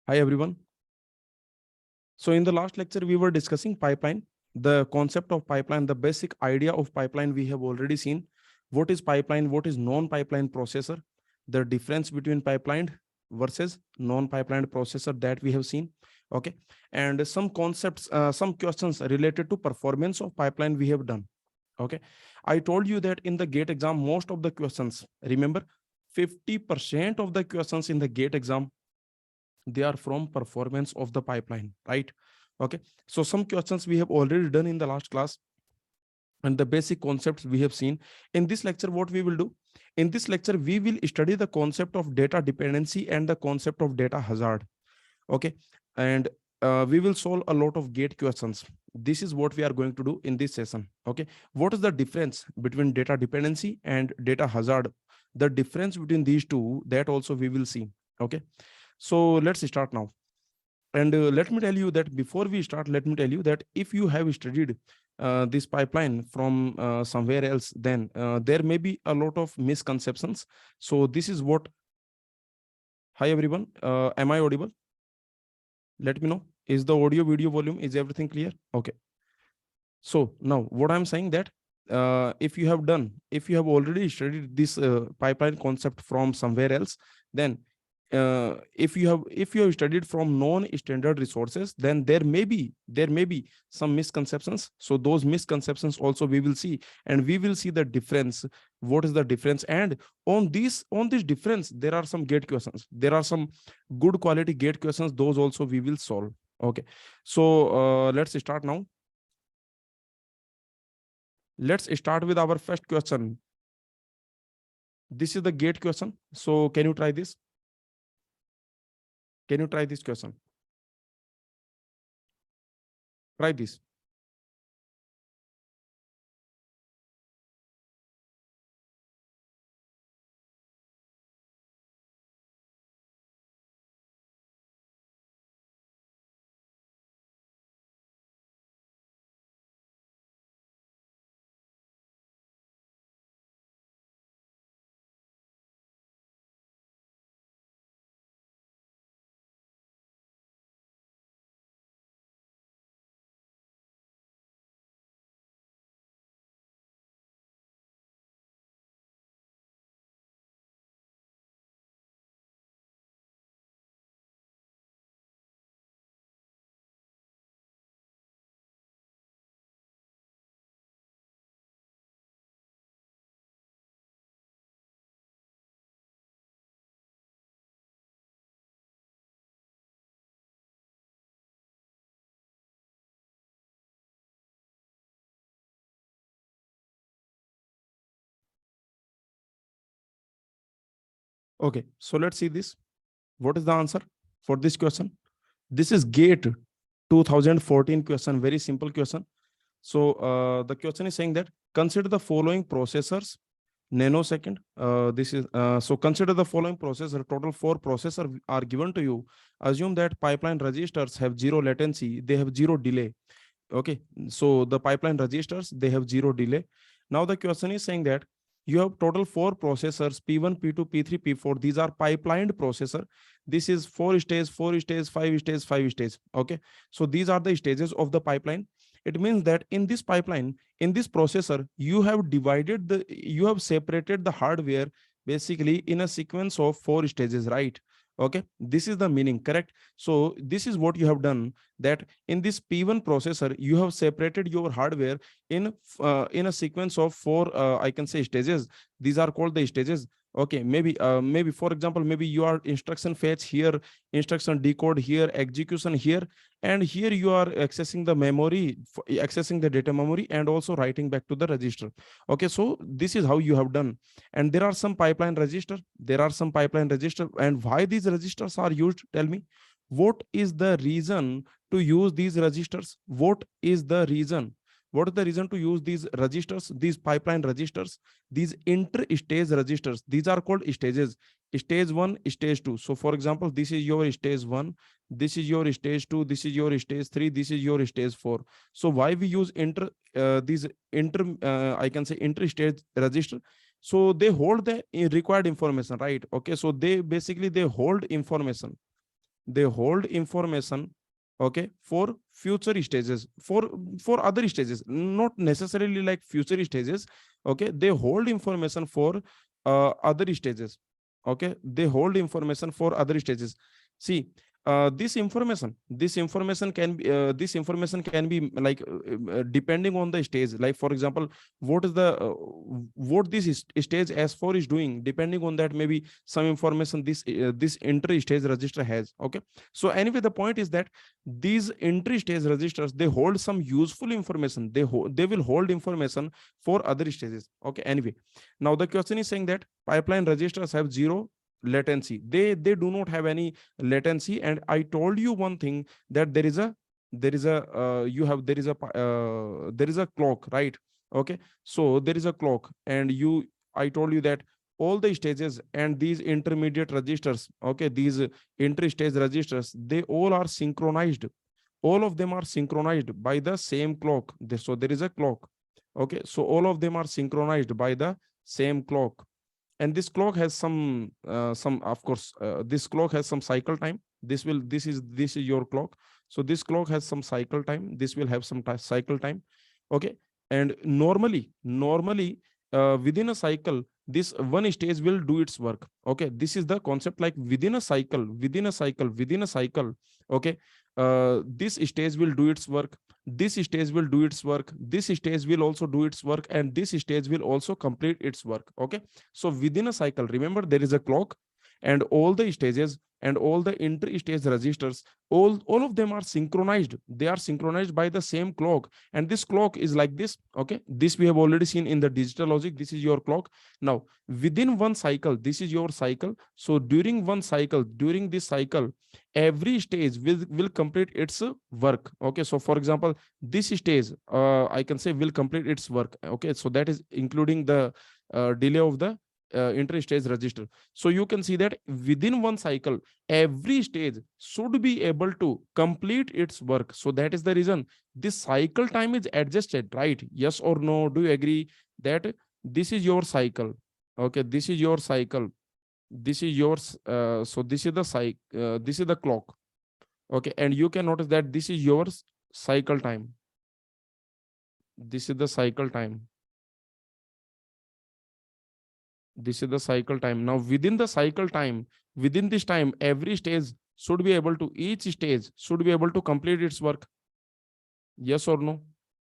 Hi everyone. So in the last lecture, we were discussing pipeline, the concept of pipeline, the basic idea of pipeline we have already seen. What is pipeline? What is non-pipeline processor? The difference between pipeline versus non-pipeline processor that we have seen. Okay. And some concepts, some questions related to performance of pipeline we have done. Okay. I told you that in the GATE exam, most of the questions, remember, 50% of the questions in the GATE exam, they are from performance of the pipeline, right? Okay, so some questions we have already done in the last class, and the basic concepts we have seen. In this lecture, what we will do, in this lecture we will study the concept of data dependency and the concept of data hazard. Okay, and we will solve a lot of gate questions. This is what we are going to do in this session. Okay, what is the difference between data dependency and data hazard? The difference between these two, that also we will see. Okay, so let's start now. And let me tell you that before we start, let me tell you that if you have studied this pipeline from somewhere else, then there may be a lot of misconceptions. So this is what. Hi everyone, am I audible? Let me know. Is the audio video volume, is everything clear? Okay. So now what I'm saying that if you have already studied this pipeline concept from somewhere else, then if you have studied from non-standard resources, then there may be some misconceptions. So those misconceptions also we will see, and we will see the difference. What is the difference? And on this difference, there are some gate questions. There are some good quality gate questions. Those also we will solve. Okay. So let's start now. Let's start with our first question. This is the gate question. So can you try this? Can you try this question? Try this. Okay. So let's see this. What is the answer for this question? This is GATE 2014 question. Very simple question. So the question is saying that consider the following processors nanosecond. This is so consider the following processor. Total 4 processors are given to you. Assume that pipeline registers have 0 latency. They have 0 delay. Okay, so the pipeline registers, they have 0 delay. Now the question is saying that you have total 4 processors, P1, P2, P3, P4. These are pipelined processor. This is 4 stage, 5 stage, 5 stage. Okay, so these are the stages of the pipeline. It means that in this pipeline, in this processor, you have separated the hardware basically in a sequence of 4 stages, right? Okay, this is the meaning, correct? So this is what you have done, that in this P1 processor, you have separated your hardware in a sequence of 4, I can say, stages. These are called the stages. Okay, maybe for example, maybe you are instruction fetch here, instruction decode here, execution here, and here you are accessing the memory, accessing the data memory, and also writing back to the register. Okay, so this is how you have done. And there are some pipeline register. And why these registers are used? Tell me, what is the reason to use these registers? What is the reason? What is the reason to use these registers, these pipeline registers, these inter-stage registers? These are called stages. Stage 1, stage 2. So for example, this is your stage 1, this is your stage 2, this is your stage 3, this is your stage 4. So why we use I can say inter-stage register? So they hold the required information, right? Okay, so they hold information. they hold information, okay, for future stages, for other stages, not necessarily like future stages. Okay, they hold information for other stages. Okay, they hold information for other stages. See, this information can be like depending on the stage. Like for example, what is the what this stage S4 is doing, depending on that, maybe some information this entry stage register has. Okay, so anyway, the point is that these entry stage registers, they hold some useful information. They will hold information for other stages. Okay, anyway, now the question is saying that pipeline registers have zero latency. They do not have any latency. And I told you one thing, that there is a you have there is a clock, right? Okay, so there is a clock, and I told you that all the stages and these intermediate registers, okay, these entry stage registers, they all are synchronized. All of them are synchronized by the same clock. So there is a clock. Okay, so all of them are synchronized by the same clock. And this clock has some of course, this clock has some cycle time. This is your clock. So this clock has some cycle time. This will have some cycle time. Okay, and normally within a cycle, this one stage will do its work. Okay, this is the concept, like within a cycle. Okay, this stage will do its work, this stage will do its work, this stage will also do its work, and this stage will also complete its work. Okay, so within a cycle, remember, there is a clock, and all the stages and all the inter-stage registers, all of them are synchronized. They are synchronized by the same clock, and this clock is like this. Okay, this we have already seen in the digital logic. This is your clock. Now within one cycle, this is your cycle. So during one cycle, during this cycle, every stage will complete its work. Okay, so for example, this stage, I can say, will complete its work. Okay, so that is including the delay of the inter-stage register. So you can see that within one cycle, every stage should be able to complete its work. So that is the reason this cycle time is adjusted, right? Yes or no? Do you agree that this is your cycle? Okay, this is your cycle. This is yours. So this is the this is the clock. Okay, and you can notice that this is your cycle time. This is the cycle time. This is the cycle time. Now within the cycle time, within this time, every stage should be able to, each stage should be able to complete its work. Yes or no?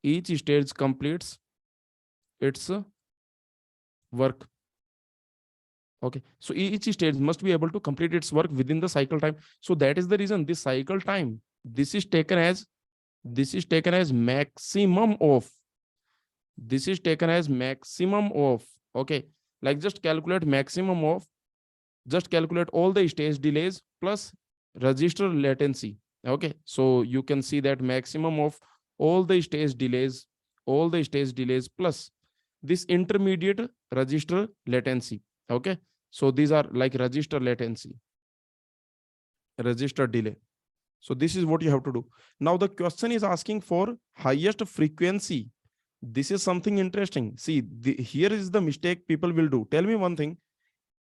Each stage completes its work. Okay, so each stage must be able to complete its work within the cycle time. So that is the reason this cycle time, this is taken as maximum of, this is taken as maximum of. Okay, like just calculate maximum of, just calculate all the stage delays plus register latency. Okay, so you can see that maximum of all the stage delays, plus this intermediate register latency. Okay, so these are like register latency, register delay. So this is what you have to do. Now the question is asking for highest frequency. This is something interesting. See, here is the mistake people will do. Tell me one thing.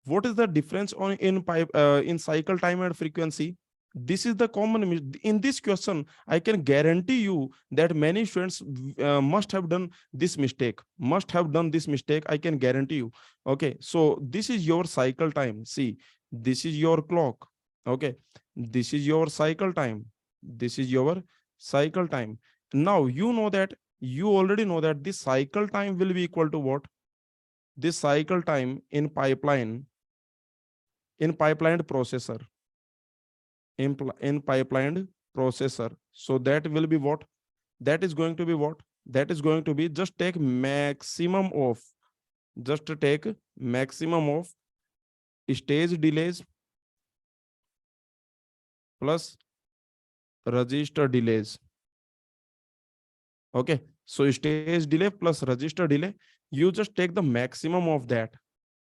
What is the difference in cycle time and frequency? This is the common in this question. I can guarantee you that many students must have done this mistake. I can guarantee you. Okay, so this is your cycle time. See, this is your clock. Okay, this is your cycle time. This is your cycle time. Now you already know that this cycle time will be equal to what? This cycle time in pipelined processor, in pipelined processor. So that will be what? That is going to be what? That is going to be, just take maximum of stage delays plus register delays. Okay, so stage delay plus register delay, you just take the maximum of that.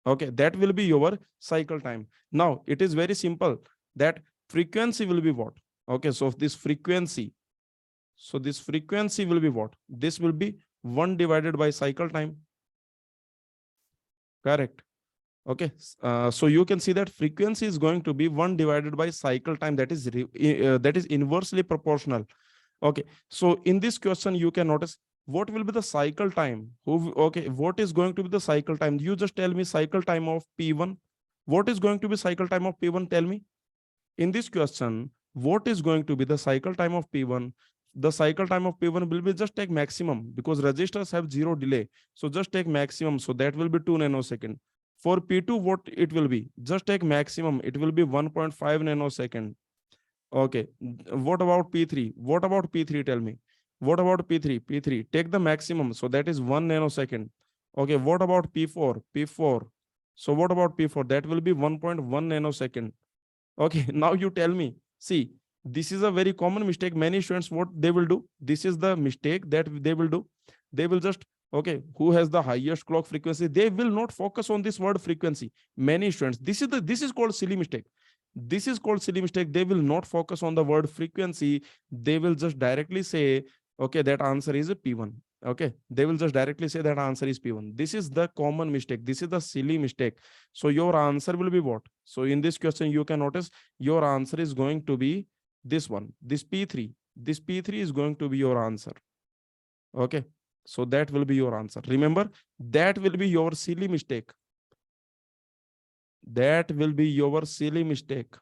Okay, that will be your cycle time. Now it is very simple, that frequency will be what? Okay, so this frequency will be what? This will be 1 divided by cycle time. Correct. Okay, so you can see that frequency is going to be 1 divided by cycle time, that is inversely proportional. Okay, so in this question you can notice what will be the cycle time. Okay, what is going to be the cycle time? You just tell me cycle time of P1. What is going to be cycle time of P1? Tell me. In this question, what is going to be the cycle time of P1? The cycle time of P1 will be, just take maximum because registers have zero delay. So just take maximum. So that will be 2 nanosecond. For P2, what it will be? Just take maximum. It will be 1.5 nanosecond. Okay. What about P3? What about P3? Tell me. What about P3? P3, take the maximum. So that is 1 nanosecond. Okay. What about P4? P4. So what about P4? That will be 1.1 nanosecond. Okay, now you tell me. See, this is a very common mistake. Many students, what they will do? This is the mistake that they will do. They will just, okay, who has the highest clock frequency? They will not focus on this word frequency. Many students, this is called silly mistake. This is called silly mistake. They will not focus on the word frequency. They will just directly say, okay, that answer is a P1. Okay, they will just directly say that answer is P1. This is the common mistake. This is the silly mistake. So your answer will be what? So in this question, you can notice your answer is going to be this one, this P3. This P3 is going to be your answer. Okay, so that will be your answer. Remember, that will be your silly mistake. That will be your silly mistake.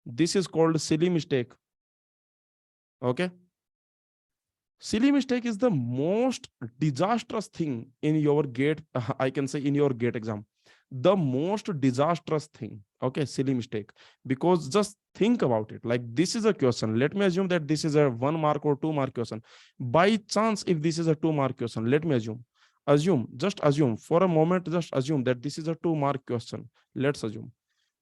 This is called silly mistake. Okay. Silly mistake is the most disastrous thing in your gate. I can say in your gate exam, the most disastrous thing. Okay, silly mistake. Because just think about it. Like, this is a question. Let me assume that this is a 1 mark or 2 mark question. By chance, if this is a 2 mark question, let me just assume for a moment, just assume that this is a 2 mark question. Let's assume.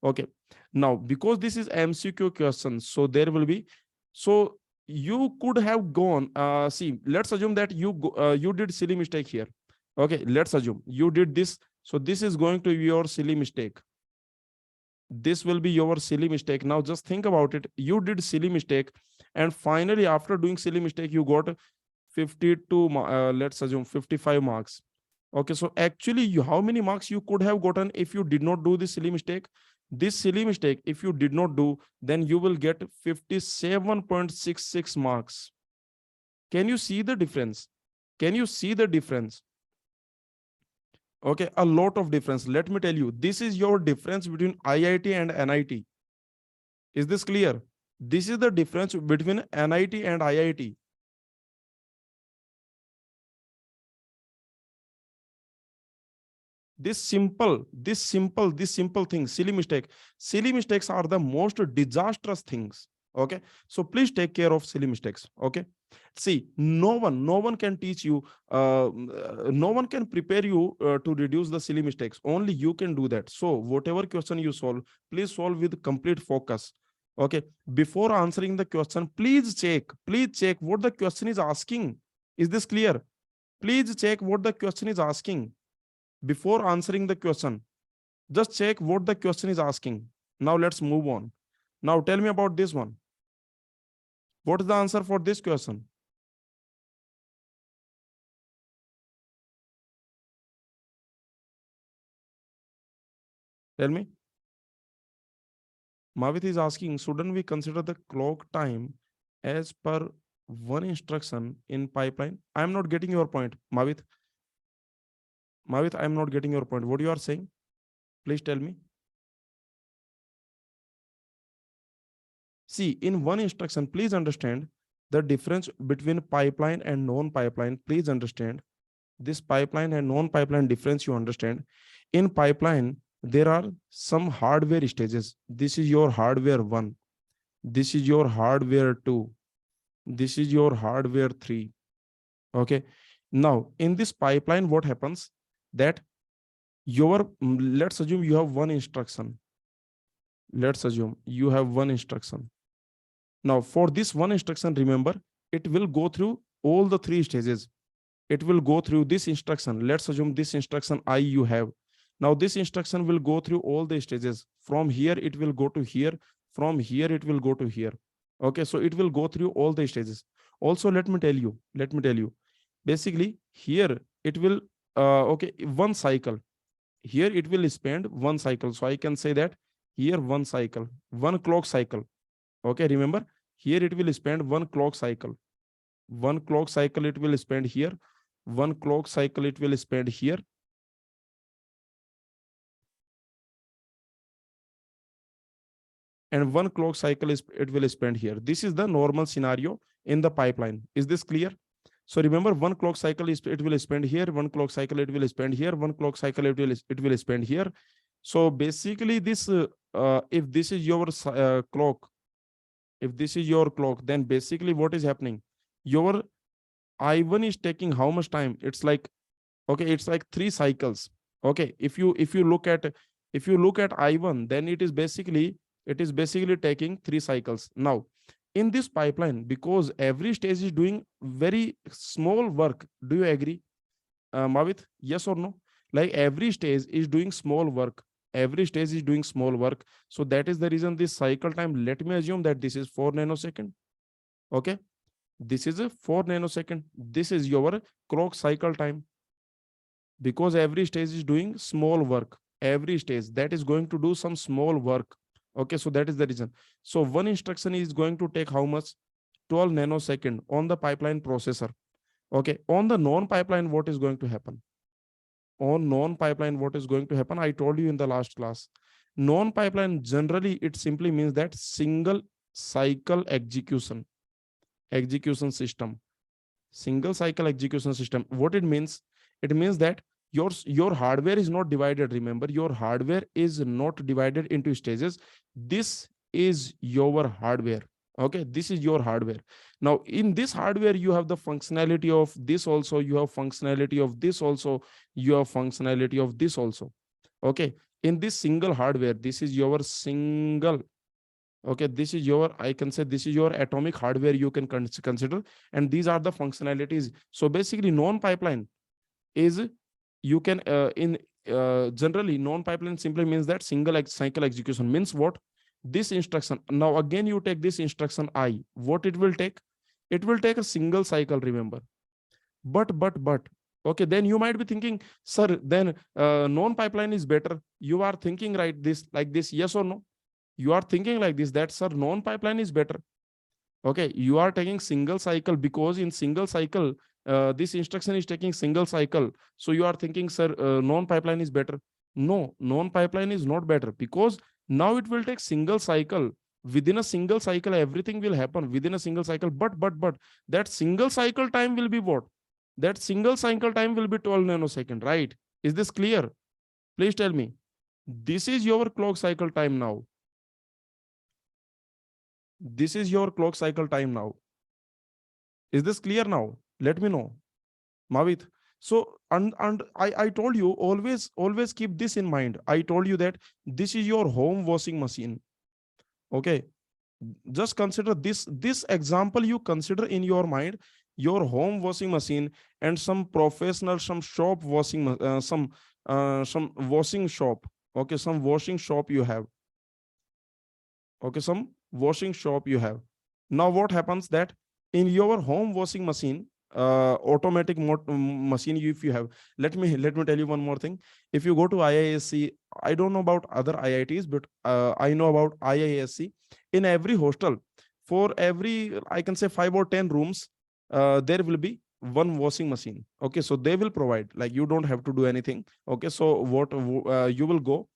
Okay. Now, because this is MCQ question, so there will be, so you could have gone, see, let's assume that you did silly mistake here. Okay, let's assume you did this. So this is going to be your silly mistake. This will be your silly mistake. Now just think about it. You did silly mistake, and finally after doing silly mistake, you got 52, let's assume 55 marks. Okay, so actually how many marks you could have gotten if you did not do this silly mistake? This silly mistake, if you did not do, then you will get 57.66 marks. Can you see the difference? Can you see the difference? Okay, a lot of difference. Let me tell you, this is your difference between IIT and NIT. Is this clear? This is the difference between NIT and IIT. This simple thing, silly mistakes are the most disastrous things. Okay, so please take care of silly mistakes. Okay, see, no one can teach you, no one can prepare you to reduce the silly mistakes. Only you can do that. So whatever question you solve, please solve with complete focus. Okay, before answering the question, please check what the question is asking. Is this clear? Please check what the question is asking. Before answering the question, just check what the question is asking. Now let's move on. Now tell me about this one. What is the answer for this question? Tell me. Mavit is asking, shouldn't we consider the clock time as per one instruction in pipeline? I am not getting your point, Mavit. Mavit, I am not getting your point. What you are saying? Please tell me. See, in one instruction, please understand the difference between pipeline and non-pipeline. Please understand this pipeline and non-pipeline difference. You understand? In pipeline, there are some hardware stages. This is your hardware 1. This is your hardware 2. This is your hardware 3. Okay. Now, in this pipeline, what happens? That let's assume you have one instruction. Let's assume you have one instruction. Now, for this one instruction, remember, it will go through all the 3 stages. It will go through this instruction. Let's assume this instruction I you have. Now, this instruction will go through all the stages. From here, it will go to here. From here, it will go to here. Okay, so it will go through all the stages. Also, let me tell you, basically here it will, okay, one cycle. here it will spend one cycle. So I can say that here one cycle, one clock cycle. Okay, remember here it will spend one clock cycle. One clock cycle it will spend here. One clock cycle it will spend here. And one clock cycle is it will spend here. This is the normal scenario in the pipeline. Is this clear? So remember, one clock cycle is it will spend here, one clock cycle it will spend here, one clock cycle it will spend here. So basically this if this is your clock, if this is your clock, then basically what is happening? Your I1 is taking how much time? It's like, okay, it's like 3 cycles. Okay, if you look at I1, then it is basically taking 3 cycles. Now in this pipeline, because every stage is doing very small work, do you agree, Mavit? Yes or no? Like every stage is doing small work. Every stage is doing small work. So that is the reason this cycle time, let me assume that this is 4 nanosecond. Okay, this is a 4 nanosecond. This is your clock cycle time, because every stage is doing small work. Every stage that is going to do some small work. Okay, so that is the reason. So one instruction is going to take how much? 12 nanosecond on the pipeline processor. Okay, on the non-pipeline, what is going to happen? On non-pipeline, what is going to happen? I told you in the last class. Non-pipeline, generally, it simply means that single cycle execution system. Single cycle execution system. What it means? It means that your hardware is not divided. Remember, your hardware is not divided into stages. This is your hardware. Okay, this is your hardware. Now in this hardware, you have the functionality of this also, you have functionality of this also, you have functionality of this also. Okay, in this single hardware, this is your single, okay, this is your, I can say this is your atomic hardware you can consider, and these are the functionalities. So basically non-pipeline is, you can generally non-pipeline simply means that single cycle execution means what? This instruction. Now again you take this instruction I, what it will take? It will take a single cycle, remember. But okay, then you might be thinking, sir, then non-pipeline is better. You are thinking right this like this, yes or no? You are thinking like this, that sir, non-pipeline is better. Okay, you are taking single cycle because in single cycle this instruction is taking single cycle. So you are thinking, sir, non-pipeline is better. No, non-pipeline is not better, because now it will take single cycle. Within a single cycle, everything will happen within a single cycle. But that single cycle time will be what? That single cycle time will be 12 nanosecond, right? Is this clear? Please tell me. This is your clock cycle time now. This is your clock cycle time now. Is this clear now? Let me know, Mavit. So, and I told you, always keep this in mind. I told you that this is your home washing machine. Okay, just consider this example. You consider in your mind your home washing machine and some professional, some shop washing, some washing shop. Okay, some washing shop you have. Okay, some washing shop you have. Now what happens that in your home washing machine, automatic machine, if you have, let me tell you one more thing. If you go to IISc, I don't know about other IITs, but I know about IISc. In every hostel, for every, I can say 5 or 10 rooms, there will be one washing machine. Okay, so they will provide, like you don't have to do anything. Okay, so what you will go,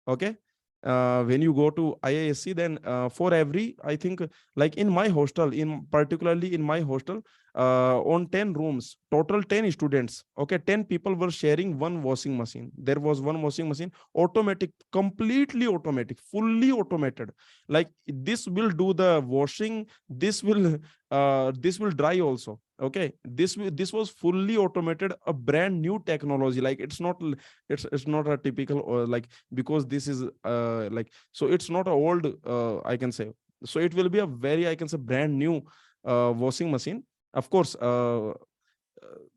okay, when you go to IISc, then for every, I think, like in my hostel, particularly in my hostel, on 10 rooms, total 10 students, okay, 10 people were sharing one washing machine. There was one washing machine, automatic, completely automatic, fully automated. Like this will do the washing, this will dry also. Okay, this was fully automated, a brand new technology. Like it's not a typical like, because this is like, so it's not an old, I can say. So it will be a very, I can say, brand new washing machine. Of course,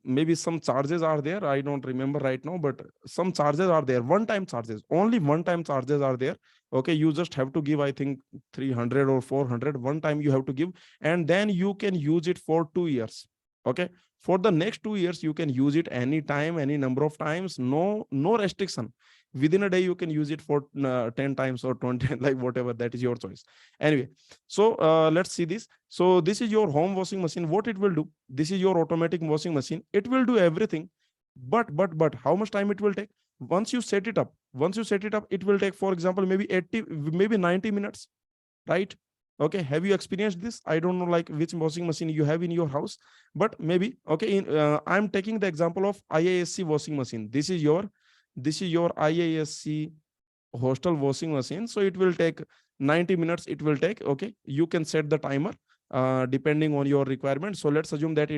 maybe some charges are there, I don't remember right now, but some charges are there, one time charges, only one time charges are there. Okay, you just have to give, I think 300 or 400 one time you have to give, and then you can use it for 2 years. Okay, For the next 2 years, you can use it anytime, any number of times, no restriction. Within a day, you can use it for 10 times or 20, like whatever, that is your choice. Anyway, so let's see this. So this is your home washing machine. What it will do? This is your automatic washing machine. It will do everything. But how much time it will take? Once you set it up, it will take, for example, maybe 80, maybe 90 minutes, right? Okay, have you experienced this? I don't know like which washing machine you have in your house, but maybe, okay, I'm taking the example of IISC washing machine. This is your IISC hostel washing machine. So it will take 90 minutes, it will take. Okay, you can set the timer depending on your requirement. So let's assume that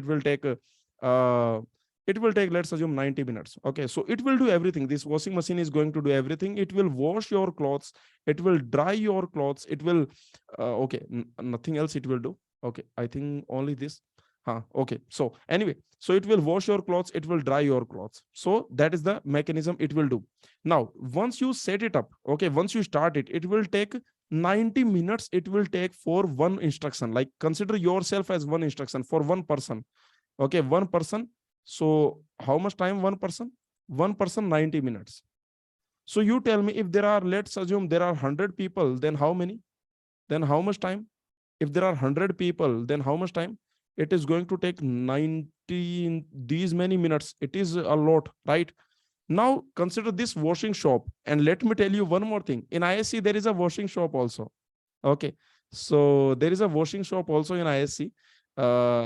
uh, let's assume 90 minutes. Okay, so it will do everything. This washing machine is going to do everything. It will wash your clothes, it will dry your clothes, it will okay, nothing else it will do. Okay, I think only this. Okay, so anyway, so it will wash your clothes, it will dry your clothes. So that is the mechanism it will do. Now once you set it up, okay, once you start it, it will take 90 minutes. It will take for one instruction. Like consider yourself as one instruction for one person. Okay, one person. So how much time one person? 90 minutes. So you tell me, if there are, let's assume there are 100 people, then how many? Then how much time? If there are 100 people, then how much time? It is going to take 90 these many minutes. It is a lot, right? Now consider this washing shop. And let me tell you one more thing. In ISC, there is a washing shop also. Okay, so there is a washing shop also in ISC.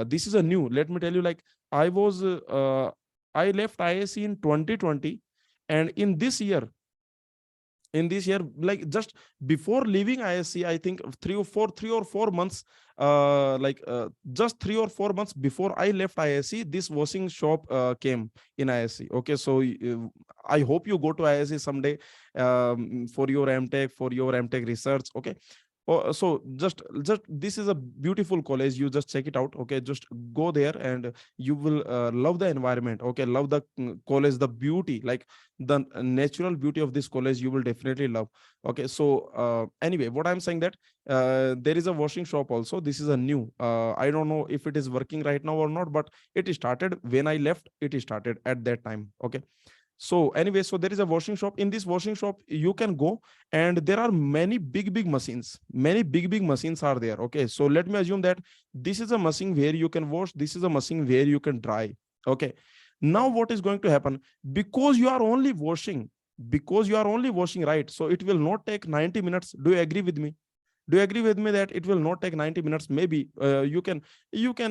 This is a new, let me tell you, like I left ISC in 2020, and in this year, like just before leaving ISC, I think 3 or 4 months, just 3 or 4 months before I left ISC, this washing shop came in ISC. Okay, so I hope you go to ISC someday for your MTech, research. Okay. So just this is a beautiful college. You just check it out. Okay, just go there and you will love the environment. Okay, love the college, the beauty, like the natural beauty of this college you will definitely love. Okay, so anyway, what I'm saying that there is a washing shop also. This is a new, I don't know if it is working right now or not, but it started when I left. It started at that time. Okay, so anyway, so there is a washing shop. In this washing shop you can go, and there are many big machines. Many big machines are there. Okay, so let me assume that this is a machine where you can wash, this is a machine where you can dry. Okay, now what is going to happen? Because you are only washing, right? So it will not take 90 minutes. Do you agree with me? Do you agree with me that it will not take 90 minutes? Maybe you can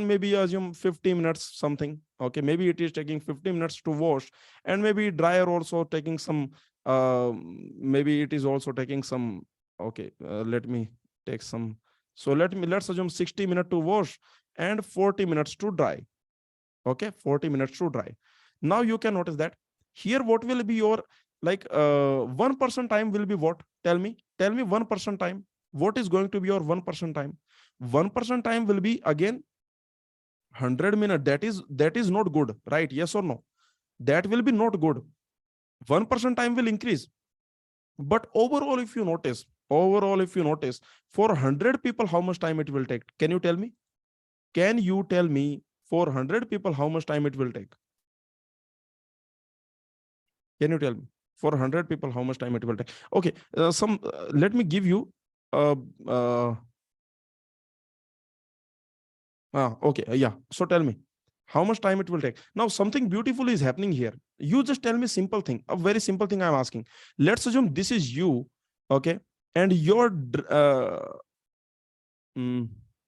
maybe assume 50 minutes something. Okay, maybe it is taking 50 minutes to wash, and maybe dryer also taking some, maybe it is also taking some. Okay, let me take some. So let's assume 60 minutes to wash and 40 minutes to dry. Okay, 40 minutes to dry. Now you can notice that here what will be your, like 1% time will be what? Tell me 1% time. What is going to be your 1% time? 1% time will be again 100 minutes. That is not good, right? Yes or no? That will be not good. 1% time will increase. But overall, if you notice, for 100 people, how much time it will take? Can you tell me? Can you tell me for 100 people, how much time it will take? Can you tell me? For 100 people, how much time it will take? Okay, let me give you okay, yeah. So tell me, how much time it will take? Now, something beautiful is happening here. You just tell me simple thing, a very simple thing I'm asking. Let's assume this is you, okay, and your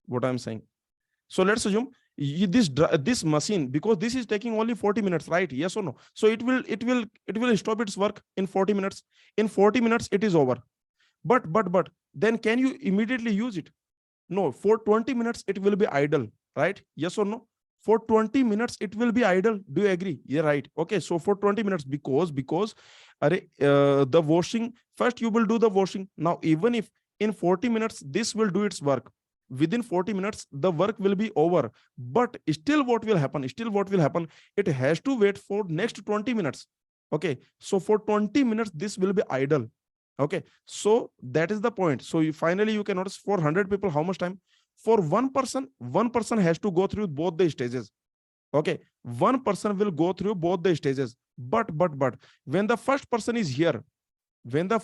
what I'm saying. So let's assume this machine, because this is taking only 40 minutes, right? Yes or no? So it will stop its work in 40 minutes. In 40 minutes, it is over. But then can you immediately use it? No, for 20 minutes, it will be idle, right? Yes or no? For 20 minutes, it will be idle. Do you agree? Yeah, right. Okay, so for 20 minutes, because the washing, first you will do the washing. Now, even if in 40 minutes, this will do its work. Within 40 minutes, the work will be over. But still what will happen? It has to wait for next 20 minutes. Okay, so for 20 minutes, this will be idle. Okay, so that is the point. So finally you can notice, for 100 people, how much time? For one person has to go through both the stages. Okay, one person will go through both the stages. But when the first person is here, then the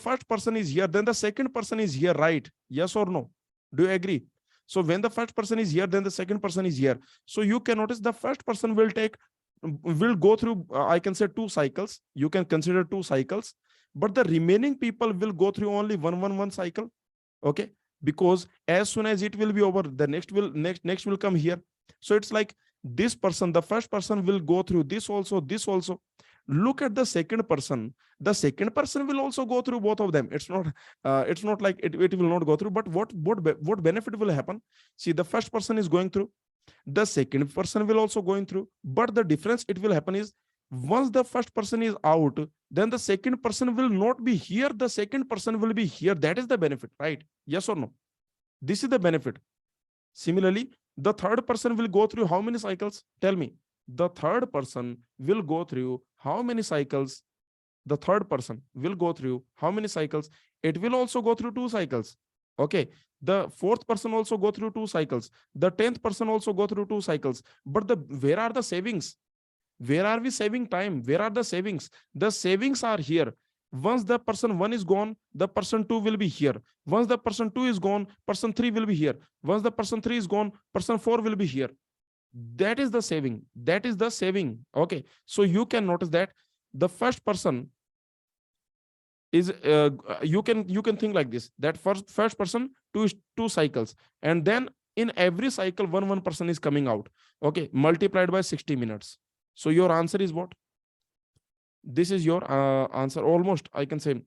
second person is here, right? Yes or no? Do you agree? So when the first person is here, then the second person is here. So you can notice the first person will go through, I can say, 2 cycles. You can consider 2 cycles, but the remaining people will go through only one cycle. Okay, because as soon as it will be over, the next will come here. So it's like this person, the first person will go through this also. Look at the second person. The second person will also go through both of them. It's not like it will not go through. But what benefit will happen? See, the first person is going through, the second person will also going through, but the difference it will happen is, once the first person is out, then the second person will not be here, the second person will be here. That is the benefit, right? Yes or no? This is the benefit. Similarly, the third person will go through how many cycles? Tell me. The third person will go through how many cycles? The third person will go through how many cycles? It will also go through 2 cycles. Okay, the fourth person also go through 2 cycles, the 10th person also go through 2 cycles. But where are the savings? Where are we saving time? Where are the savings? The savings are here. Once the person 1 is gone, the person 2 will be here. Once the person 2 is gone, person 3 will be here. Once the person 3 is gone, person 4 will be here. That is the saving. That is the saving. Okay, so you can notice that the first person is, you can think like this, that first person, 2 cycles, and then in every cycle one person is coming out. Okay, multiplied by 60 minutes. So your answer is what? This is your answer. Almost, I can say,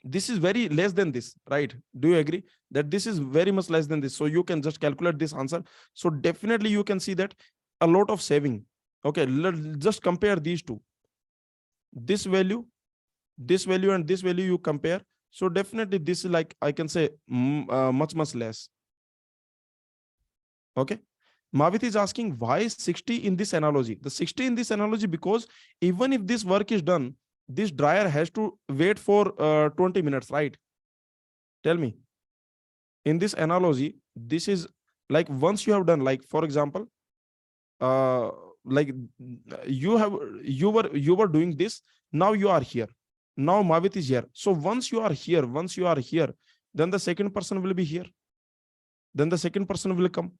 this is very less than this, right? Do you agree that this is very much less than this? So you can just calculate this answer. So definitely you can see that a lot of saving. Okay, let's just compare these two. This value and this value you compare. So definitely this is, like, I can say, much less. Okay, Mavit is asking why 60 in this analogy. The 60 in this analogy, because even if this work is done, this dryer has to wait for 20 minutes, right? Tell me. In this analogy, this is like, once you have done, like, for example, like, you were doing this, now you are here, now Mavit is here. So once you are here, then the second person will be here, then the second person will come.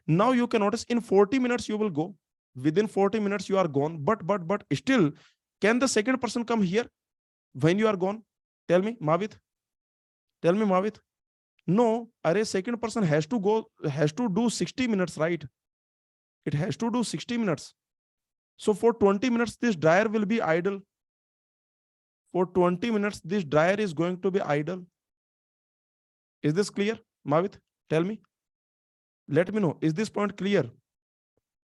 Now you can notice in 40 minutes you will go, within 40 minutes you are gone, but still, can the second person come here when you are gone? Tell me, Mavit. No, array, second person has to do 60 minutes, right? It has to do 60 minutes. So for 20 minutes, this dryer will be idle. For 20 minutes, this dryer is going to be idle. Is this clear, Mavit? Tell me. Let me know. Is this point clear?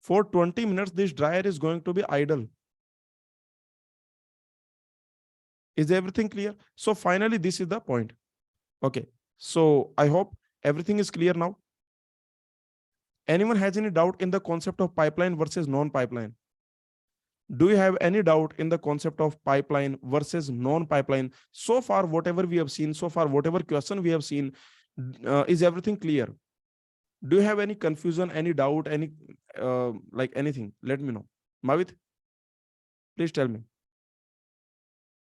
For 20 minutes, this dryer is going to be idle. Is everything clear? So finally, this is the point. Okay. So I hope everything is clear now. Anyone has any doubt in the concept of pipeline versus non-pipeline? Do you have any doubt in the concept of pipeline versus non-pipeline? So far, whatever we have seen, whatever question we have seen, is everything clear? Do you have any confusion, any doubt, any like anything? Let me know. Mavit, please tell me.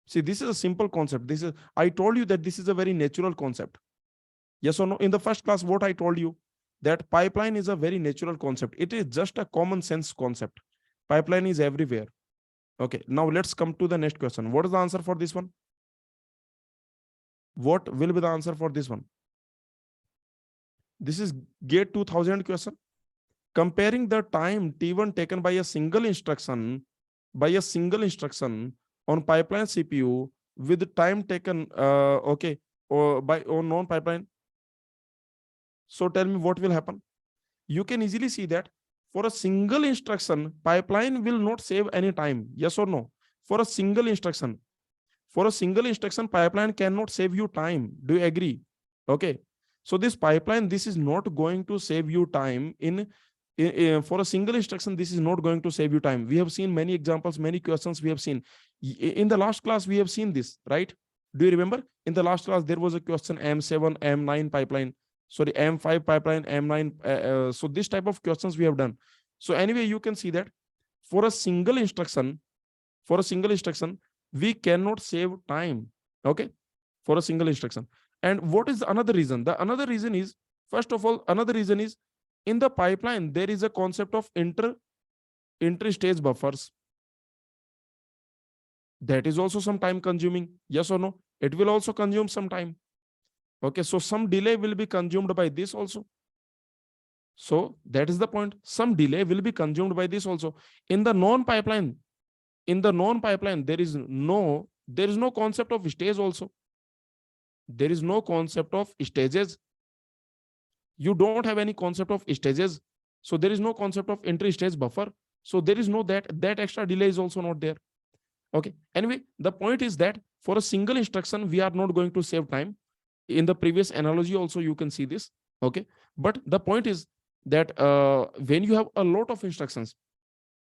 See, this is a simple concept. I told you that this is a very natural concept. Yes or no? In the first class, what I told you, that pipeline is a very natural concept. It is just a common sense concept. Pipeline is everywhere. Okay, now let's come to the next question. What is the answer for this one? What will be the answer for this one? This is GATE 2000 question. Comparing the time T1 taken by a single instruction on pipeline CPU with the time taken on non-pipeline. So tell me what will happen. You can easily see that for a single instruction, pipeline will not save any time. Yes or no? For a single instruction, pipeline cannot save you time. Do you agree? Okay. So this pipeline, this is not going to save you time for a single instruction. This is not going to save you time. We have seen many examples, many questions we have seen. In the last class, we have seen this, right? Do you remember? In the last class, there was a question M7, M9 pipeline. Sorry, M5 pipeline, M9. So this type of questions we have done. So anyway, you can see that for a single instruction, we cannot save time. Okay, for a single instruction. And what is another reason? The another reason is, first of all, another reason is, in the pipeline there is a concept of inter-stage buffers. That is also some time consuming. Yes or no? It will also consume some time. Okay, so some delay will be consumed by this also. So that is the point. Some delay will be consumed by this also. In the non-pipeline, there is no concept of stage also. There is no concept of stages. You don't have any concept of stages. So there is no concept of inter-stage buffer. So there is no that extra delay is also not there. Okay. Anyway, the point is that for a single instruction, we are not going to save time. In the previous analogy also, you can see this. Okay. But the point is that when you have a lot of instructions,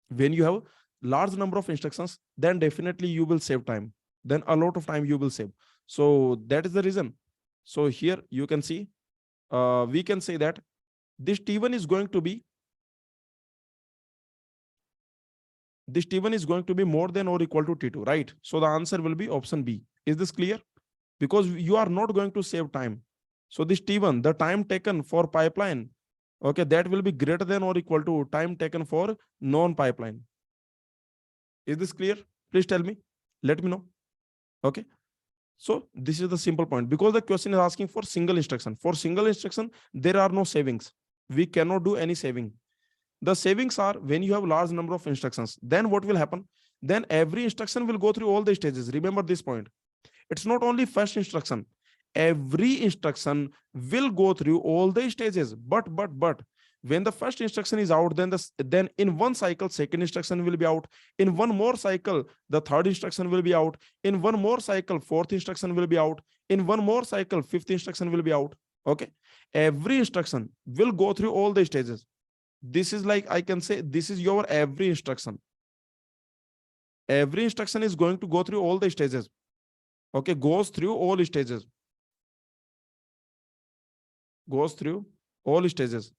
when you have large number of instructions, then definitely you will save time. Then a lot of time you will save. So that is the reason. So here you can see, we can say that this T1 is going to be more than or equal to T2, right? So the answer will be option B. Is this clear? Because you are not going to save time. So this T1, the time taken for pipeline, okay, that will be greater than or equal to time taken for non-pipeline. Is this clear? Please tell me. Let me know. Okay. So this is the simple point, because the question is asking for single instruction. For single instruction, there are no savings. We cannot do any saving. The savings are when you have large number of instructions. Then what will happen? Then every instruction will go through all the stages. Remember this point. It's not only first instruction. Every instruction will go through all the stages. But when the first instruction is out, then in one cycle, second instruction will be out. In one more cycle, the third instruction will be out. In one more cycle, fourth instruction will be out. In one more cycle, fifth instruction will be out. Okay. Every instruction will go through all the stages. This is like, I can say, this is your every instruction. Every instruction is going to go through all the stages. Okay. Goes through all stages. Goes through all stages.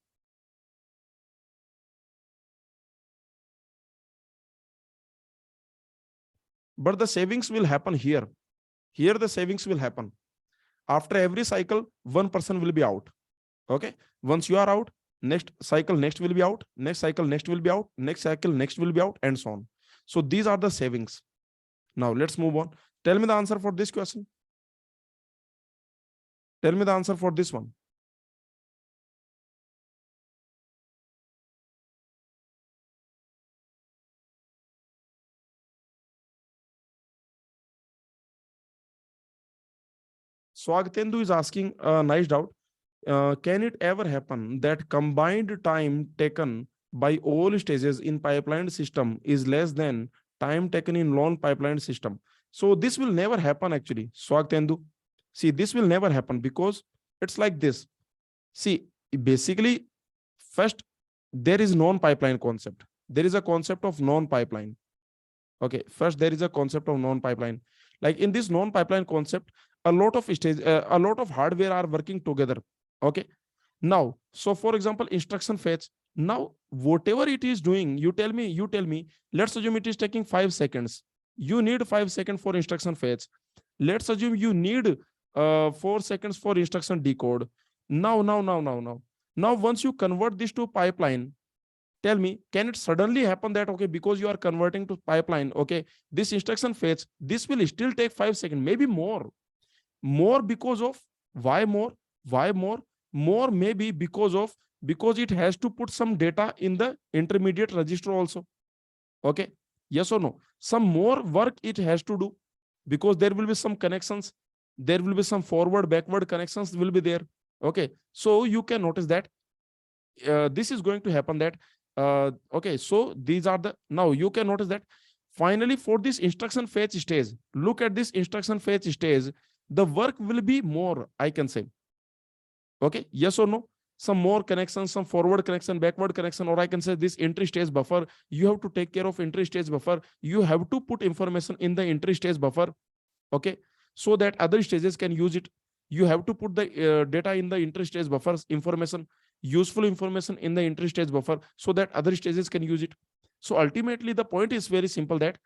But the savings will happen here. Here the savings will happen. After every cycle, one person will be out. Okay. Once you are out, next cycle, next will be out. Next cycle, next will be out. Next cycle, next will be out, and so on. So these are the savings. Now let's move on. Tell me the answer for this question. Tell me the answer for this one. Swagtendu is asking a nice doubt. Can it ever happen that combined time taken by all stages in pipeline system is less than time taken in non-pipeline system? So this will never happen actually, Swagtendu. See, this will never happen because it's like this. See, basically, first, there is non-pipeline concept. There is a concept of non-pipeline. Okay, first there is a concept of non-pipeline. Like in this non-pipeline concept, a lot of hardware are working together. Okay. Now, so for example, instruction fetch. Now, whatever it is doing, you tell me, let's assume it is taking 5 seconds. You need 5 seconds for instruction fetch. Let's assume you need 4 seconds for instruction decode. Now, once you convert this to pipeline, tell me, can it suddenly happen that, okay, because you are converting to pipeline, okay, this instruction fetch, this will still take 5 seconds, maybe more because of, why more? More maybe because it has to put some data in the intermediate register also. Okay. Yes or no? Some more work it has to do because there will be some connections. There will be some forward, backward connections will be there. Okay. So you can notice that this is going to happen that, okay. So these are the, now you can notice that finally for this instruction fetch stage, look at this instruction fetch stage, the work will be more, I can say. Okay. Yes or no? Some more connections, some forward connection, backward connection, or I can say this entry stage buffer. You have to take care of entry stage buffer. You have to put information in the entry stage buffer. Okay. So that other stages can use it. You have to put the data in the entry stage buffers, information, useful information in the entry stage buffer so that other stages can use it. So ultimately, the point is very simple that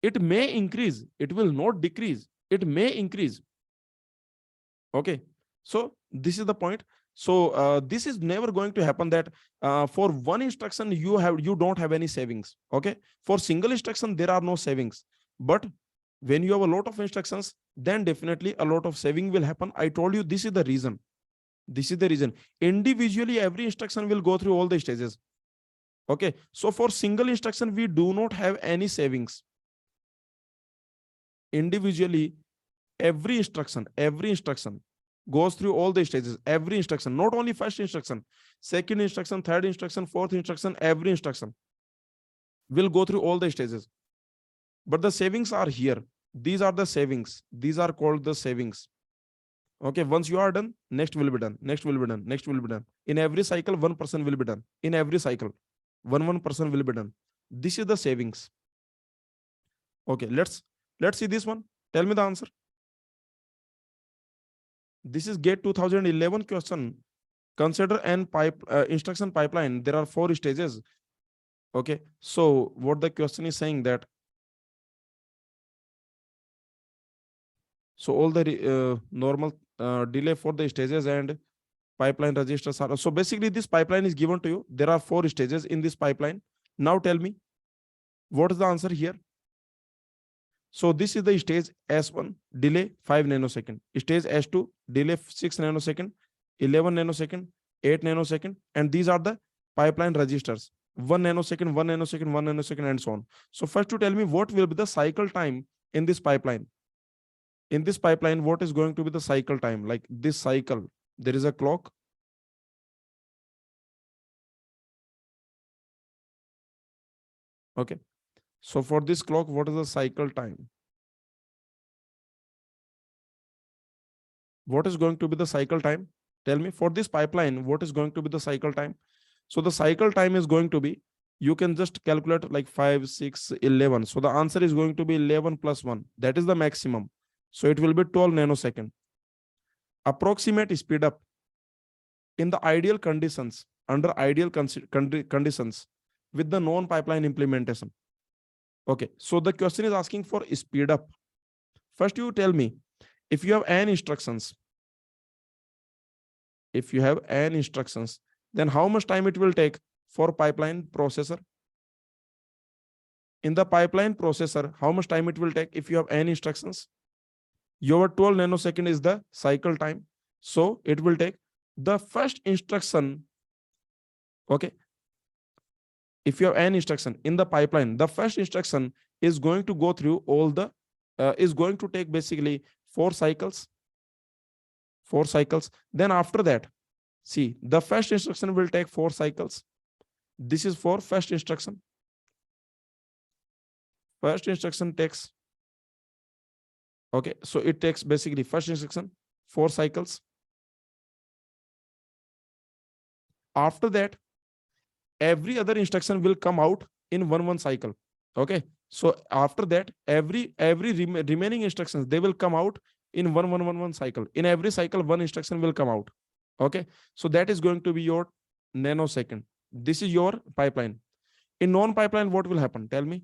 it may increase, it will not decrease, it may increase. Okay, so this is the point. So this is never going to happen that for one instruction you don't have any savings. Okay, for single instruction there are no savings, but when you have a lot of instructions, then definitely a lot of saving will happen. I told you this is the reason. This is the reason. Individually, every instruction will go through all the stages. Okay, so for single instruction we do not have any savings. Individually, every instruction goes through all the stages. Every instruction, not only first instruction, second instruction, third instruction, fourth instruction, every instruction will go through all the stages. But the savings are here. These are the savings. These are called the savings. Okay, once you are done, next will be done, next will be done, next will be done. In every cycle, 1% will be done. In every cycle, 1% will be done. This is the savings. Okay, let's see this one. Tell me the answer. This is GATE 2011 question. Consider an instruction pipeline. There are 4 stages. Okay, so what the question is saying that, so all the normal delay for the stages and pipeline registers are. So basically this pipeline is given to you. There are 4 stages in this pipeline. Now tell me, what is the answer here? So this is the stage S1, delay 5 nanosecond. Stage S2, delay 6 nanosecond, 11 nanosecond, 8 nanosecond, and these are the pipeline registers. 1 nanosecond, 1 nanosecond, 1 nanosecond, and so on. So first to tell me what will be the cycle time in this pipeline. In this pipeline, what is going to be the cycle time? Like this cycle, there is a clock. Okay. So for this clock, what is the cycle time? What is going to be the cycle time? Tell me, for this pipeline, what is going to be the cycle time? So the cycle time is going to be, you can just calculate like 5, 6, 11. So the answer is going to be 11 plus 1. That is the maximum. So it will be 12 nanosecond. Approximate speed up in the ideal conditions, under ideal conditions with the non-pipeline implementation. Okay, so the question is asking for speed up. First, you tell me, if you have n instructions, then how much time it will take for pipeline processor? In the pipeline processor, how much time it will take if you have n instructions? Your 12 nanosecond is the cycle time. So it will take the first instruction. Okay. If you have n instruction in the pipeline, the first instruction is going to go through all the, is going to take basically 4 cycles. 4 cycles. Then after that, see, the first instruction will take 4 cycles. This is for first instruction. First instruction takes, okay, so it takes basically first instruction 4 cycles. After that, every other instruction will come out in one cycle. Okay, so after that, every remaining instructions, they will come out in one cycle. In every cycle, one instruction will come out. Okay, so that is going to be your nanosecond. This is your pipeline. In non-pipeline, what will happen? Tell me.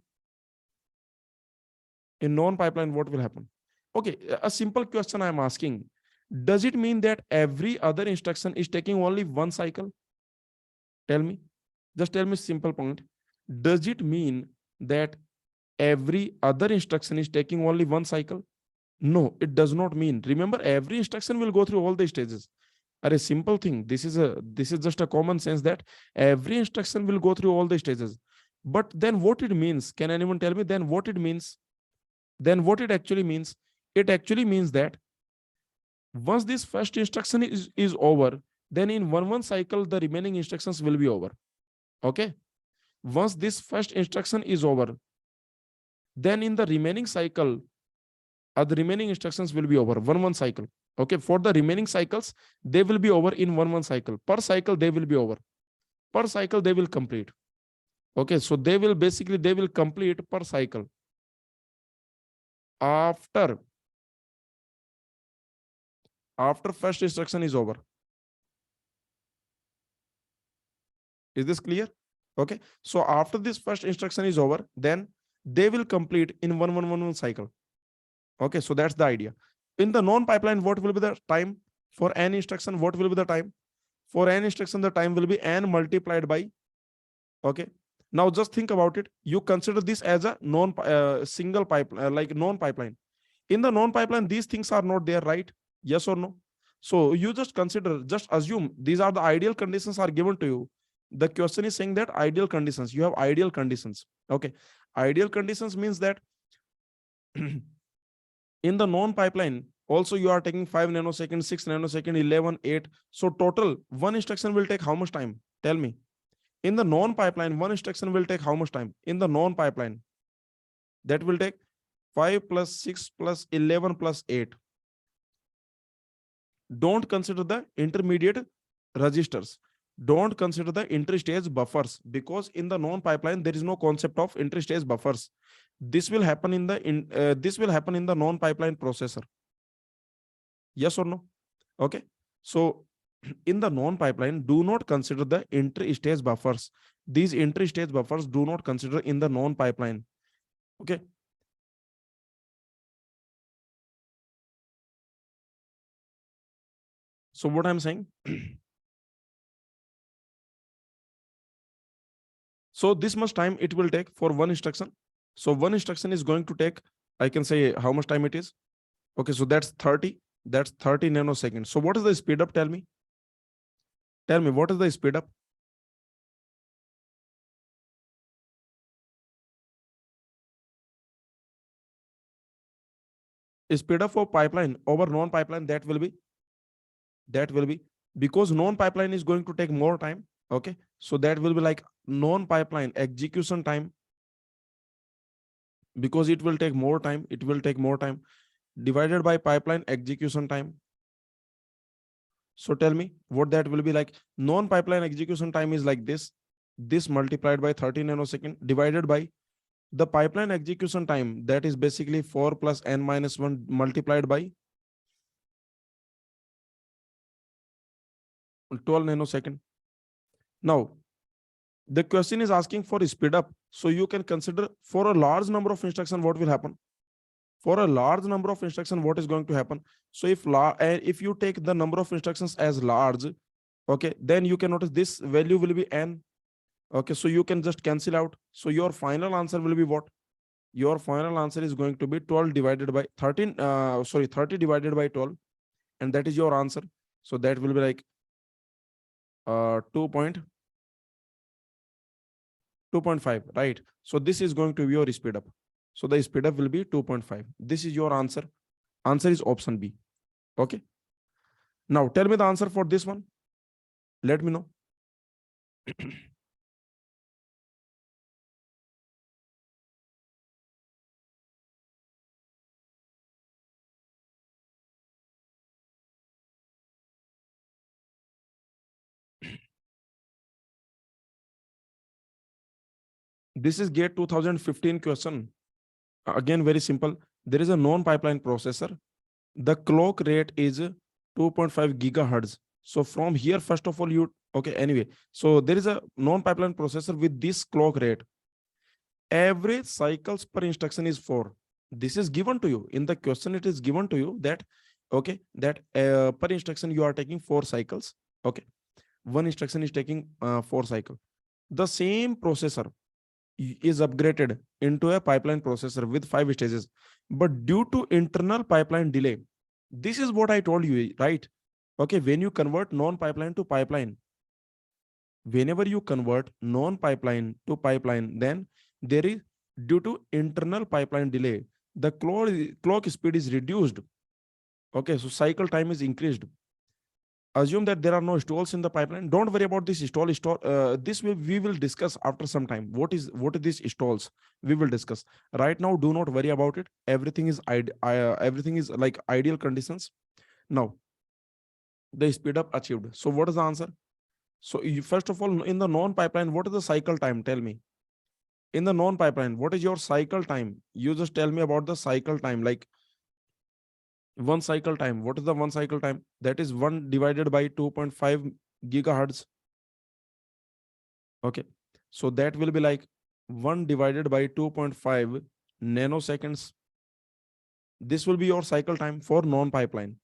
In non-pipeline, what will happen? Okay, a simple question I'm asking. Does it mean that every other instruction is taking only 1 cycle? Tell me. Just tell me simple point. Does it mean that every other instruction is taking only 1 cycle? No, it does not mean. Remember, every instruction will go through all the stages. A simple thing. This is just a common sense that every instruction will go through all the stages. But then what it means? Can anyone tell me then what it means? Then what it actually means? It actually means that once this first instruction is over, then in one cycle, the remaining instructions will be over. Okay. Once this first instruction is over, then in the remaining cycle, the remaining instructions will be over one cycle. Okay. For the remaining cycles, they will be over in one cycle. Per cycle, they will be over. Per cycle, they will complete. Okay. So they will complete per cycle. After first instruction is over. Is this clear? Okay, so after this first instruction is over, then they will complete in 1 cycle. Okay, so that's the idea. In the non-pipeline, what will be the time for n instruction? What will be the time for n instruction? The time will be n multiplied by. Okay, now just think about it. You consider this as a non single pipeline, like non-pipeline. In the non-pipeline, these things are not there, right? Yes or no? So you just consider, just assume these are the ideal conditions are given to you. The question is saying that ideal conditions, you have ideal conditions. Okay, ideal conditions means that in the non-pipeline also you are taking 5 nanoseconds, 6 nanoseconds, 11, 8. So total one instruction will take how much time? Tell me. In the non-pipeline, one instruction will take how much time? In the non-pipeline, that will take 5 plus 6 plus 11 plus 8. Don't consider the intermediate registers. Don't consider the interstage buffers, because in the non-pipeline there is no concept of interstage buffers. This will happen in the non-pipeline processor. Yes or no? Okay. So in the non-pipeline, do not consider the interstage buffers. These interstage buffers do not consider in the non-pipeline. Okay. So what I'm saying, so this much time it will take for one instruction. So one instruction is going to take, I can say how much time it is. Okay, so that's 30. That's 30 nanoseconds. So what is the speed up? Tell me. Tell me, what is the speed up? Speed up for pipeline over non-pipeline, that will be because non-pipeline is going to take more time. Okay, so that will be like non-pipeline execution time, because it will take more time. It will take more time divided by pipeline execution time. So tell me what that will be like. Non-pipeline execution time is like this multiplied by 30 nanosecond divided by the pipeline execution time, that is basically 4 plus n minus 1 multiplied by 12 nanosecond. Now the question is asking for speed up, so you can consider for a large number of instruction what will happen. For a large number of instruction, what is going to happen? So if you take the number of instructions as large, okay, then you can notice this value will be n. Okay, so you can just cancel out. So your final answer will be what? Your final answer is going to be 12 divided by 13, 30 divided by 12, and that is your answer. So that will be like 2.5, right? So this is going to be your speed up. So the speed up will be 2.5. This is your answer. Answer is option B. Okay. Now tell me the answer for this one. Let me know. This is GATE 2015 question. Again, very simple. There is a non-pipeline processor. The clock rate is 2.5 gigahertz. So from here, first of all, okay, anyway. So there is a non-pipeline processor with this clock rate. Average cycles per instruction is 4. This is given to you. In the question, it is given to you that, okay, that per instruction, you are taking 4 cycles. Okay. One instruction is taking 4 cycles. The same processor is upgraded into a pipeline processor with 5 stages, but due to internal pipeline delay, this is what I told you, right? Okay, when you convert non-pipeline to pipeline, whenever you convert non-pipeline to pipeline, then there is, due to internal pipeline delay, the clock speed is reduced. Okay, so cycle time is increased. Assume that there are no stalls in the pipeline. Don't worry about this stall. This we will discuss after some time. What is these stalls? We will discuss. Right now, do not worry about it. Everything is everything is like ideal conditions. Now, the speed up achieved. So what is the answer? So first of all, in the non-pipeline, what is the cycle time? Tell me. In the non-pipeline, what is your cycle time? You just tell me about the cycle time. Like one cycle time. What is the one cycle time? That is 1 divided by 2.5 gigahertz. Okay. So that will be like 1 divided by 2.5 nanoseconds. This will be your cycle time for non-pipeline.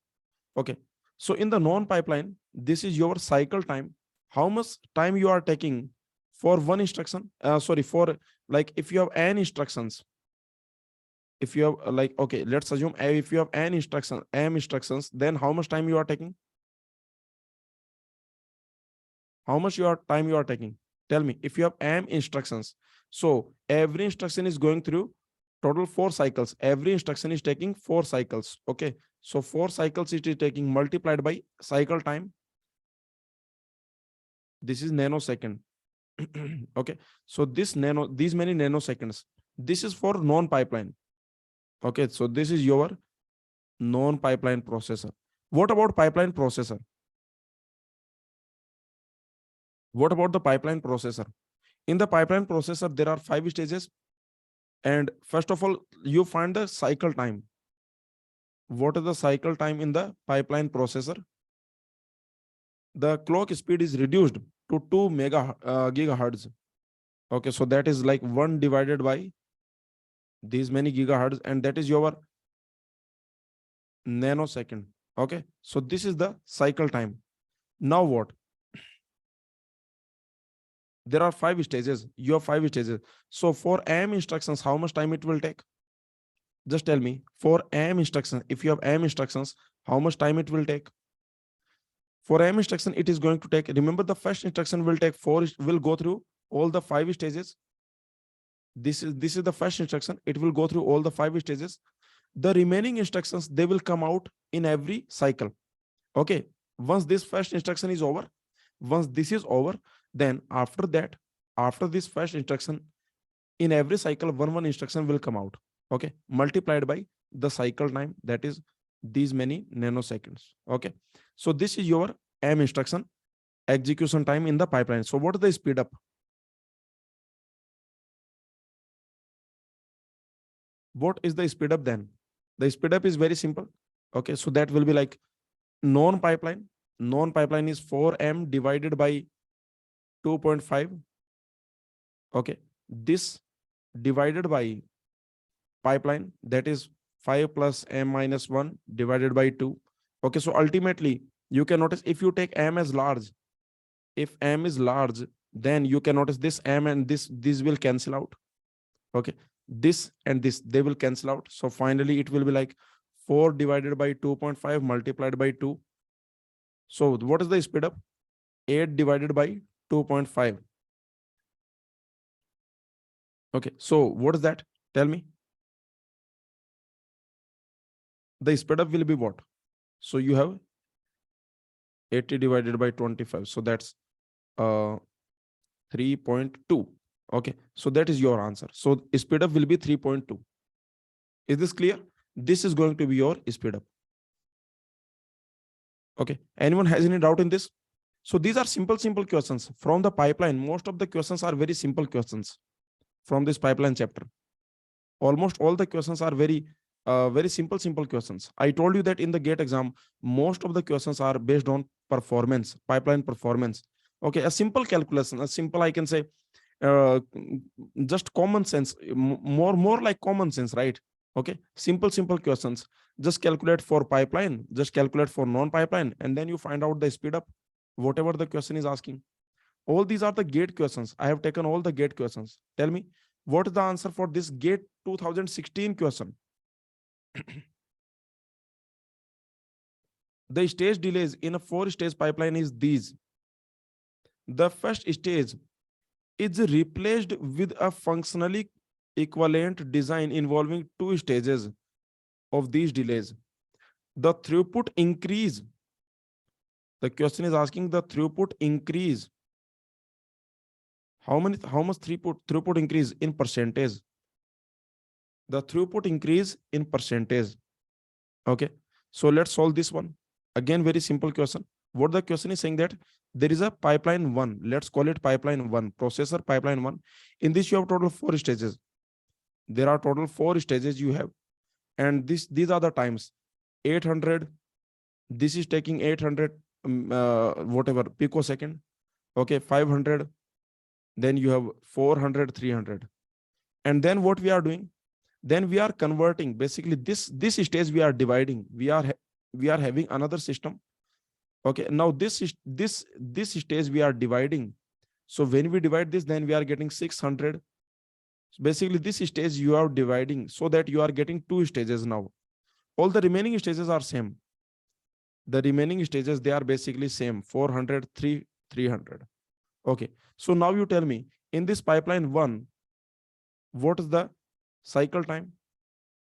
Okay. So in the non-pipeline, this is your cycle time. How much time you are taking for one instruction? Sorry, for like if you have n instructions, if you have like, okay, let's assume if you have n instruction, m instructions, then how much time you are taking? How much time you are taking? Tell me, if you have m instructions, so every instruction is going through total 4 cycles. Every instruction is taking 4 cycles. Okay. So 4 cycles it is taking multiplied by cycle time. This is nanosecond. Okay. So these many nanoseconds, this is for non-pipeline. Okay. So this is your non-pipeline processor. What about pipeline processor? What about the pipeline processor? In the pipeline processor, there are 5 stages. And first of all, you find the cycle time. What is the cycle time in the pipeline processor? The clock speed is reduced to 2 gigahertz. Okay, so that is like 1 divided by these many gigahertz, and that is your nanosecond. Okay, so this is the cycle time. Now what? There are 5 stages. You have 5 stages. So for m instructions, how much time it will take? Just tell me, for m instructions, if you have m instructions, how much time it will take? For m instruction, it is going to take, remember the first instruction will take will go through all the 5 stages. This is the first instruction. It will go through all the 5 stages. The remaining instructions, they will come out in every cycle. Okay. Once this first instruction is over, once this is over, then after that, after this first instruction, in every cycle, one instruction will come out. Okay. Multiplied by the cycle time, that is these many nanoseconds. Okay. So this is your m instruction execution time in the pipeline. So what is the speed up? What is the speed up then? The speed up is very simple. Okay. So that will be like non-pipeline. Non-pipeline is 4m divided by 2.5. Okay. This divided by pipeline, that is 5 plus m minus 1 divided by 2. Okay. So ultimately, you can notice if you take m as large, if m is large, then you can notice this m and this will cancel out. Okay. This and this, they will cancel out. So finally, it will be like 4 divided by 2.5 multiplied by 2. So what is the speed up? 8 divided by 2.5. Okay. So what is that? Tell me. The speed up will be what? So you have 80 divided by 25. So that's 3.2. Okay. So that is your answer. So speed up will be 3.2. Is this clear? This is going to be your speed up. Okay. Anyone has any doubt in this? So these are simple questions from the pipeline. Most of the questions are very simple questions from this pipeline chapter. Almost all the questions are very simple questions. I told you that in the GATE exam, most of the questions are based on performance, pipeline performance. Okay. A simple calculation, a simple, I can say, just common sense, more like common sense, right? Okay. Simple questions. Just calculate for pipeline, just calculate for non-pipeline, and then you find out the speed up, whatever the question is asking. All these are the GATE questions. I have taken all the GATE questions. Tell me, what is the answer for this GATE 2016 question? The stage delays in a 4-stage pipeline is these. The first stage is replaced with a functionally equivalent design involving 2 stages of these delays. The throughput increase. The question is asking the throughput increase. How much throughput increase in percentage? The throughput increase in percentage. Okay. So let's solve this one. Again, very simple question. What the question is saying that there is a pipeline 1. Let's call it pipeline 1, processor pipeline 1. In this, you have total 4 stages. There are total 4 stages you have. And these are the times. 800. This is taking 800, whatever, picosecond. Okay. 500. then you have 400, 300. And then what we are doing? Then we are converting. Basically, this stage we are dividing. We are having another system. Okay, now this stage we are dividing. So when we divide this, then we are getting 600. So basically, this stage you are dividing so that you are getting two stages now. All the remaining stages are same. The remaining stages, they are basically same, 400, 300. Okay, so now you tell me, in this pipeline one, what is the cycle time?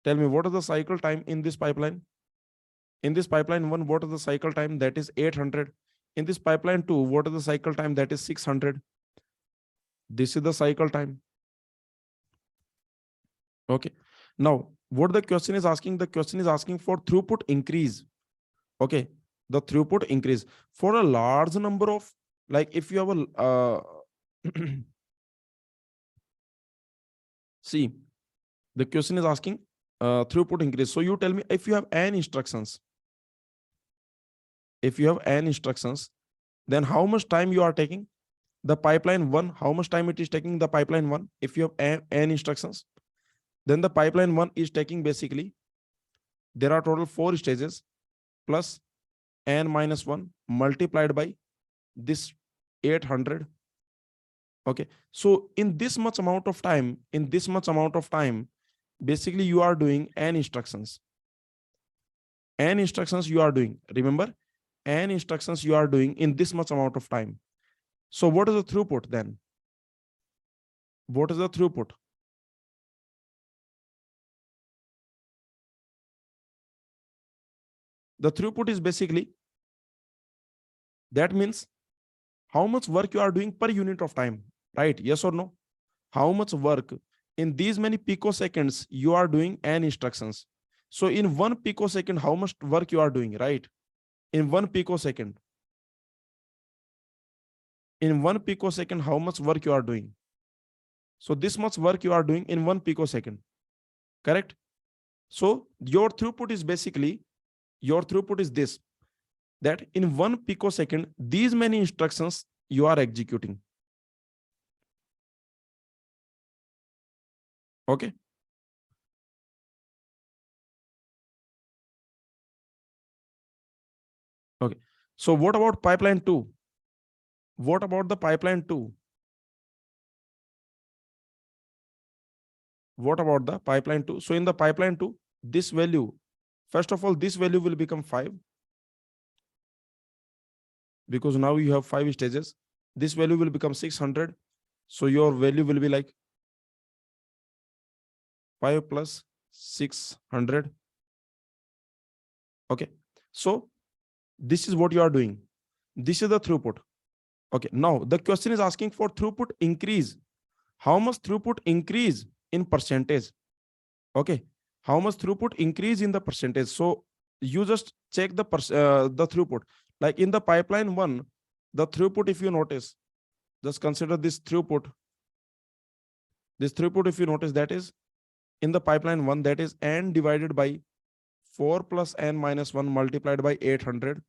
Tell me, what is the cycle time in this pipeline? In this pipeline one, what is the cycle time? That is 800. In this pipeline two, what is the cycle time? That is 600. This is the cycle time. Okay. Now, what the question is asking? The question is asking for throughput increase. Okay. The throughput increase for a large number of, like if you have a, see, the question is asking throughput increase. So you tell me, if you have n instructions, then how much time you are taking? The pipeline one, how much time it is taking the pipeline one? If you have n instructions, then the pipeline one is taking basically, there are total 4 stages plus n minus 1 multiplied by this 800. Okay. So in this much amount of time, basically you are doing n instructions. N instructions you are doing. Remember, n instructions you are doing in this much amount of time. So what is the throughput then? What is the throughput? The throughput is basically, that means how much work you are doing per unit of time, right? Yes or no? How much work in these many picoseconds you are doing n instructions. So in 1 picosecond, how much work you are doing, right? In 1 picosecond. In 1 picosecond, how much work you are doing? So this much work you are doing in 1 picosecond, correct? So your throughput is basically, your throughput is this, that in 1 picosecond, these many instructions you are executing. Okay. Okay. So what about pipeline 2? What about the pipeline 2? What about the pipeline 2? So in the pipeline 2, this value, first of all, this value will become 5, because now you have 5 stages. This value will become 600. So your value will be like 5 plus 600. Okay. So this is what you are doing. This is the throughput. Okay. Now the question is asking for throughput increase. How much throughput increase in percentage? Okay. How much throughput increase in the percentage? So you just check the throughput. Like in the pipeline one, the throughput, if you notice, just consider this throughput. This throughput, if you notice, that is in the pipeline one, that is n divided by 4 plus n minus 1 multiplied by 800.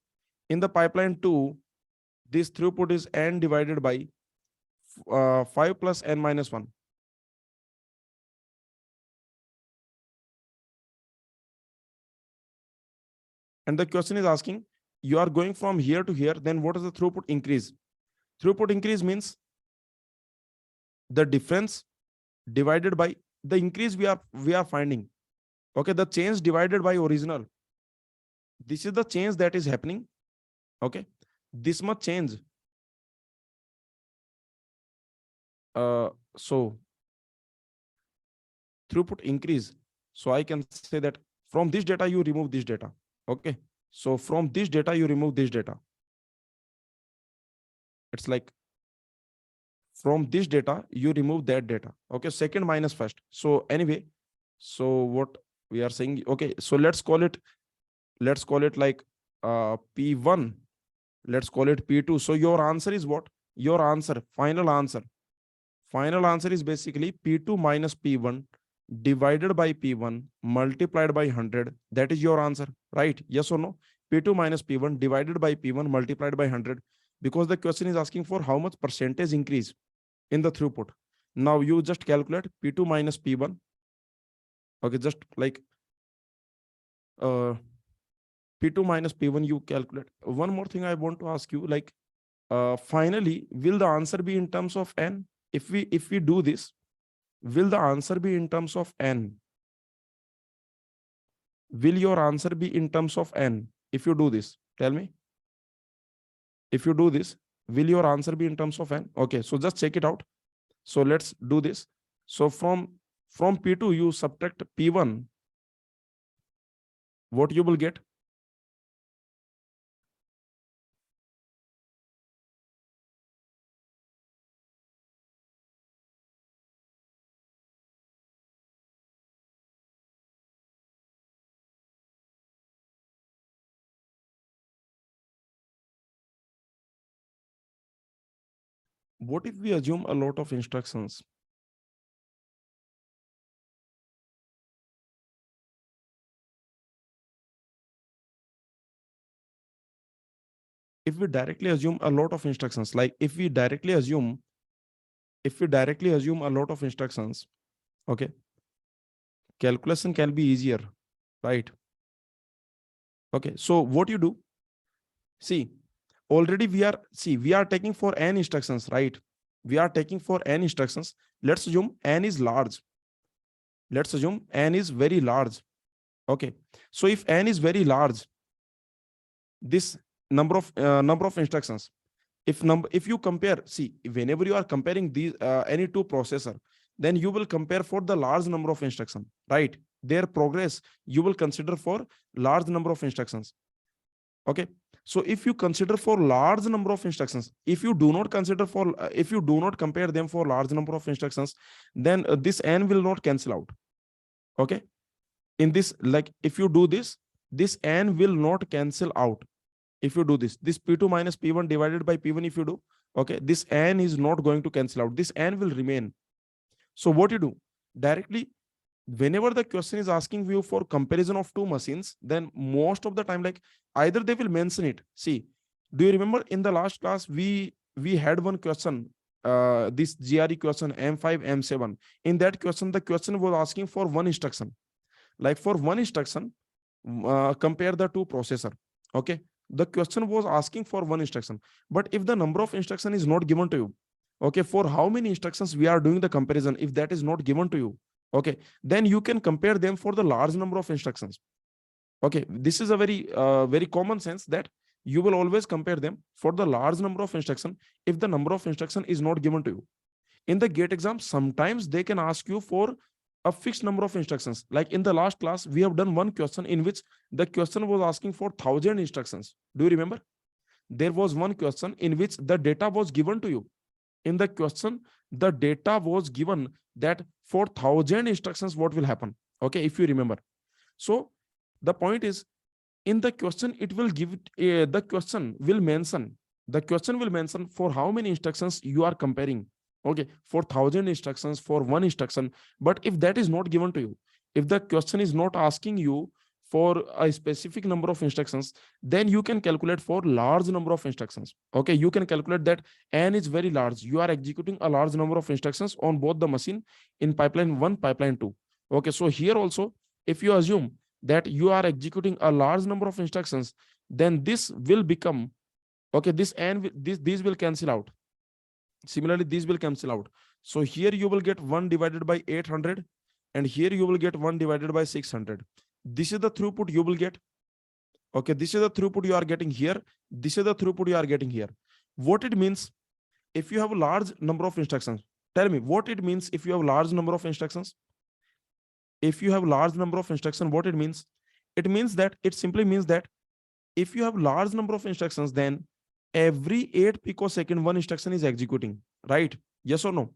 In the pipeline 2, this throughput is n divided by 5 plus n minus 1. And the question is asking, you are going from here to here, then what is the throughput increase? Throughput increase means the difference divided by the increase we are finding. Okay, the change divided by original. This is the change that is happening. Okay, this much change. So throughput increase. So I can say that from this data you remove this data. Okay, so from this data you remove this data. It's like from this data you remove that data. Okay, second minus first. So anyway, so what we are saying, okay, so let's call it like P1. Let's call it P2. So your answer is what? Your answer, final answer is basically P2 minus P1 divided by P1 multiplied by 100. That is your answer, right? Yes or no? P2 minus P1 divided by P1 multiplied by 100, because the question is asking for how much percentage increase. in the throughput. Now you just calculate P2 minus P1. Okay, just like P2 minus P1 you calculate. One more thing I want to ask you, like finally, will the answer be in terms of n? If we do this, will the answer be in terms of n? Will your answer be in terms of n? If you do this, tell me. If you do this, will your answer be in terms of n? Okay, so just check it out. So let's do this. So from P2 you subtract P1, what you will get? What if we assume a lot of instructions? If we directly assume a lot of instructions, like if we directly assume a lot of instructions, okay, calculation can be easier, right? Okay, so what you do, see, already we are taking for n instructions, right? We are taking for n instructions. Let's assume n is large. Let's assume n is very large. Okay, so if n is very large, this number of instructions, if you compare, see, whenever you are comparing these any two processor, then you will compare for the large number of instruction, right? Their progress you will consider for large number of instructions. Okay, so if you consider for large number of instructions, if you do not consider for if you do not compare them for large number of instructions, then this n will not cancel out. Okay, in this, like if you do this, this n will not cancel out. If you do this P2 minus P1 divided by P1, if you do, okay, this n is not going to cancel out. This n will remain. So what you do directly, whenever the question is asking you for comparison of two machines, then most of the time, like either they will mention it. See, do you remember in the last class we had one question, this GRE question M5 M7. In that question, the question was asking for one instruction, like for one instruction, compare the two processor. Okay, the question was asking for one instruction, but if the number of instruction is not given to you, okay, for how many instructions we are doing the comparison, if that is not given to you, okay, then you can compare them for the large number of instructions. Okay, this is a very common sense that you will always compare them for the large number of instruction if the number of instruction is not given to you. In the gate exam, sometimes they can ask you for a fixed number of instructions. Like in the last class, we have done one question in which the question was asking for 1,000 instructions. Do you remember? There was one question in which the data was given to you. In the question, the data was given that for 1,000 instructions, what will happen? Okay, if you remember. So the point is, in the question, it will give the question will mention for how many instructions you are comparing. Okay, for 1,000 instructions, for one instruction. But if that is not given to you, if the question is not asking you for a specific number of instructions, then you can calculate for large number of instructions. Okay, you can calculate that n is very large. You are executing a large number of instructions on both the machine in pipeline 1, pipeline 2. Okay, so here also, if you assume that you are executing a large number of instructions, then this will become, okay, this n, these will cancel out. Similarly, these will cancel out. So here you will get 1 divided by 800, and here you will get 1 divided by 600. This is the throughput you will get. Okay, this is the throughput you are getting here. This is the throughput you are getting here. What it means, if you have a large number of instructions, tell me what it means if you have large number of instructions. If you have large number of instructions, what it means? It means that, it simply means that if you have large number of instructions, then every 8 picosecond one instruction is executing, right? Yes or no?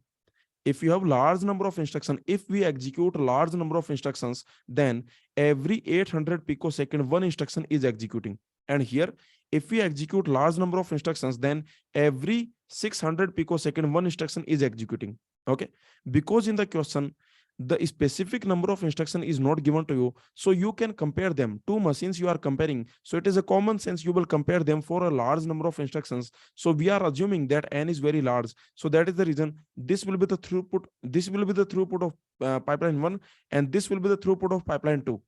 If you have large number of instructions, if we execute large number of instructions, then every 800 picosecond one instruction is executing. And here, if we execute large number of instructions, then every 600 picosecond one instruction is executing. Okay, because in the question, the specific number of instruction is not given to you, so you can compare them. Two machines you are comparing, so it is a common sense you will compare them for a large number of instructions. So we are assuming that n is very large, so that is the reason this will be the throughput. This will be the throughput of pipeline 1, and this will be the throughput of pipeline 2.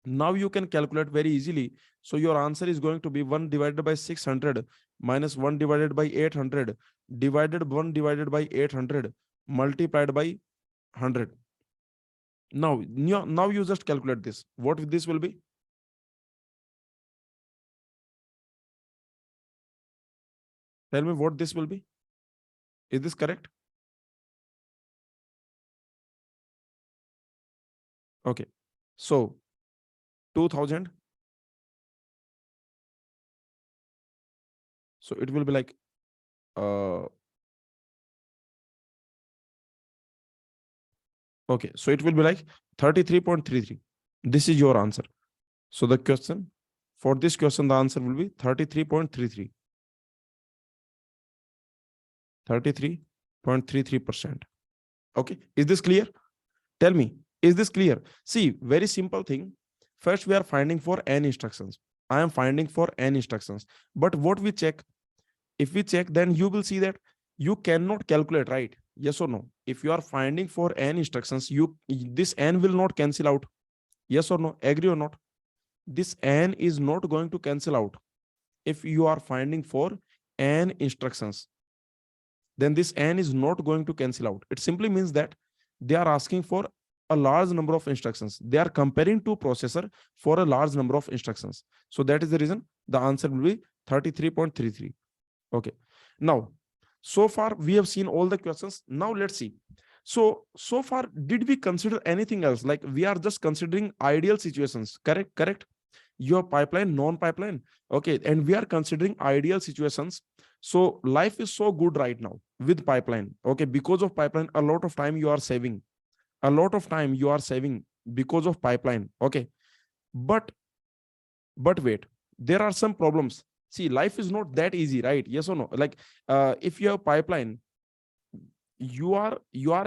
Now you can calculate very easily. So your answer is going to be 1 divided by 600 minus 1 divided by 800 divided 1 divided by 800 multiplied by 100. Now you just calculate this. What this will be? Tell me what this will be. Is this correct? Okay. So 2000. So it will be like okay, so it will be like 33.33. This is your answer. So the question, for this question, the answer will be 33.33. 33.33%. Okay, is this clear? Tell me, is this clear? See, very simple thing. First, we are finding for n instructions. I am finding for n instructions. But what we check, if we check, then you will see that you cannot calculate, right? Yes or no? If you are finding for n instructions, this n will not cancel out. Yes or no? Agree or not? This n is not going to cancel out. If you are finding for n instructions, then this n is not going to cancel out. It simply means that they are asking for a large number of instructions. They are comparing to processor for a large number of instructions. So that is the reason the answer will be 33.33. Okay. Now, so far we have seen all the questions. Now let's see. So far, did we consider anything else? Like we are just considering ideal situations. Correct. Your pipeline, non-pipeline. Okay. And we are considering ideal situations. So life is so good right now with pipeline. Okay. Because of pipeline, a lot of time you are saving. A lot of time you are saving because of pipeline. Okay. But wait, there are some problems. See, life is not that easy, right? Yes or no? Like if you have pipeline, you are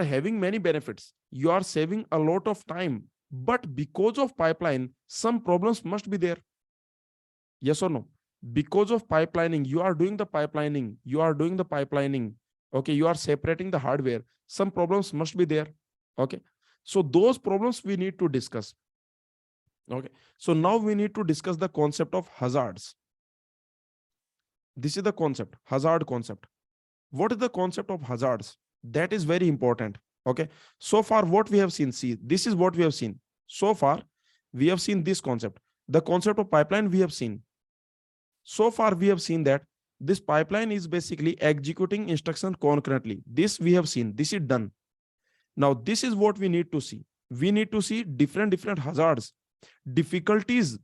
having many benefits. You are saving a lot of time. But because of pipeline, some problems must be there. Yes or no? Because of pipelining, you are doing the pipelining. Okay, you are separating the hardware. Some problems must be there. Okay, so those problems we need to discuss. Okay, so now we need to discuss the concept of hazards. This is the concept, hazard concept. What is the concept of hazards? That is very important. Okay, so far what we have seen, see, this is what we have seen. So far we have seen this concept. The concept of pipeline we have seen. So far we have seen that this pipeline is basically executing instruction concurrently. This we have seen. This is done. Now this is what we need to see. We need to see different hazards, difficulties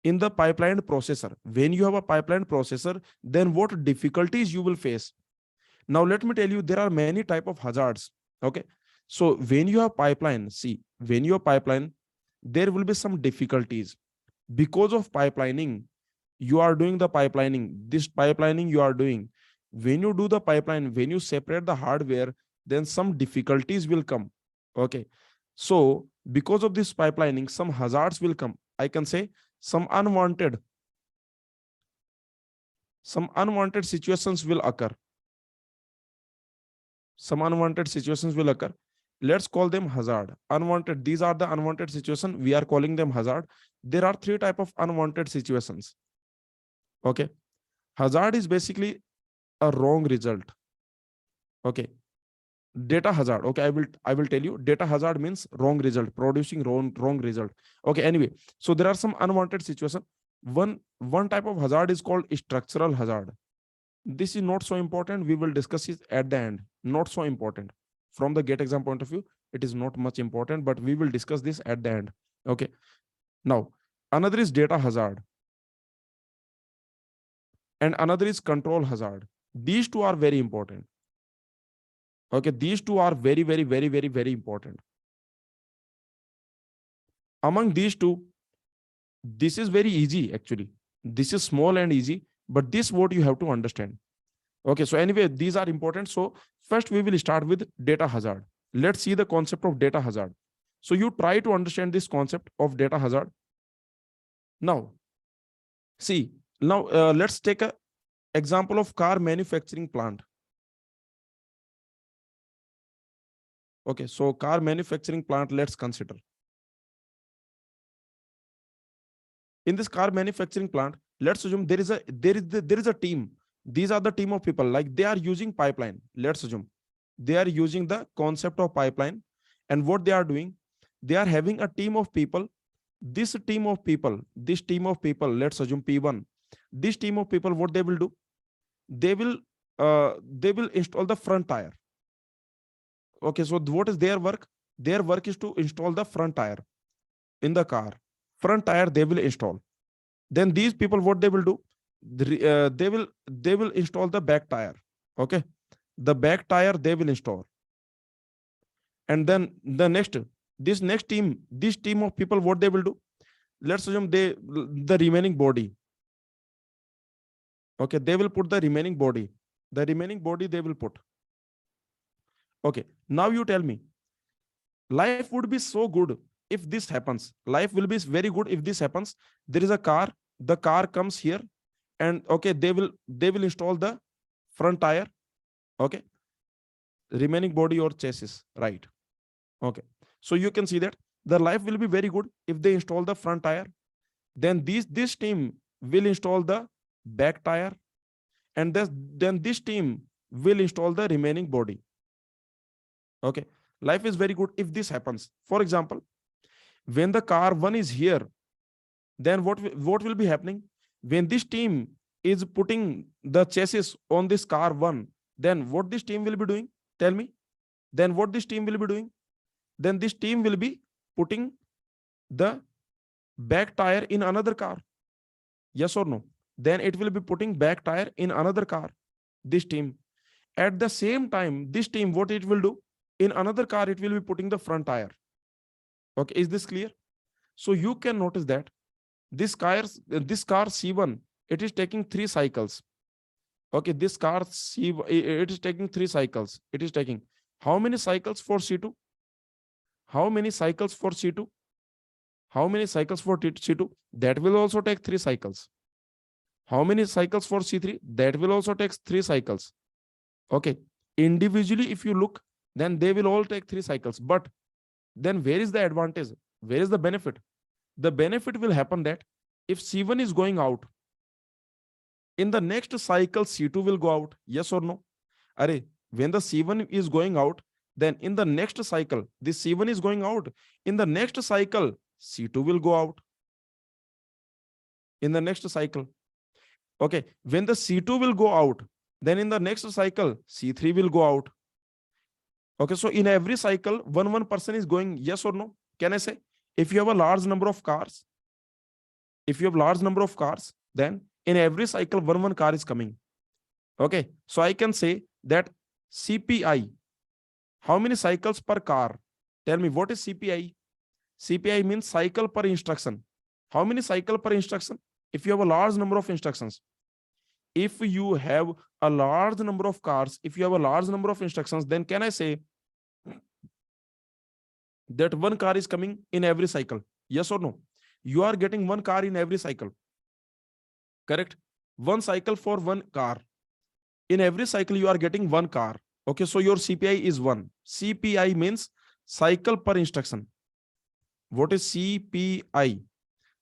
in the pipeline processor. When you have a pipeline processor, then what difficulties you will face. Now let me tell you, there are many type of hazards. Okay, so when you have pipeline, see, when you have pipeline, there will be some difficulties because of pipelining. You are doing the pipelining. This pipelining you are doing. When you do the pipeline, when you separate the hardware, then some difficulties will come. Okay, so because of this pipelining, some hazards will come. I can say some unwanted situations will occur. Some unwanted situations will occur. Let's call them hazard. Unwanted, these are the unwanted situations. We are calling them hazard. There are three types of unwanted situations. Okay, hazard is basically a wrong result. Okay, data hazard. Okay, I will tell you. Data hazard means wrong result, producing wrong result. Okay, anyway, so there are some unwanted situations. One type of hazard is called structural hazard. This is not so important. We will discuss it at the end. Not so important. From the gate exam point of view, it is not much important, but we will discuss this at the end. Okay. Now, another is data hazard. And another is control hazard. These two are very important. Okay, these two are very important. Among these two, this is very easy actually. This is small and easy, but this what you have to understand. Okay, so anyway, these are important. So first we will start with data hazard. let's see the concept of data hazard. So you try to understand this concept of data hazard. Now, see, now let's take a example of car manufacturing plant. Okay, so car manufacturing plant, let's consider. In this car manufacturing plant, let's assume there is a team. These are the team of people, like they are using pipeline. Let's assume they are using the concept of pipeline, and what they are doing, they are having a team of people. This team of people, let's assume P1. This team of people, what they will do, they will install the front tire. Okay, so what is their work? Their work is to install the front tire in the car. Front tire they will install. Then these people, what they will do, they will install the back tire. Okay, the back tire they will install. And then this team of people, what they will do, let's assume the remaining body. Okay, they will put the remaining body. The remaining body they will put. Okay, now you tell me, life would be so good if this happens. Life will be very good if this happens. There is a car, the car comes here, and okay, they will install the front tire. Okay, remaining body or chassis, right? Okay, so you can see that the life will be very good if they install the front tire. Then this team will install the back tire, and then this team will install the remaining body. Okay, life is very good if this happens. For example, when the car 1 is here, then what will be happening? When this team is putting the chassis on this car 1, then what this team will be doing? Tell me. Then what this team will be doing? Then this team will be putting the back tire in another car. Yes or no? Then it will be putting back tire in another car. This team. At the same time, this team, what it will do? In another car, it will be putting the front tire. Okay, is this clear? So you can notice that this car C1, it is taking 3 cycles. Okay, this car C1, it is taking 3 cycles. It is taking how many cycles for C2? How many cycles for C2? How many cycles for C2? That will also take 3 cycles. How many cycles for C3? That will also take 3 cycles. Okay, individually, if you look, then they will all take 3 cycles. But then where is the advantage? Where is the benefit? The benefit will happen that if C1 is going out, in the next cycle, C2 will go out. Yes or no? Array, when the C1 is going out, then in the next cycle, this C1 is going out. In the next cycle, C2 will go out. In the next cycle. Okay, when the C2 will go out, then in the next cycle, C3 will go out. Okay, so in every cycle, one person is going. Yes or no? Can I say? If you have a large number of cars, then in every cycle, one car is coming. Okay, so I can say that CPI, how many cycles per car? Tell me, what is CPI? CPI means cycle per instruction. How many cycle per instruction? If you have a large number of instructions, if you have a large number of cars, if you have a large number of instructions, then can I say that one car is coming in every cycle? Yes or no? You are getting one car in every cycle. Correct? One cycle for one car. In every cycle, you are getting one car. Okay, so your CPI is 1. CPI means cycle per instruction. What is CPI?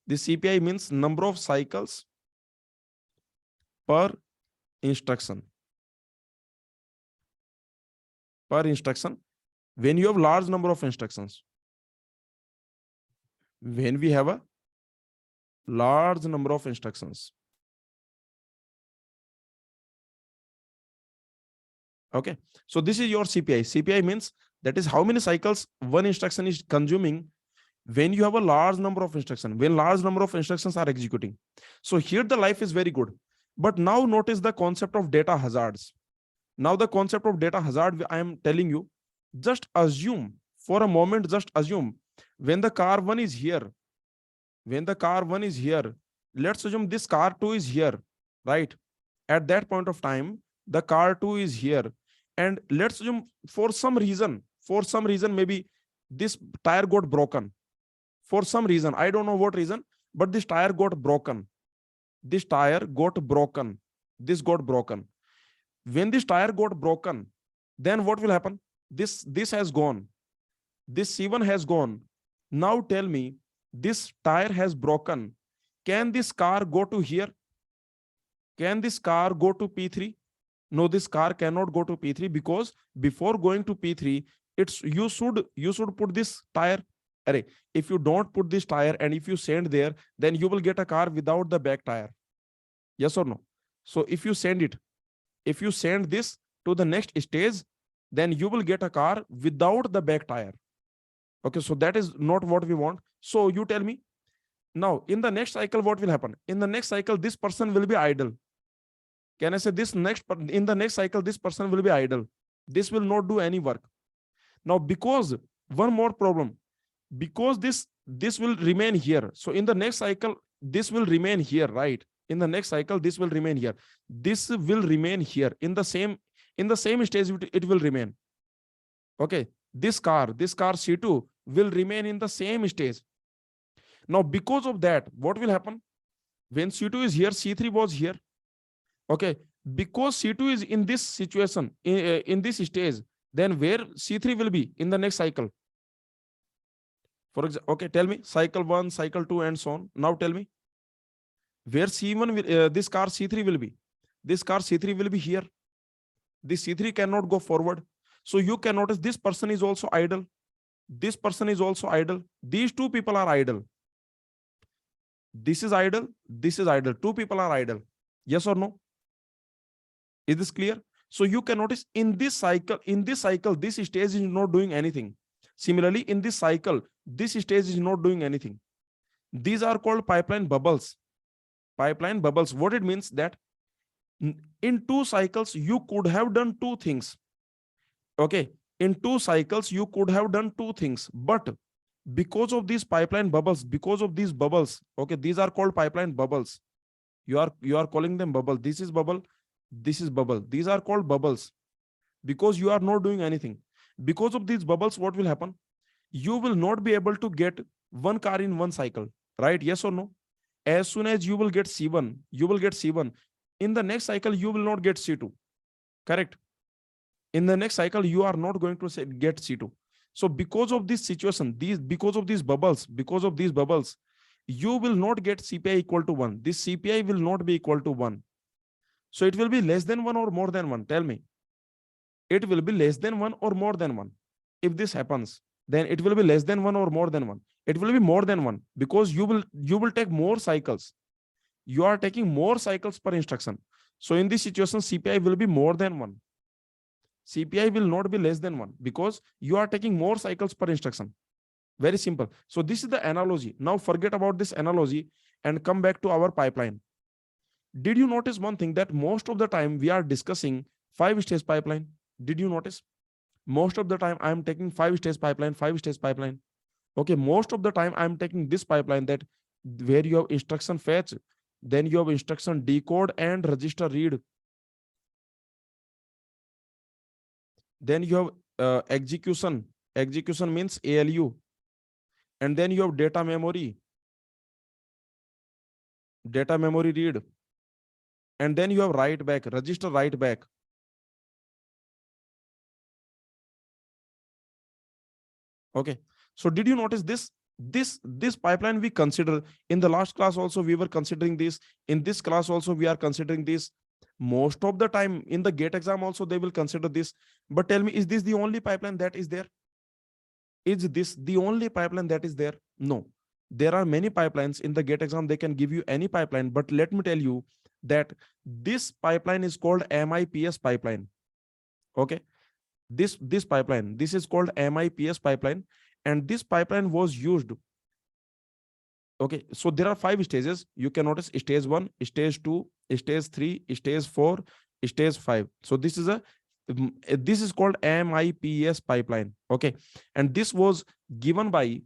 The CPI means number of cycles per instruction. Per instruction. When you have large number of instructions. When we have a large number of instructions. Okay, so this is your CPI. CPI means that is how many cycles one instruction is consuming when you have a large number of instructions, when large number of instructions are executing. So here the life is very good. But now notice the concept of data hazards. Now the concept of data hazard, I am telling you, just assume for a moment, just assume when the car 1 is here, let's assume this car 2 is here, right? At that point of time, the car 2 is here. And let's assume for some reason, For some reason, maybe this tire got broken. For some reason, I don't know what reason, but this tire got broken. This tire got broken. This got broken. When this tire got broken, then what will happen? This has gone. This C1 has gone. Now tell me, this tire has broken. Can this car go to here? Can this car go to P3? No, this car cannot go to P3 because before going to P3, it's you should put this tire. Array, if you don't put this tire and if you send there, then you will get a car without the back tire. Yes or no? So if you send this to the next stage, then you will get a car without the back tire. Okay, so that is not what we want. So you tell me, now in the next cycle, what will happen? In the next cycle, this person will be idle. Can I say in the next cycle, this person will be idle. This will not do any work. Now, because one more problem, because this will remain here. So in the next cycle, this will remain here, right? In the next cycle, this will remain here. This will remain here in the same stage. It will remain. Okay, this car C2 will remain in the same stage. Now, because of that, what will happen? When C2 is here, C3 was here. Okay, because C2 is in this situation, in this stage, then where C3 will be in the next cycle? For example, okay, tell me cycle 1, cycle 2, and so on. Now tell me where C1 will, this car C3 will be. This car C3 will be here. This C3 cannot go forward. So you can notice this person is also idle. This person is also idle. These two people are idle. This is idle. This is idle. Two people are idle. Yes or no? Is this clear? So you can notice in this cycle, this stage is not doing anything. Similarly, in this cycle, this stage is not doing anything. These are called pipeline bubbles. Pipeline bubbles. What it means that in 2 cycles, you could have done 2 things. Okay. In 2 cycles, you could have done 2 things, but because of these pipeline bubbles, because of these bubbles, okay, these are called pipeline bubbles. You are calling them bubble. This is bubble. This is bubble. These are called bubbles because you are not doing anything. Because of these bubbles, what will happen? You will not be able to get one car in one cycle, right? Yes or no? As soon as you will get C1, you will get C1. In the next cycle, you will not get C2. Correct? In the next cycle, you are not going to get C2. So because of this situation, because of these bubbles, you will not get CPI equal to 1. This CPI will not be equal to 1. So it will be less than 1 or more than 1. Tell me. It will be less than 1 or more than 1. If this happens, then it will be less than 1 or more than 1. It will be more than 1 because you will take more cycles. You are taking more cycles per instruction. So in this situation, CPI will be more than 1. CPI will not be less than 1 because you are taking more cycles per instruction. Very simple. So this is the analogy. Now forget about this analogy and come back to our pipeline. Did you notice one thing that most of the time we are discussing 5-stage pipeline? Did you notice? Most of the time I am taking 5-stage pipeline. Okay, most of the time I am taking this pipeline that where you have instruction fetch, then you have instruction decode and register read. Then you have execution. Execution means ALU. And then you have data memory read. And then you have write back, register write back. Okay. So did you notice this pipeline we consider in the last class also we were considering this. In this class also we are considering this. Most of the time in the gate exam also they will consider this. But tell me, is this the only pipeline that is there? Is this the only pipeline that is there? No. There are many pipelines in the gate exam. They can give you any pipeline. But let me tell you that this pipeline is called MIPS pipeline. Okay. This pipeline, this is called MIPS pipeline. And this pipeline was used. Okay. So there are 5 stages. You can notice stage 1, stage 2, stage 3, stage 4, stage 5. So this is called MIPS pipeline. Okay. And this was given by,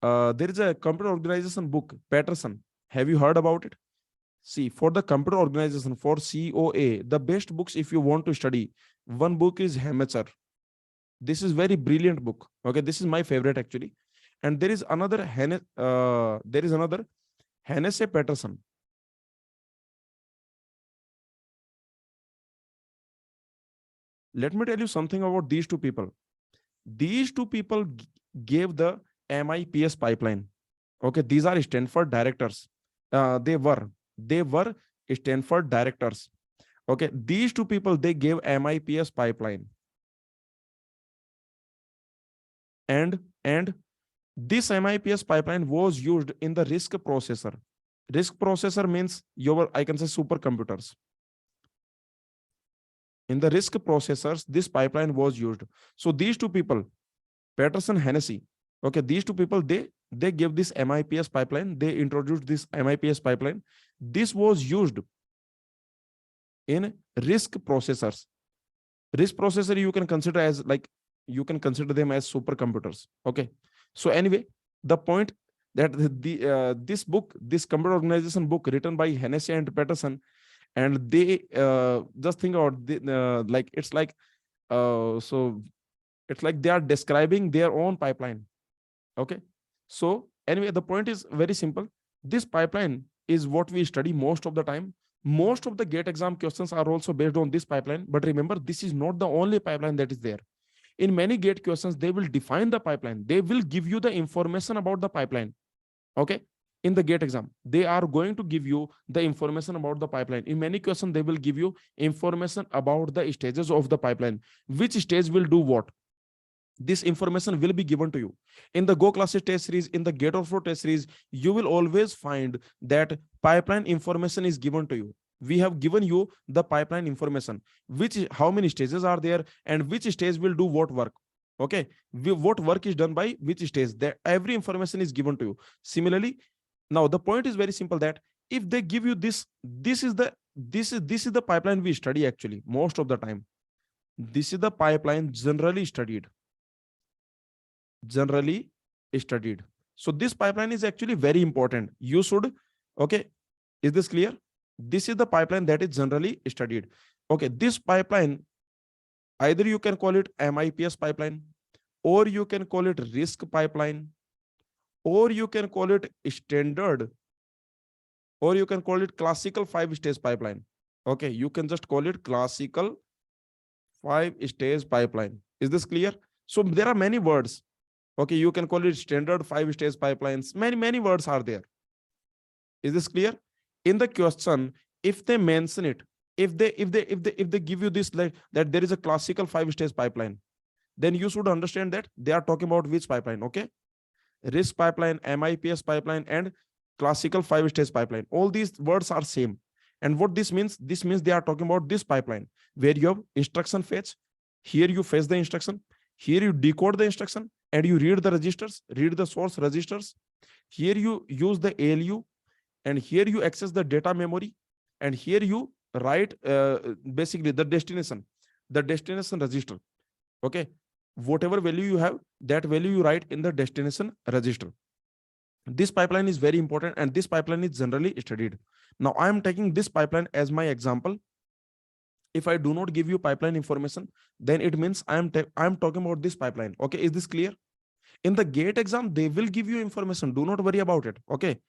there is a computer organization book, Patterson. Have you heard about it? See, for the computer organization, for COA, the best books if you want to study, one book is Hamacher. This is very brilliant book. Okay, this is my favorite actually. And there is another Hennessy Patterson. Let me tell you something about these two people. These two people gave the MIPS pipeline. Okay, these are Stanford directors. They were Stanford directors. Okay, these two people, they gave MIPS pipeline. And this MIPS pipeline was used in the RISC processor. RISC processor means I can say supercomputers. In the RISC processors, this pipeline was used. So these two people, Patterson, Hennessy, okay, these two people, they gave this MIPS pipeline. They introduced this MIPS pipeline. This was used in RISC processors. RISC processor, you can consider as you can consider them as supercomputers. Okay. So anyway, the point that this book, this computer organization book written by Hennessy and Patterson, and they just think about so it's like they are describing their own pipeline. Okay. So anyway, the point is very simple. This pipeline is what we study most of the time. Most of the GATE exam questions are also based on this pipeline. But remember, this is not the only pipeline that is there. In many GATE questions, they will define the pipeline. They will give you the information about the pipeline. Okay. In the GATE exam, they are going to give you the information about the pipeline. In many questions, they will give you information about the stages of the pipeline. Which stage will do what? This information will be given to you. In the Go Classes test series, in the Gate Overflow test series, you will always find that pipeline information is given to you. We have given you the pipeline information, how many stages are there and which stage will do what work. Okay, what work is done by which stage, that every information is given to you. Similarly, now the point is very simple, that if they give you this is the pipeline we study actually most of the time. This is the pipeline generally studied. So this pipeline is actually very important. You should, okay, is this clear? This is the pipeline that is generally studied. Okay, this pipeline, either you can call it MIPS pipeline, or you can call it RISC pipeline, or you can call it standard, or you can call it classical 5-stage pipeline. Okay, you can just call it classical 5-stage pipeline. Is this clear? So there are many words. Okay, you can call it standard 5-stage pipelines. Many words are there. Is this clear? In the question, if they mention it, if they give you this, like that there is a classical 5-stage pipeline, then you should understand that they are talking about which pipeline. Okay, RISC pipeline, MIPS pipeline, and classical 5-stage pipeline. All these words are same. And what this means? This means they are talking about this pipeline where you have instruction fetch. Here you fetch the instruction. Here you decode the instruction and you read the registers, read the source registers. Here you use the ALU, and here you access the data memory, and here you write basically the destination register. Okay, whatever value you have, that value you write in the destination register. This pipeline is very important, and this pipeline is generally studied. Now I am taking this pipeline as my example. If I do not give you pipeline information, then it means I am talking about this pipeline. Okay, is this clear? In the GATE exam, they will give you information. Do not worry about it. Okay,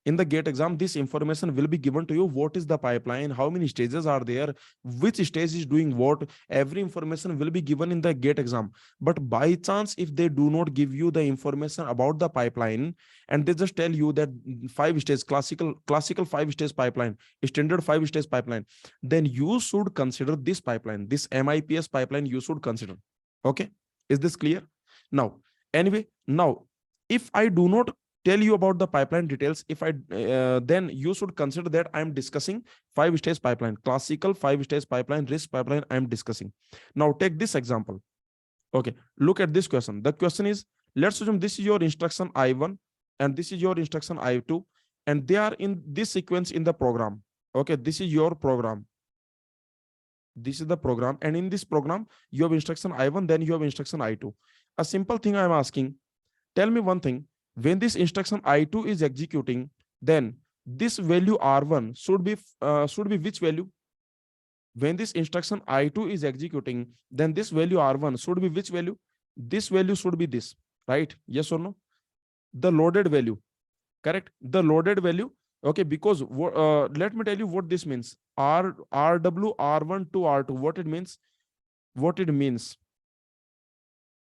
in the GATE exam, this information will be given to you. What is the pipeline? How many stages are there? Which stage is doing what? Every information will be given in the GATE exam. But by chance, if they do not give you the information about the pipeline, and they just tell you that 5-stage classical 5-stage pipeline, standard 5-stage pipeline, then you should consider this pipeline, this MIPS pipeline. You should consider. Okay, is this clear? Now, anyway, now if I do not tell you about the pipeline details, then you should consider that I am discussing 5-stage pipeline, classical 5-stage pipeline, RISC pipeline I am discussing. Now take this example. Okay, look at this question. The question is, let's assume this is your instruction I1 and this is your instruction I2, and they are in this sequence in the program. Okay, this is your program. This is the program, and in this program you have instruction I1, then you have instruction I2. A simple thing I am asking, tell me one thing. When this instruction I2 is executing, then this value R1 should be which value? When this instruction I2 is executing, then this value R1 should be which value? This value should be this, right? Yes or no? The loaded value, correct? The loaded value. Okay, because let me tell you what this means. RW R1 to R2. What it means? What it means?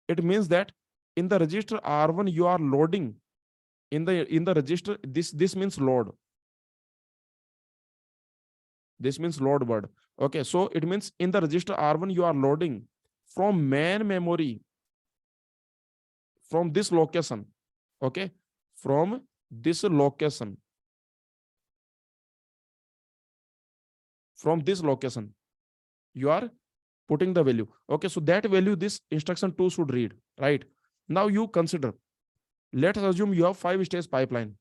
It means that in the register R1 you are loading in the register. This means load. This means load word. Okay, so it means in the register R1 you are loading from main memory from this location. Okay, from this location. From this location you are putting the value. Okay, so that value this instruction 2 should read, right? Now you consider, let us assume you have 5-stage pipeline.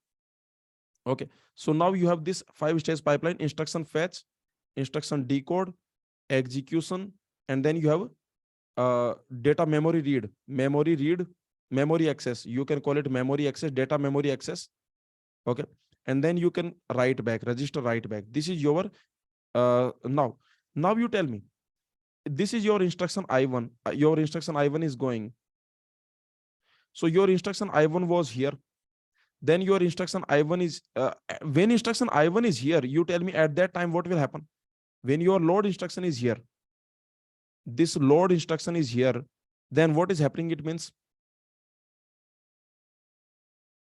Okay, so now you have this 5-stage pipeline: instruction fetch, instruction decode, execution, and then you have data memory read, memory access. You can call it memory access, data memory access. Okay, and then you can write back, register write back. This is your now you tell me, this is your instruction I1. Your instruction I1 is going. So your instruction I1 was here. Then your instruction I1 is when instruction I1 is here, you tell me at that time what will happen. When your load instruction is here, this load instruction is here, then what is happening? It means,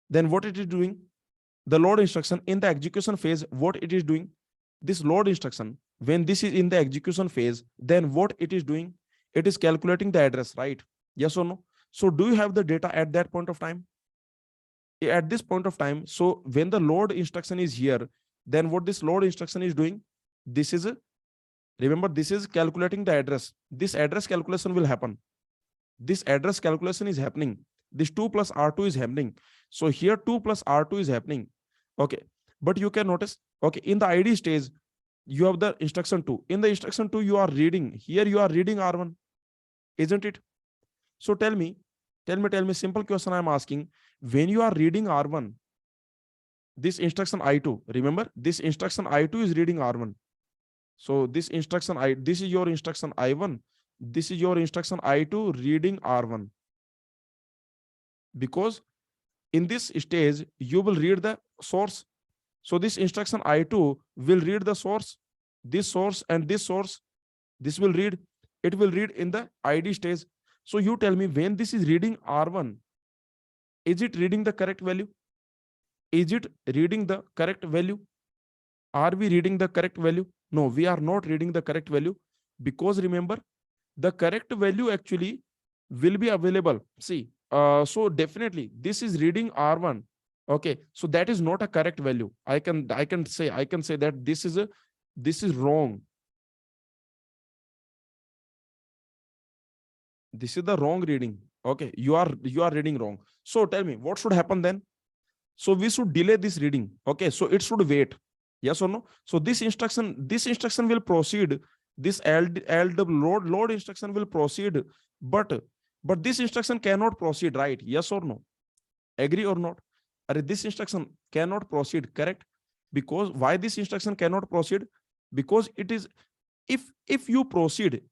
then what it is doing? The load instruction in the execution phase, what it is doing? This load instruction, when this is in the execution phase, then what it is doing? It is calculating the address, right? Yes or no? So do you have the data at that point of time? At this point of time, so when the load instruction is here, then what this load instruction is doing? This is, remember, this is calculating the address. This address calculation will happen. This address calculation is happening. This 2 plus R2 is happening. So here 2 plus R2 is happening. Okay, but you can notice, okay, in the ID stage, you have the instruction 2. In the instruction 2, you are reading. Here you are reading R1, isn't it? So tell me, simple question I am asking. When you are reading R1, this instruction I2, remember, this instruction I2 is reading R1. So this instruction this is your instruction I1. This is your instruction I2 reading R1. Because in this stage, you will read the source. So this instruction I2 will read the source, this source and this source. This will read, it will read in the ID stage. So you tell me, when this is reading R1, is it reading the correct value? Is it reading the correct value? Are we reading the correct value? No, we are not reading the correct value, because remember, the correct value actually will be available. See, so definitely this is reading R1. Okay, so that is not a correct value. I can say that this is wrong. This is the wrong reading. Okay, you are reading wrong. So tell me, what should happen then? So we should delay this reading. Okay, so it should wait. Yes or no? So this instruction will proceed. This load instruction will proceed, but this instruction cannot proceed, right? Yes or no? Agree or not? This instruction cannot proceed, correct? Because why this instruction cannot proceed? Because it is, if you proceed,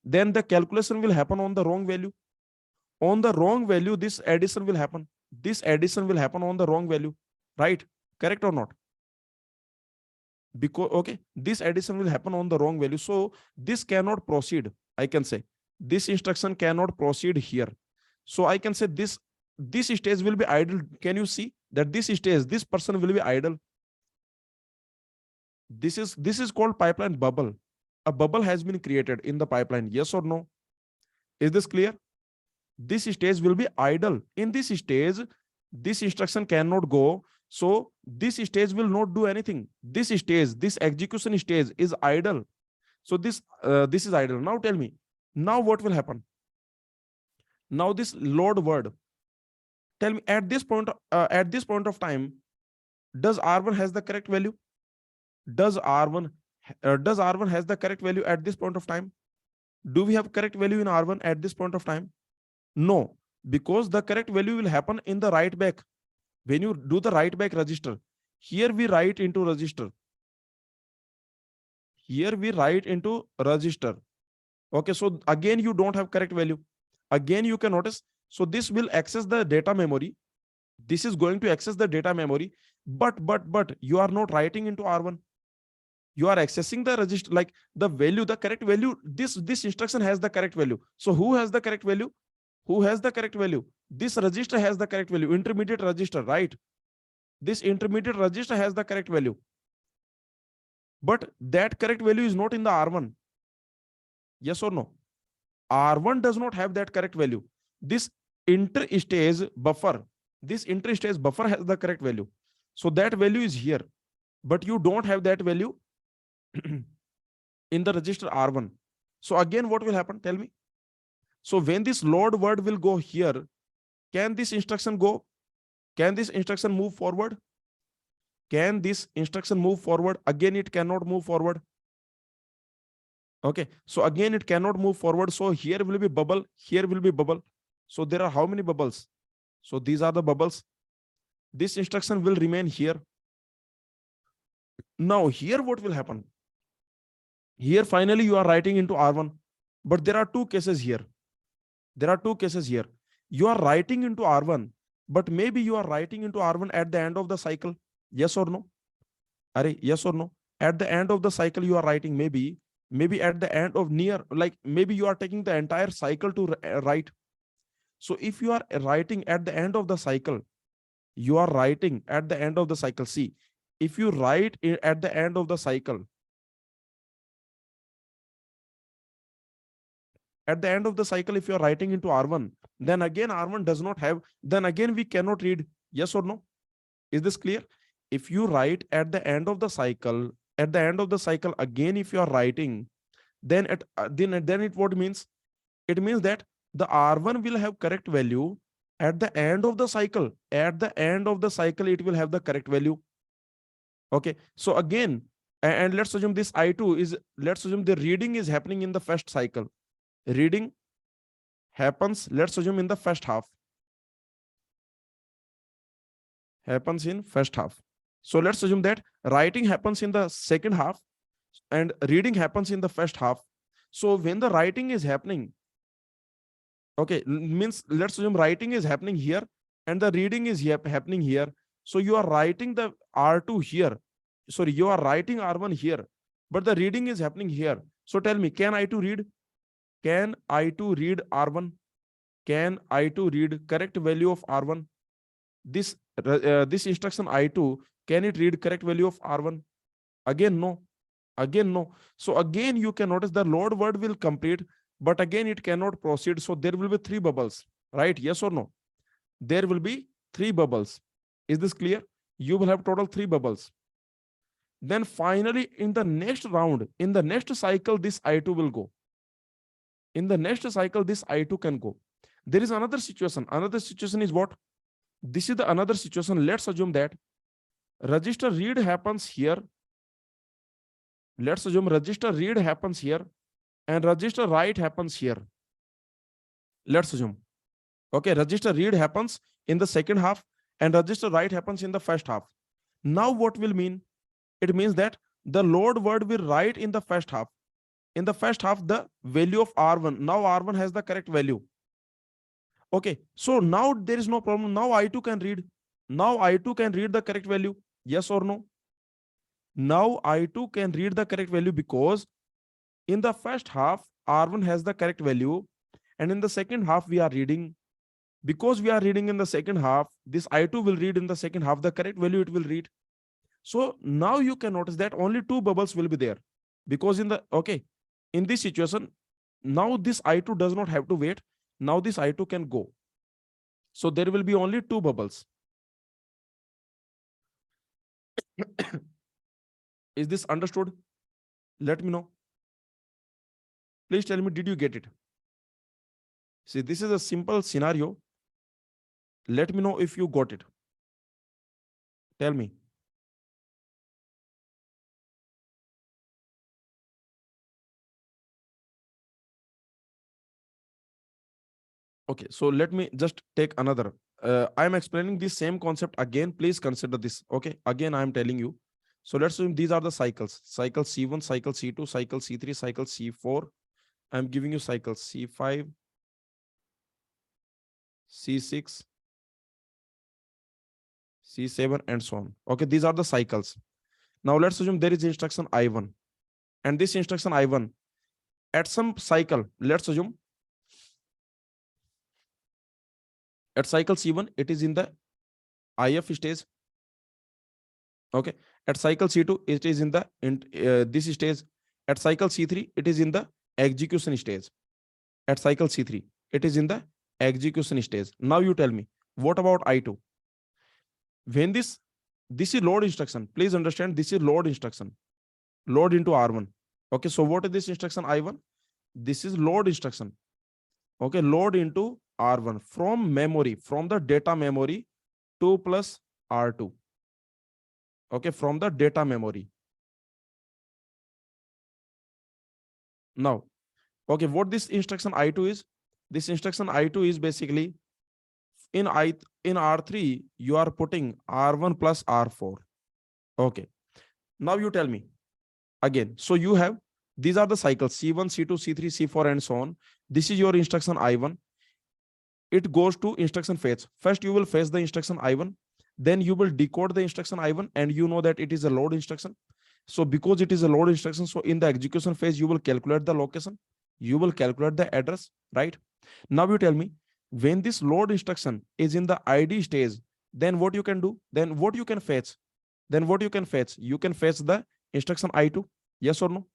then the calculation will happen on the wrong value. On the wrong value, this addition will happen. This addition will happen on the wrong value, right? Correct or not? Because, okay, this addition will happen on the wrong value. So this cannot proceed. I can say this instruction cannot proceed here. So I can say this stage will be idle. Can you see that this stage, this person will be idle? This is called pipeline bubble. A bubble has been created in the pipeline. Yes or no? Is this clear? This stage will be idle. In this stage, this instruction cannot go. So this stage will not do anything. This stage, this execution stage is idle. So this is idle. Now tell me, now what will happen? Now this load word, tell me, at this point of time, does R1 has the correct value? Does R1 has the correct value at this point of time? Do we have correct value in R1 at this point of time? No, because the correct value will happen in the write back. When you do the write back register, here we write into register. Here we write into register. Okay, so again, you don't have correct value. Again, you can notice. So this will access the data memory. This is going to access the data memory, but you are not writing into R1. You are accessing the register, like the value, the correct value. This instruction has the correct value. So who has the correct value? Who has the correct value? This register has the correct value. Intermediate register, right? This intermediate register has the correct value. But that correct value is not in the R1. Yes or no? R1 does not have that correct value. This interstage buffer, this interstage buffer has the correct value. So that value is here, but you don't have that value in the register R1. So again, what will happen? Tell me. So when this load word will go here, can this instruction go? Can this instruction move forward? Can this instruction move forward? Again, it cannot move forward. Okay, so again, it cannot move forward. So here will be bubble, here will be bubble. So there are how many bubbles? So these are the bubbles. This instruction will remain here. Now here what will happen? Here finally you are writing into R1, but there are two cases here. There are two cases here. You are writing into R1, but maybe you are writing into R1 at the end of the cycle. Yes or no? Are yes or no? At the end of the cycle you are writing, maybe at the end of near, like maybe you are taking the entire cycle to write. So if you are writing at the end of the cycle, you are writing at the end of the cycle. See, if you write at the end of the cycle, at the end of the cycle, if you are writing into R1, then again R1 does not have, then again we cannot read. Yes or no? Is this clear? If you write at the end of the cycle, again, if you are writing, then then it what means? It means that the R1 will have correct value at the end of the cycle. At the end of the cycle, it will have the correct value. Okay. So again, and let's assume this I2 is, let's assume the reading is happening in the first cycle. Reading happens, let's assume in the first half. Happens in first half. So let's assume that writing happens in the second half and reading happens in the first half. So when the writing is happening, okay, means let's assume writing is happening here and the reading is happening here. So you are writing the R2 here. Sorry, you are writing R1 here, but the reading is happening here. So tell me, can I2 read? Can I2 read R1? Can I2 read correct value of R1? This instruction I2, can it read correct value of R1? Again, no. Again, no. So again, you can notice the load word will complete, but again, it cannot proceed. So there will be 3 bubbles, right? Yes or no? There will be 3 bubbles. Is this clear? You will have total 3 bubbles. Then finally, in the next round, in the next cycle, this I2 will go. In the next cycle, this I2 can go. There is another situation. Another situation is what? This is the another situation. Let's assume that register read happens here. Let's assume register read happens here and register write happens here. Let's assume. Okay, register read happens in the second half and register write happens in the first half. Now what will mean? It means that the load word will write in the first half. In the first half, the value of R1. Now R1 has the correct value. Okay, so now there is no problem. Now I2 can read. Now I2 can read the correct value. Yes or no? Now I2 can read the correct value because in the first half, R1 has the correct value. And in the second half, we are reading. Because we are reading in the second half, this I2 will read in the second half, the correct value it will read. So now you can notice that only 2 bubbles will be there. Because in the, okay, in this situation, now this I2 does not have to wait. Now this I2 can go. So there will be only 2 bubbles. Is this understood? Let me know. Please tell me, did you get it? See, this is a simple scenario. Let me know if you got it. Tell me. Okay, so let me just take another. I'm explaining this same concept again. Please consider this. Okay, again, I'm telling you. So let's assume these are the cycles: cycle C1, cycle C2, cycle C3, cycle C4. I'm giving you cycles C5, C6, C7, and so on. Okay, these are the cycles. Now let's assume there is instruction I1, and this instruction I1 at some cycle, let's assume at cycle C1, it is in the IF stage. Okay, at cycle C2, it is in the this stage. At cycle C3, it is in the execution stage. At cycle C3, it is in the execution stage. Now you tell me, what about I2? When this is load instruction. Please understand, this is load instruction. Load into R1. Okay, so what is this instruction I1? This is load instruction. Okay, load into R1 from memory, from the data memory 2 plus R2. Okay, from the data memory. Now, okay, what this instruction I2 is? This instruction I2 is basically in R3, you are putting R1 plus R4. Okay, now you tell me again. So you have, these are the cycles C1, C2, C3, C4, and so on. This is your instruction I1. It goes to instruction fetch. First, you will fetch the instruction I1. Then you will decode the instruction I1, and you know that it is a load instruction. So because it is a load instruction, so in the execution phase, you will calculate the location. You will calculate the address, right? Now you tell me, when this load instruction is in the ID stage, then what you can do? Then what you can fetch? You can fetch the instruction I2. Yes or no?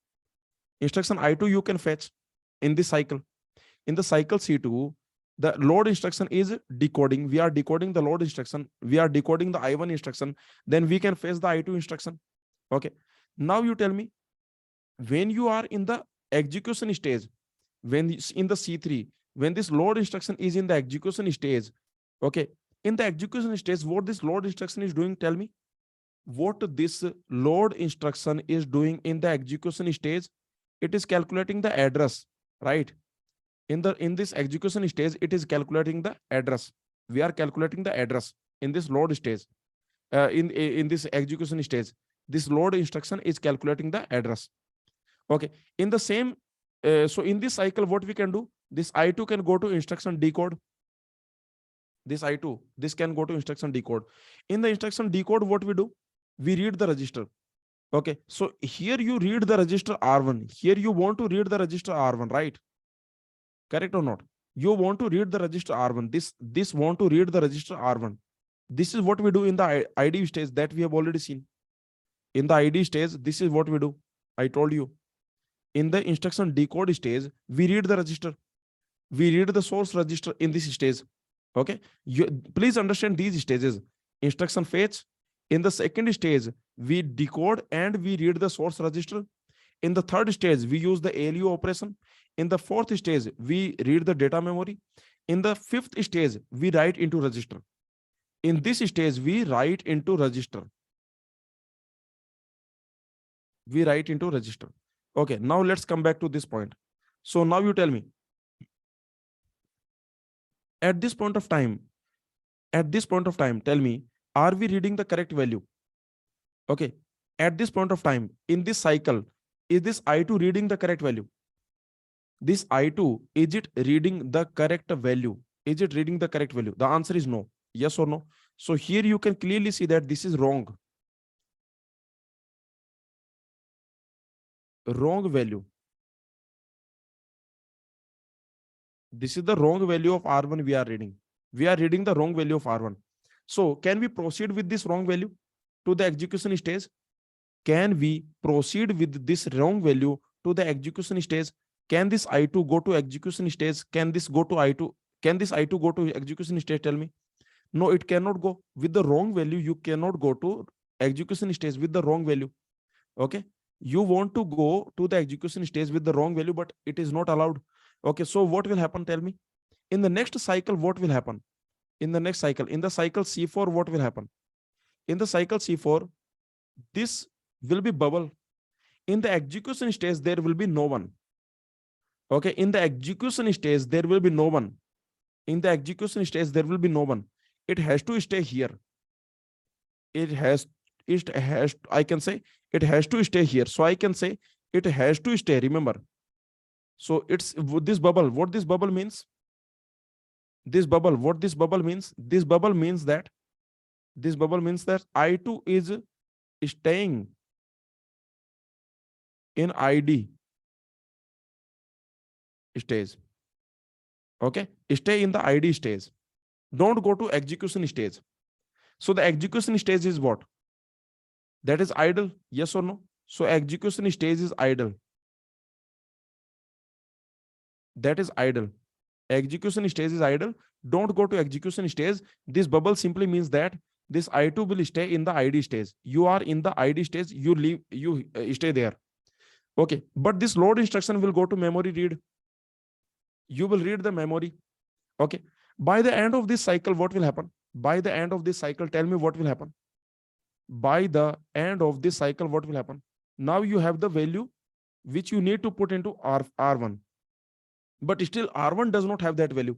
Instruction I2 you can fetch in this cycle. In the cycle C2, the load instruction is decoding. We are decoding the load instruction. We are decoding the I1 instruction. Then we can fetch the I2 instruction. Okay. Now you tell me, when you are in the execution stage, when in the C3, when this load instruction is in the execution stage, okay, in the execution stage, what this load instruction is doing, tell me. What this load instruction is doing in the execution stage, it is calculating the address, right? In this execution stage, it is calculating the address. We are calculating the address in this load stage. In this execution stage, this load instruction is calculating the address. Okay, in the same so in this cycle, what we can do, this I2 can go to instruction decode. This I2, this can go to instruction decode. In the instruction decode, what we do, we read the register. Okay, so here you read the register R1. Here you want to read the register R1, right? Correct or not? You want to read the register R1. This want to read the register R1. This is what we do in the ID stage that we have already seen. In the ID stage, this is what we do. I told you. In the instruction decode stage, we read the register. We read the source register in this stage. Okay. Please understand these stages. Instruction fetch. In the second stage, we decode and we read the source register. In the third stage, we use the ALU operation. In the fourth stage, we read the data memory. In the fifth stage, we write into register. In this stage, we write into register. We write into register. Okay, now let's come back to this point. So now you tell me, at this point of time, tell me, are we reading the correct value? Okay, at this point of time, in this cycle, is this I2 reading the correct value? This I2, is it reading the correct value? Is it reading the correct value? The answer is no. Yes or no? So here you can clearly see that this is wrong. Wrong value. This is the wrong value of R1 we are reading. We are reading the wrong value of R1. So can we proceed with this wrong value to the execution stage? Can we proceed with this wrong value to the execution stage? Can this I2 go to execution stage? Can this go to I2? Can this I2 go to execution stage? Tell me. No, it cannot go. With the wrong value, you cannot go to execution stage with the wrong value. Okay. You want to go to the execution stage with the wrong value, but it is not allowed. Okay. So what will happen? Tell me. In the next cycle, what will happen? In the next cycle, in the cycle C4, what will happen? In the cycle C4, this will be bubble. In the execution stage, there will be no one. Okay. In the execution stage, there will be no one. In the execution stage, there will be no one. It has to stay here. It has I can say it has to stay here. So I can say it has to stay, remember. So it's this bubble, what this bubble means, this bubble, what this bubble means, this bubble means that I2 is staying in ID stage. Okay, stay in the ID stage, don't go to execution stage. So the execution stage is what? That is idle, yes or no? So execution stage is idle, that is idle. Execution stage is idle, don't go to execution stage. This bubble simply means that this I2 will stay in the ID stage. You are in the ID stage, you leave, you stay there. Okay, but this load instruction will go to memory read. You will read the memory. Okay, by the end of this cycle, what will happen? By the end of this cycle, tell me what will happen. By the end of this cycle, what will happen? Now you have the value which you need to put into R1, but still R1 does not have that value.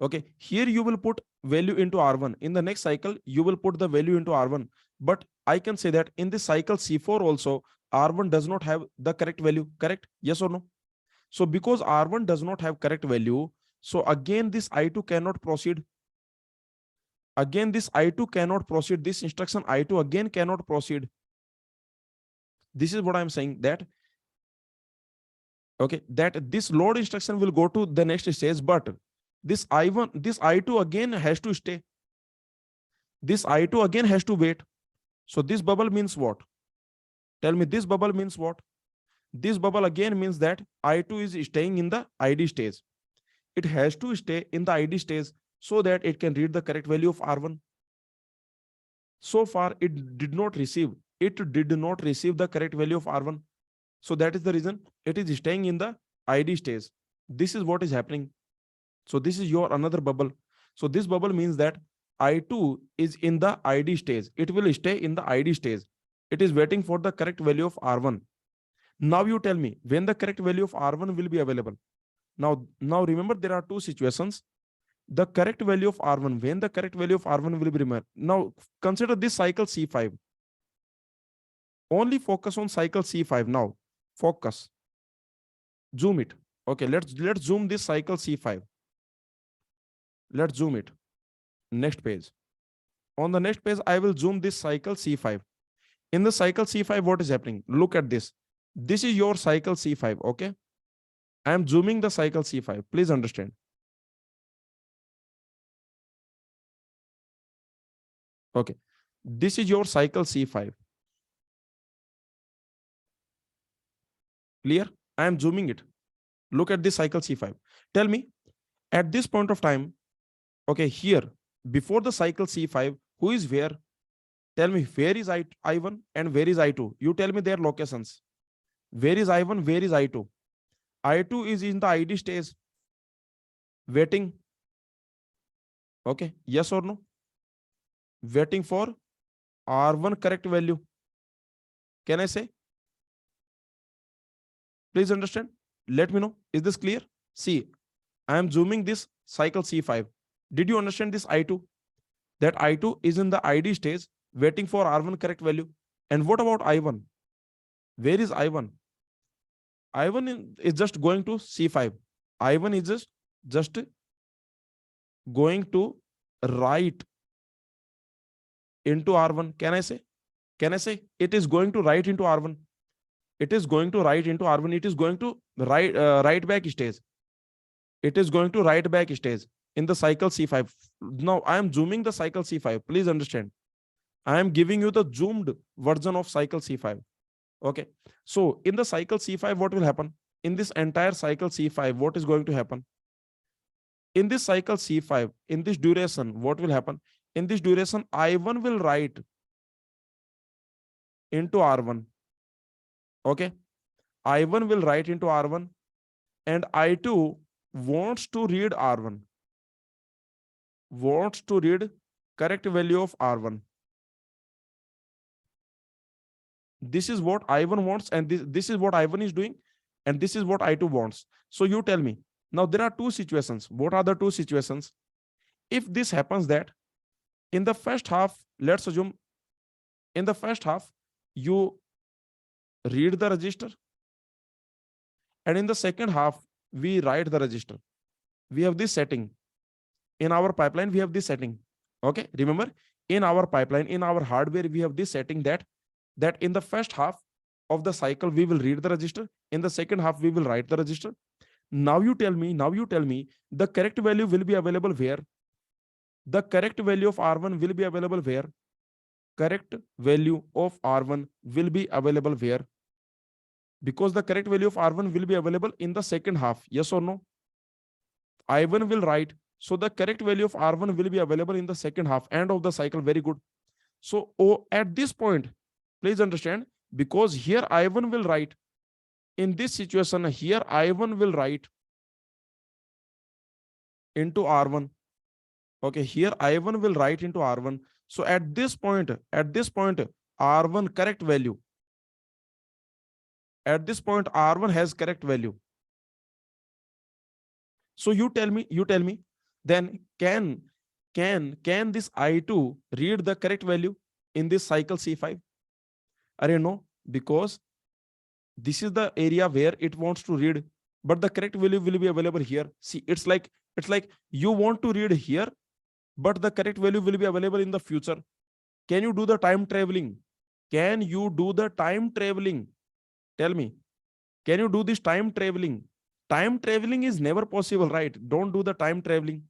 Okay, here you will put value into R1. In the next cycle, you will put the value into R1. But I can say that in this cycle C4 also, R1 does not have the correct value, correct? Yes or no? So because R1 does not have correct value, so again this I2 cannot proceed. Again this I2 cannot proceed. This instruction I2 again cannot proceed. This is what I'm saying, that okay, that this load instruction will go to the next stage, but this I2 again has to stay. This I2 again has to wait. So this bubble means what? Tell me, this bubble means what? This bubble again means that I2 is staying in the ID stage. It has to stay in the ID stage so that it can read the correct value of R1. So far, it did not receive the correct value of R1. So that is the reason it is staying in the ID stage. This is what is happening. So this is your another bubble. So this bubble means that I2 is in the ID stage. It will stay in the ID stage. It is waiting for the correct value of R1. Now you tell me when the correct value of R1 will be available. Now remember, there are two situations. The correct value of R1, when the correct value of R1 will be remembered. Now consider this cycle C5. Only focus on cycle C5 now. Focus. Zoom it. Okay, let's zoom this cycle C5. Let's zoom it. Next page. On the next page, I will zoom this cycle C5. In the cycle C5, what is happening? Look at this. This is your cycle C5. Okay. I am zooming the cycle C5. Please understand. Okay. This is your cycle C5. Clear? I am zooming it. Look at this cycle C5. Tell me, at this point of time, okay, here, before the cycle C5, who is where? Tell me, where is I1 and where is I2? You tell me their locations. Where is I1? Where is I2? I2 is in the ID stage, waiting. Okay, yes or no? Waiting for R1 correct value. Can I say? Please understand. Let me know. Is this clear? See, I am zooming this cycle C5. Did you understand this I2? That I2 is in the ID stage, waiting for R1 correct value. And what about I1? Where is I1? I1 is just going to C5. I1 is just going to write into R1. Can I say? Can I say it is going to write into R1? It is going to write into R1. It is going to write back stage. It is going to write back stage in the cycle C5. Now I am zooming the cycle C5. Please understand. I am giving you the zoomed version of cycle C5. Okay. So in the cycle C5, what will happen? In this entire cycle C5, what is going to happen? In this cycle C5, in this duration, what will happen? In this duration, I1 will write into R1. Okay. I1 will write into R1 and I2 wants to read R1. Wants to read correct value of R1. This is what I1 wants, and this is what I1 is doing, and this is what I2 wants. So you tell me. Now there are two situations. What are the two situations? If this happens that in the first half, let's assume In the first half, you read the register, and in the second half, we write the register. We have this setting. In our pipeline, we have this setting. Okay, remember, in our pipeline, in our hardware, we have this setting that in the first half of the cycle, we will read the register. In the second half, we will write the register. Now you tell me, the correct value will be available where? The correct value of R1 will be available where? Correct value of R1 will be available where? Because the correct value of R1 will be available in the second half. Yes or no? I1 will write. So the correct value of R1 will be available in the second half, end of the cycle. Very good. So at this point, please understand, because here I1 will write. In this situation, here I1 will write into R1. Okay, here I1 will write into R1. So at this point, R1 correct value. At this point, R1 has correct value. So you tell me, then can this I2 read the correct value in this cycle C5? Array no, because this is the area where it wants to read, but the correct value will be available here. See, it's like you want to read here, but the correct value will be available in the future. Can you do the time traveling? Can you do the time traveling? Tell me, can you do this time traveling? Time traveling is never possible, right? Don't do the time traveling.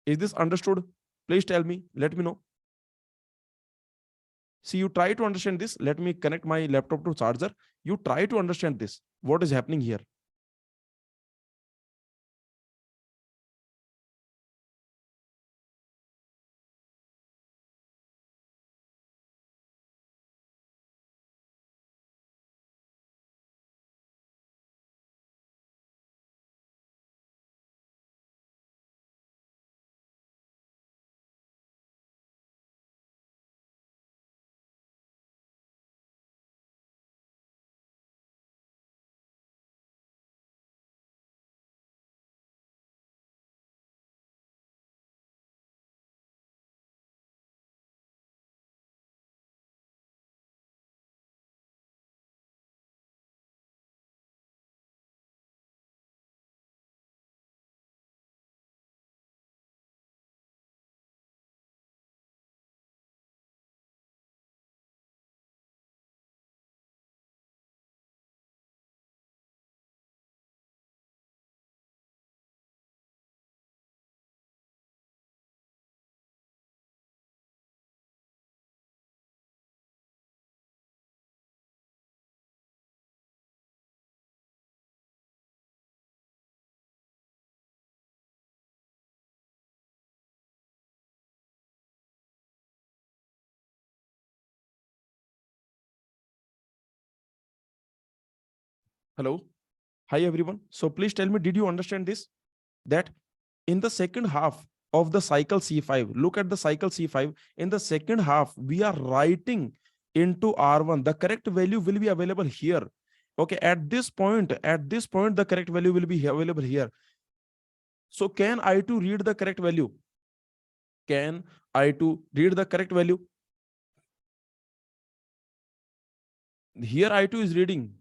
Is this understood? Please tell me, let me know. See, you try to understand this. Let me connect my laptop to charger. You try to understand this. What is happening here? Hello. Hi, everyone. So please tell me, did you understand this? That in the second half of the cycle C5, look at the cycle C5. In the second half, we are writing into R1. The correct value will be available here. Okay, at this point, the correct value will be available here. So can I2 read the correct value? Can I2 read the correct value? Here I2 is reading.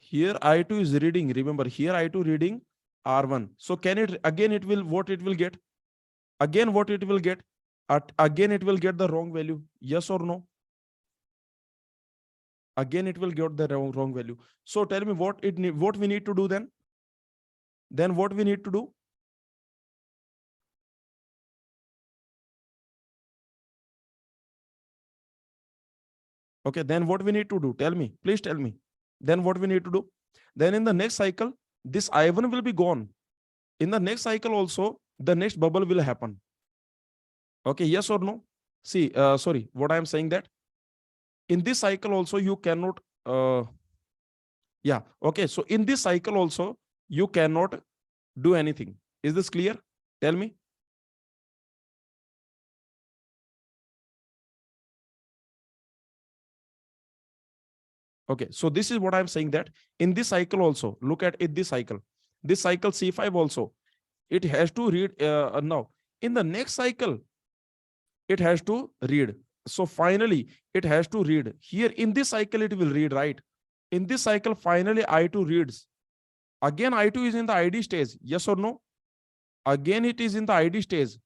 Here I2 is reading. Remember, here I2 reading R1. So can it again? It will what it will get? Again, what it will get? Again, it will get the wrong value. Yes or no? Again, it will get the wrong value. So tell me what we need to do then? Then what we need to do? Okay, then what we need to do? Tell me, please tell me. Then what we need to do? Then in the next cycle, this I1 will be gone. In the next cycle also, the next bubble will happen. Okay, yes or no? See, sorry, what I am saying that in this cycle also you cannot, yeah, okay. So in this cycle also, you cannot do anything. Is this clear? Tell me. Okay, so this is what I'm saying, that in this cycle also, look at it, this cycle C5 also, it has to read now. In the next cycle, it has to read. So finally, it has to read. Here in this cycle, it will read, right? In this cycle, finally, I2 reads. Again, I2 is in the ID stage. Yes or no? Again, it is in the ID stage.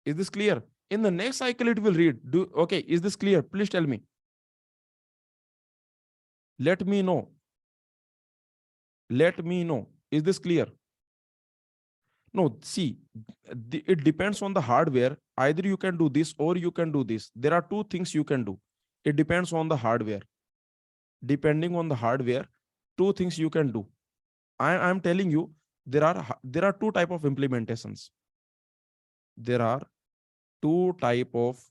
Is this clear? In the next cycle, it will read. Okay, is this clear? Please tell me. Let me know. Let me know. Is this clear? No, see, it depends on the hardware. Either you can do this or you can do this. There are two things you can do. It depends on the hardware. Depending on the hardware, two things you can do. I'm telling you, there are two type of implementations. There are two type of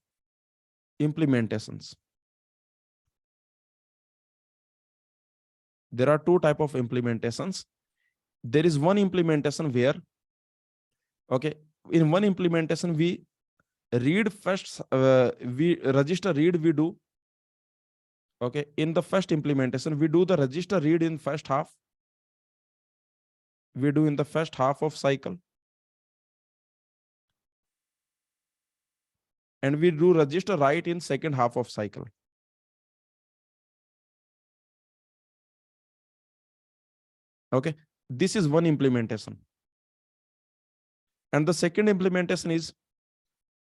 implementations. There are two type of implementations. There is one implementation where, okay, in one implementation we read first, we register read we do. Okay, in the first implementation we do the register read in first half. We do in the first half of cycle, and we do register write in second half of cycle. Okay, this is one implementation. And the second implementation is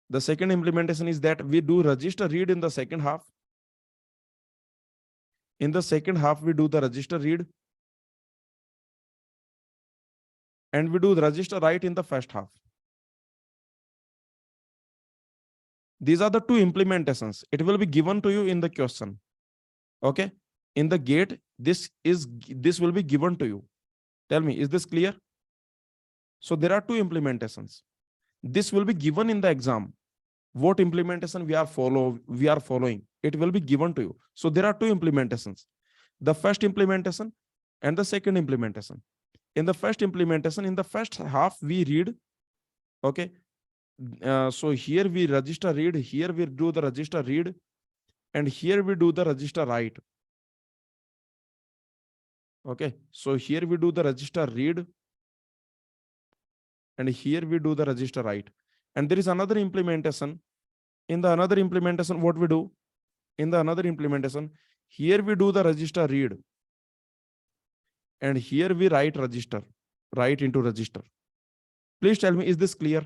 that we do register read in the second half. In the second half, we do the register read, and we do the register write in the first half. These are the two implementations. It will be given to you in the question. Okay, in the gate, this will be given to you. Tell me, is this clear? So there are two implementations. This will be given in the exam. What implementation we are following, it will be given to you. So there are two implementations, the first implementation and the second implementation. In the first implementation, in the first half we read. Okay, so here we register read, here we do the register read, and here we do the register write. Okay, so here we do the register read, and here we do the register write. And there is another implementation. In the another implementation, what we do? In the another implementation, here we do the register read, and here we write register, write into register. Please tell me, is this clear?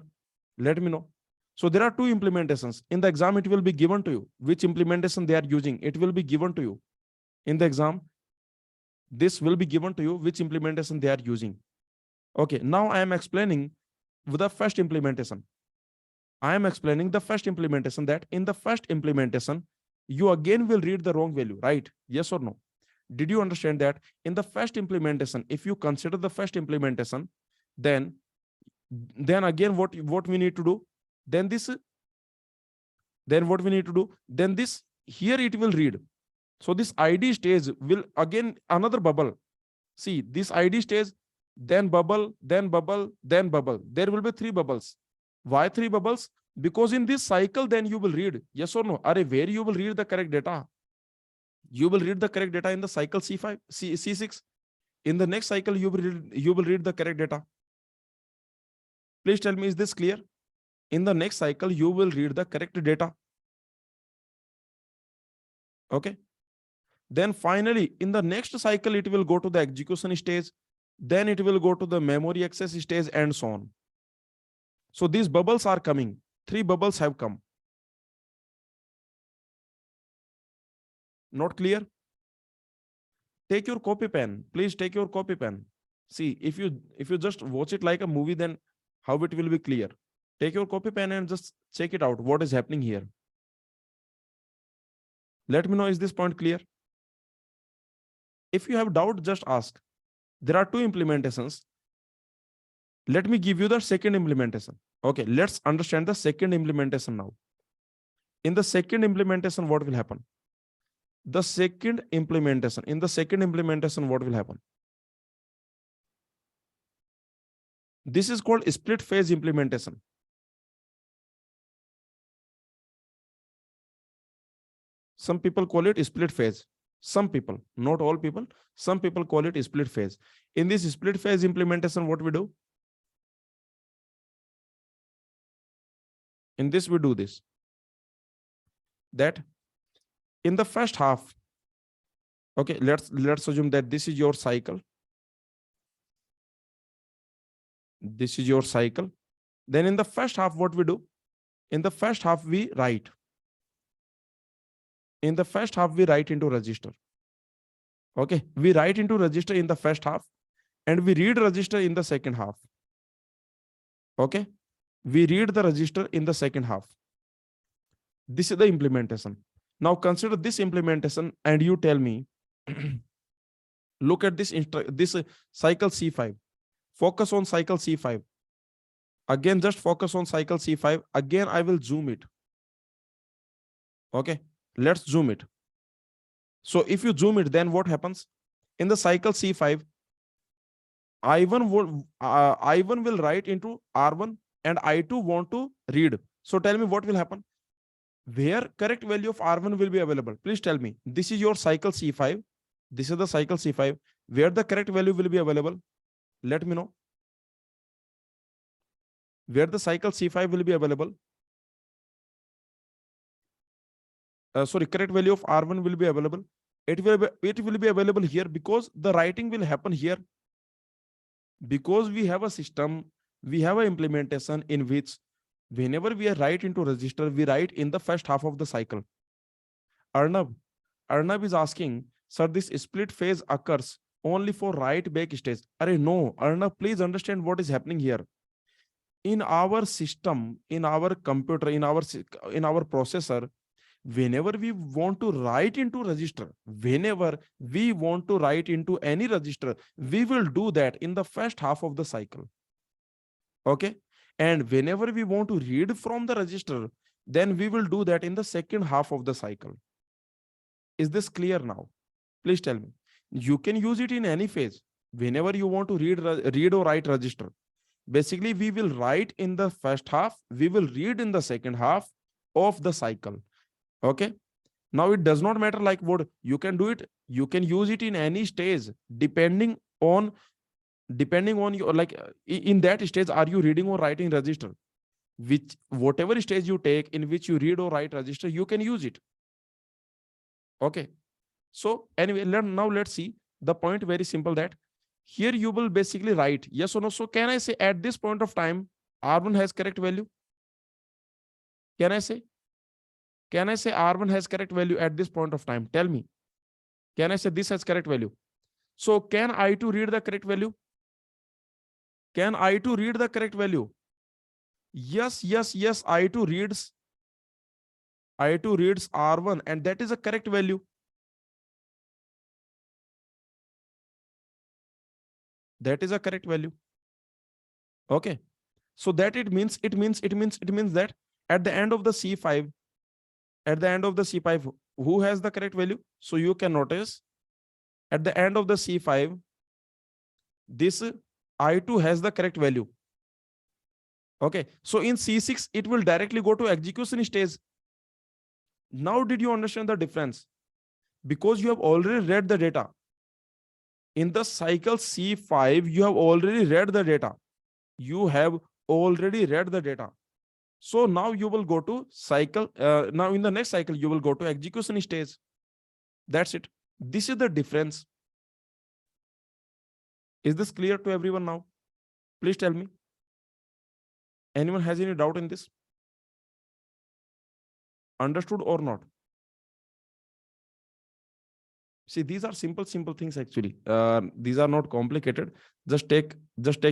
Let me know. So there are two implementations. In the exam, it will be given to you. Which implementation they are using, it will be given to you. In the exam, this will be given to you, which implementation they are using. Okay, now I am explaining the first implementation. I am explaining the first implementation, that in the first implementation, you again will read the wrong value, right? Yes or no? Did you understand that? In the first implementation, if you consider the first implementation, then again, what we need to do? Then what we need to do? Then this, here it will read. So this ID stage will again another bubble. See, this ID stage, then bubble, then bubble, then bubble. There will be three bubbles. Why three bubbles? Because in this cycle, then you will read. Yes or no? Where you will read the correct data? You will read the correct data in the cycle C5, C6. In the next cycle, you will read the correct data. Please tell me, is this clear? In the next cycle, you will read the correct data. Okay. Then finally, in the next cycle, it will go to the execution stage. Then it will go to the memory access stage and so on. So these bubbles are coming. Three bubbles have come. Not clear? Take your copy pen. Please take your copy pen. See, if you just watch it like a movie, then how it will be clear? Take your copy pen and just check it out. What is happening here? Let me know, is this point clear? If you have doubt, just ask. There are two implementations. Let me give you the second implementation. Okay, let's understand the second implementation now. In the second implementation, what will happen? In the second implementation, what will happen? This is called split phase implementation. Some people call it split phase. Some people, not all people, some people call it split phase. In this split phase implementation, what we do? In this, we do this. that in the first half, okay, let's assume that this is your cycle. This is your cycle. Then in the first half, what we do? In the first half, we write. In the first half, we write into register. Okay, we write into register in the first half, and we read register in the second half. Okay, we read the register in the second half. This is the implementation. Now consider this implementation, and you tell me, look at this cycle C5. Focus on cycle C5. Again, just focus on cycle C5. Again, I will zoom it. Okay, let's zoom it. So if you zoom it, then what happens? In the cycle C5, I1 will write into R1 and I2 want to read. So tell me what will happen? Where correct value of R1 will be available? Please tell me. This is your cycle C5. This is the cycle C5. Where the correct value will be available? Let me know. Where the cycle C5 will be available? Correct value of R1 will be available. It will be available here because the writing will happen here. Because we have a system, we have an implementation in which whenever we write into register, we write in the first half of the cycle. Arnab is asking, sir, this split phase occurs only for write back stage. No, Arnab, please understand what is happening here. In our system, in our computer, in our processor, whenever we want to write into register, whenever we want to write into any register, we will do that in the first half of the cycle. Okay. And whenever we want to read from the register, then we will do that in the second half of the cycle. Is this clear now? Please tell me. You can use it in any phase. Whenever you want to read or write register, basically we will write in the first half, we will read in the second half of the cycle. Okay. Now it does not matter like what you can do it. You can use it in any stage, depending on your, like in that stage, are you reading or writing register? Whatever stage you take in which you read or write register, you can use it. Okay. So anyway, now let's see the point. Very simple, that here you will basically write yes or no. So can I say at this point of time, R1 has correct value? Can I say R1 has correct value at this point of time? Tell me. Can I say this has correct value? So can I2 read the correct value? Can I2 read the correct value? Yes. I2 reads R1, and that is a correct value. That is a correct value. Okay. So that it means that at the end of the C5, who has the correct value? So you can notice at the end of the C5, this I2 has the correct value. Okay. So in C6, it will directly go to execution stage. Now, did you understand the difference? Because you have already read the data. In the cycle C5, you have already read the data. You have already read the data. So now you will go to cycle. Now in the next cycle, you will go to execution stage. That's it. This is the difference. Is this clear to everyone now? Please tell me. Anyone has any doubt in this? Understood or not? See, these are simple things actually. These are not complicated. Just take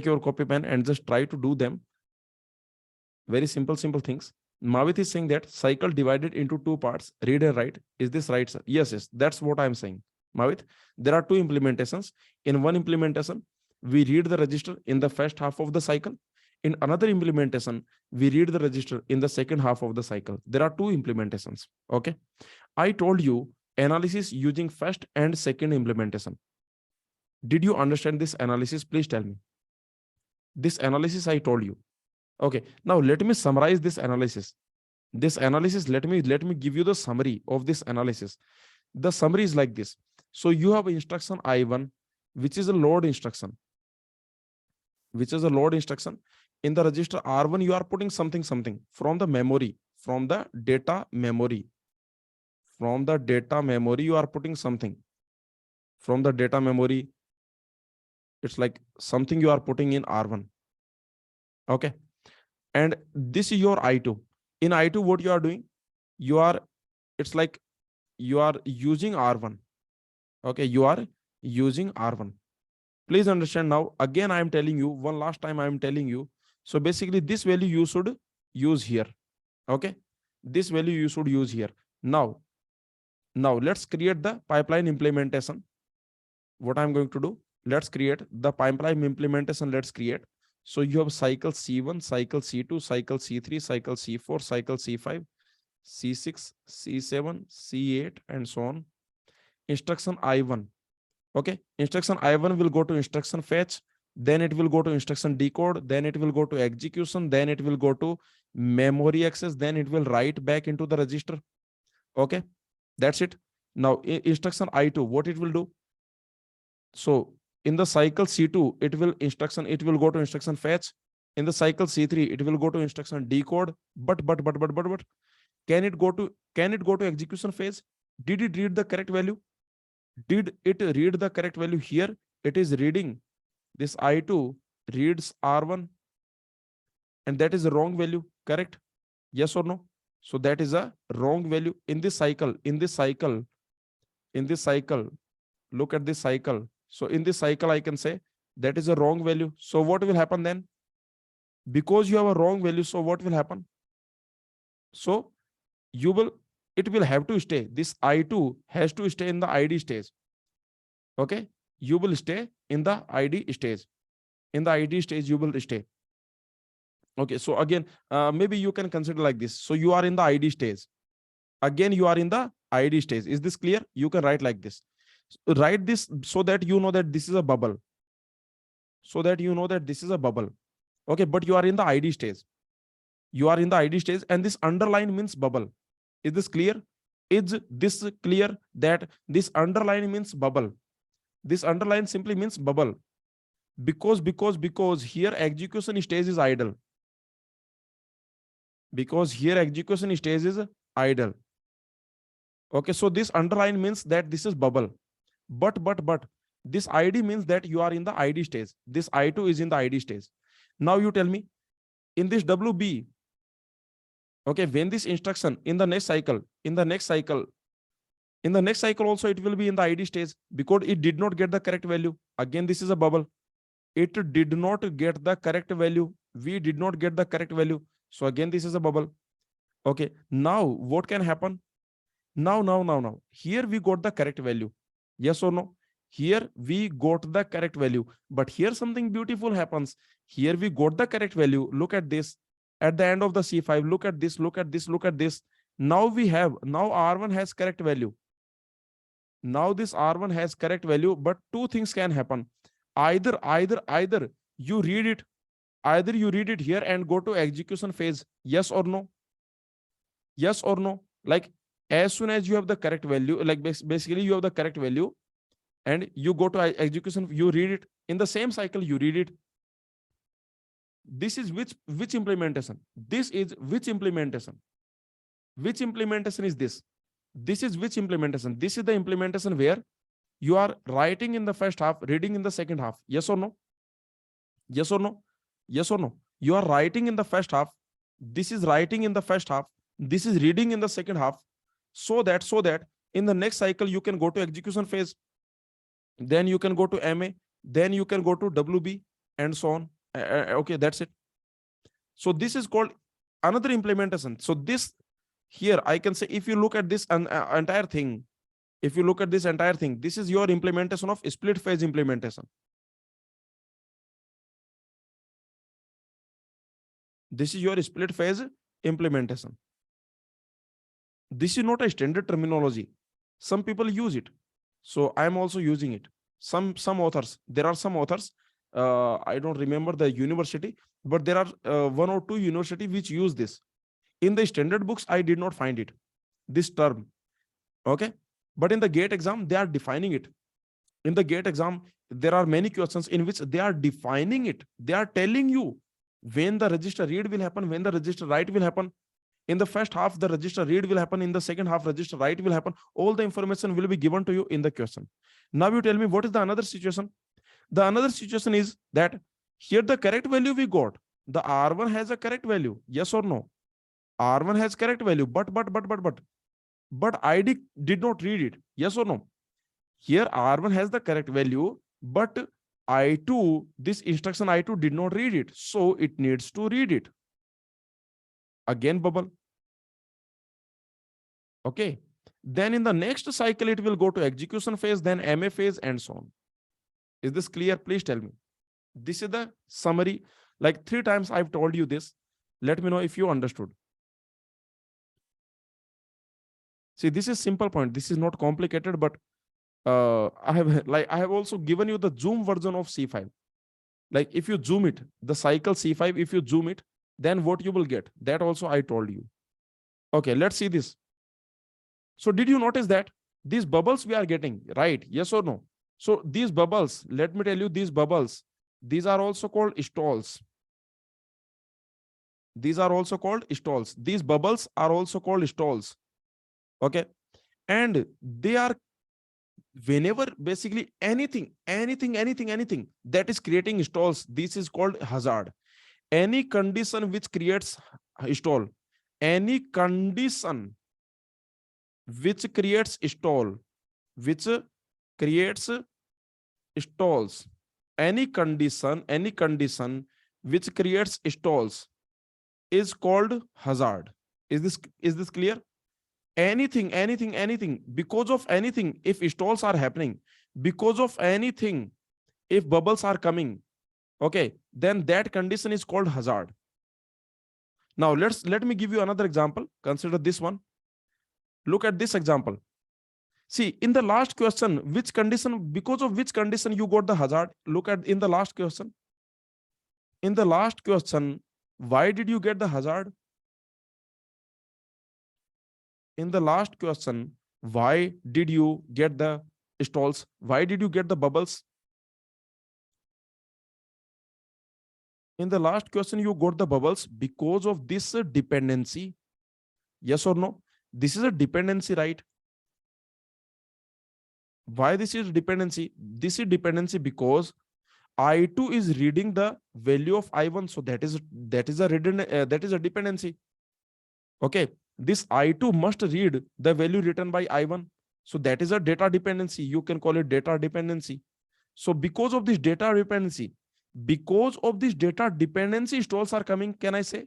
your copy pen and just try to do them. Very simple things. Mavit is saying that cycle divided into two parts, read and write. Is this right, sir? Yes. That's what I'm saying. Mavit, there are two implementations. In one implementation, we read the register in the first half of the cycle. In another implementation, we read the register in the second half of the cycle. There are two implementations. Okay. I told you analysis using first and second implementation. Did you understand this analysis? Please tell me. This analysis I told you. Okay. Now let me summarize this analysis. Let me give you the summary of this analysis. The summary is like this. So you have instruction I1, which is a load instruction. In the register R1, you are putting something from the memory, from the data memory. From the data memory, you are putting something. From the data memory, it's like something you are putting in R1. Okay. And this is your I2. In I2, what you are doing? You are, it's like you are using R1. Okay. You are using R1. Please understand now. Again, I am telling you, one last time I am telling you. So basically this value you should use here. Okay. This value you should use here. Now let's create the pipeline implementation. What I'm going to do, let's create the pipeline implementation. Let's create. So you have cycle C1, cycle C2, cycle C3, cycle C4, cycle C5, C6, C7, C8, and so on. Instruction I1. Okay. Instruction I1 will go to instruction fetch. Then it will go to instruction decode. Then it will go to execution. Then it will go to memory access. Then it will write back into the register. Okay. That's it. Now instruction I2, what it will do? So in the cycle C2, it will go to instruction fetch. In the cycle C3, it will go to instruction decode. But can it go to execution phase? Did it read the correct value? Did it read the correct value here? It is reading. This I2 reads R1, and that is a wrong value. Correct? Yes or no? So that is a wrong value in this cycle. Look at this cycle. So in this cycle, I can say that is a wrong value. So what will happen then? Because you have a wrong value, so what will happen? So it will have to stay. This I2 has to stay in the ID stage. Okay. You will stay in the ID stage. In the ID stage, you will stay. Okay. So again, maybe you can consider like this. So you are in the ID stage. Again, you are in the ID stage. Is this clear? You can write like this. Write this so that you know that this is a bubble. Okay. But you are in the ID stage. And this underline means bubble. Is this clear? Is this clear that this underline means bubble? This underline simply means bubble. Because here execution stage is idle. Okay, so this underline means that this is bubble. But this ID means that you are in the ID stage. This I2 is in the ID stage. Now you tell me, in this WB, okay, when this instruction in the next cycle also it will be in the ID stage, because it did not get the correct value. Again, this is a bubble. It did not get the correct value. We did not get the correct value. So again, this is a bubble. Okay. Now what can happen? Now. Here we got the correct value. Yes or no? Here we got the correct value. But here something beautiful happens. Here we got the correct value. Look at this. At the end of the C5, look at this. Now R1 has correct value. Now this R1 has correct value, but two things can happen. Either you read it here and go to execution phase. Yes or no? Like, as soon as you have the correct value, like basically you have the correct value and you go to execution, you read it in the same cycle, you read it. This is which implementation? This is which implementation? Which implementation is this? This is which implementation? This is the implementation where you are writing in the first half, reading in the second half. Yes or no? You are writing in the first half. This is writing in the first half. This is reading in the second half. So that in the next cycle, you can go to execution phase. Then you can go to MA. Then you can go to WB and so on. Okay, that's it. So this is called another implementation. So this here, I can say, if you look at this entire thing, this is your implementation of split phase implementation. This is your split phase implementation. This is not a standard terminology. Some people use it. So I am also using it. Some authors, there are some authors, I don't remember the university, but there are 1 or 2 universities which use this. In the standard books, I did not find it, this term. Okay. But in the GATE exam, they are defining it. In the GATE exam, there are many questions in which they are defining it. They are telling you when the register read will happen, when the register write will happen. In the first half, the register read will happen. In the second half, register write will happen. All the information will be given to you in the question. Now you tell me, what is the another situation? The another situation is that here the correct value we got. The R1 has a correct value. Yes or no? R1 has correct value, but I did not read it. Yes or no? Here R1 has the correct value, but I2, this instruction I2 did not read it. So it needs to read it. Again, bubble. Okay. Then in the next cycle, it will go to execution phase, then MA phase, and so on. Is this clear? Please tell me. This is the summary. Like 3 times I've told you this. Let me know if you understood. See, this is simple point. This is not complicated, but I have also given you the zoom version of C5. Like if you zoom it, the cycle C5, if you zoom it, then what you will get? That also I told you. Okay, let's see this. So did you notice that these bubbles we are getting, right? Yes or no? So these bubbles, let me tell you, these bubbles, these are also called stalls. These are also called stalls. These bubbles are also called stalls. Okay. And they are, whenever basically anything that is creating stalls, this is called hazard. Any condition which creates stall, any condition which creates stall, which creates stalls, any condition which creates stalls is called hazard. Is this clear? Anything, because of anything, if stalls are happening, because of anything, if bubbles are coming, okay, then that condition is called hazard. Now let me give you another example. Consider this one. Look at this example. See, in the last question, which condition, because of which condition you got the hazard? Look at in the last question. In the last question, why did you get the hazard? In the last question, why did you get the stalls? Why did you get the bubbles? In the last question, you got the bubbles because of this dependency. Yes or no? This is a dependency, right? Why this is dependency? This is dependency because I2 is reading the value of I1. So that is a dependency. Okay. This I2 must read the value written by I1. So that is a data dependency. You can call it data dependency. So because of this data dependency, stalls are coming. Can I say?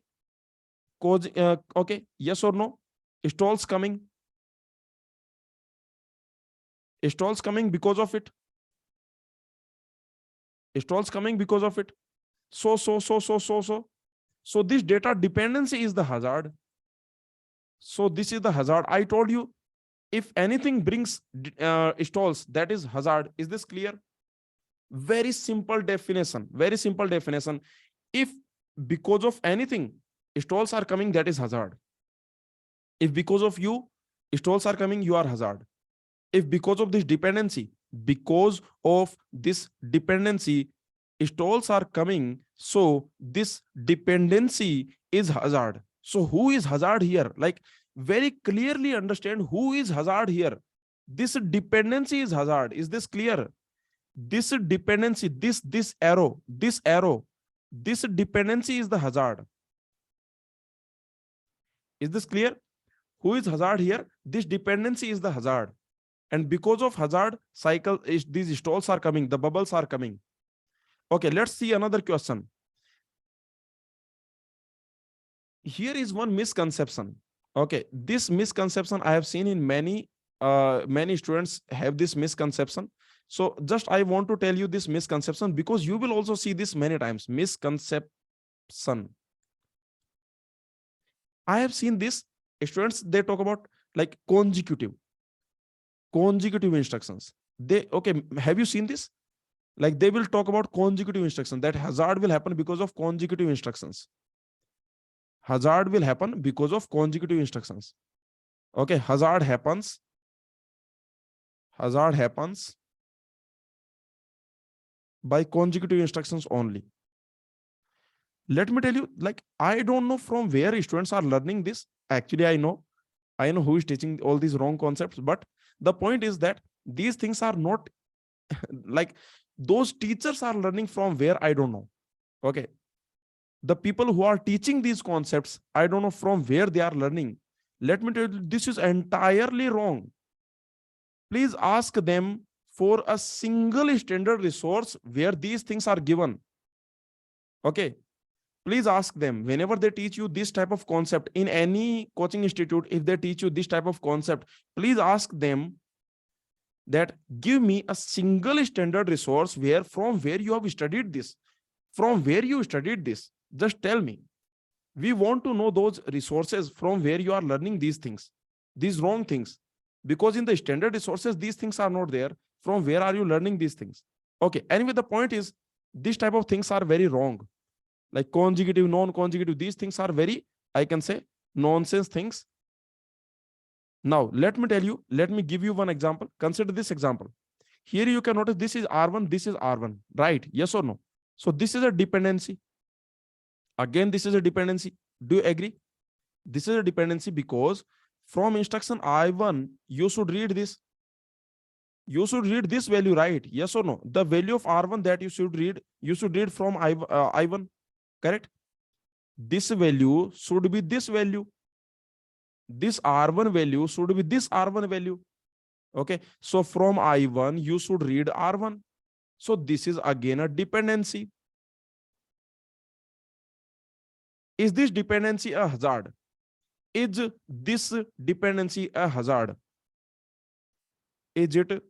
Okay. Yes or no? Stalls coming. Stalls coming because of it. Stalls coming because of it. So this data dependency is the hazard. So this is the hazard. I told you, if anything brings stalls, that is hazard. Is this clear? Very simple definition. Very simple definition. If because of anything stalls are coming, that is hazard. If because of you stalls are coming, you are hazard. If because of this dependency, stalls are coming, so this dependency is hazard. So who is hazard here? Like very clearly understand who is hazard here. This dependency is hazard. Is this clear? This dependency, this arrow, this dependency is the hazard. Is this clear? Who is hazard here? This dependency is the hazard. And because of hazard cycle, these stalls are coming, the bubbles are coming. Okay, let's see another question. Here is one misconception. Okay, this misconception I have seen in many students have this misconception. So just I want to tell you this misconception because you will also see this many times. Misconception. I have seen this. Students, they talk about like consecutive instructions. Okay, have you seen this? Like they will talk about consecutive instructions, that hazard will happen because of consecutive instructions. Hazard will happen because of consecutive instructions. Okay, hazard happens by consecutive instructions only. Let me tell you, like I don't know from where students are learning this. Actually, I know who is teaching all these wrong concepts, but the point is that these things are not like those teachers are learning from where I don't know. Okay. The people who are teaching these concepts, I don't know from where they are learning. Let me tell you, this is entirely wrong. Please ask them for a single standard resource where these things are given. Okay. Please ask them whenever they teach you this type of concept in any coaching institute. If they teach you this type of concept, please ask them that give me a single standard resource from where you have studied this, from where you studied this. Just tell me. We want to know those resources from where you are learning these things, these wrong things, because in the standard resources these things are not there. From where are you learning these things? Okay, anyway, the point is this type of things are very wrong, like conjugative, non-conjugative, these things are very, I can say, nonsense things. Now let me tell you, let me give you one example. Consider this example. Here you can notice this is R1, this is R1, right? Yes or no? So this is a dependency. Again, this is a dependency. Do you agree? This is a dependency because from instruction I1, you should read this. You should read this value, right? Yes or no? The value of R1 that you should read from I1, correct? This value should be this value. This R1 value should be this R1 value. Okay. So from I1, you should read R1. So this is again a dependency. Is this dependency a hazard? Is this dependency a hazard? Is it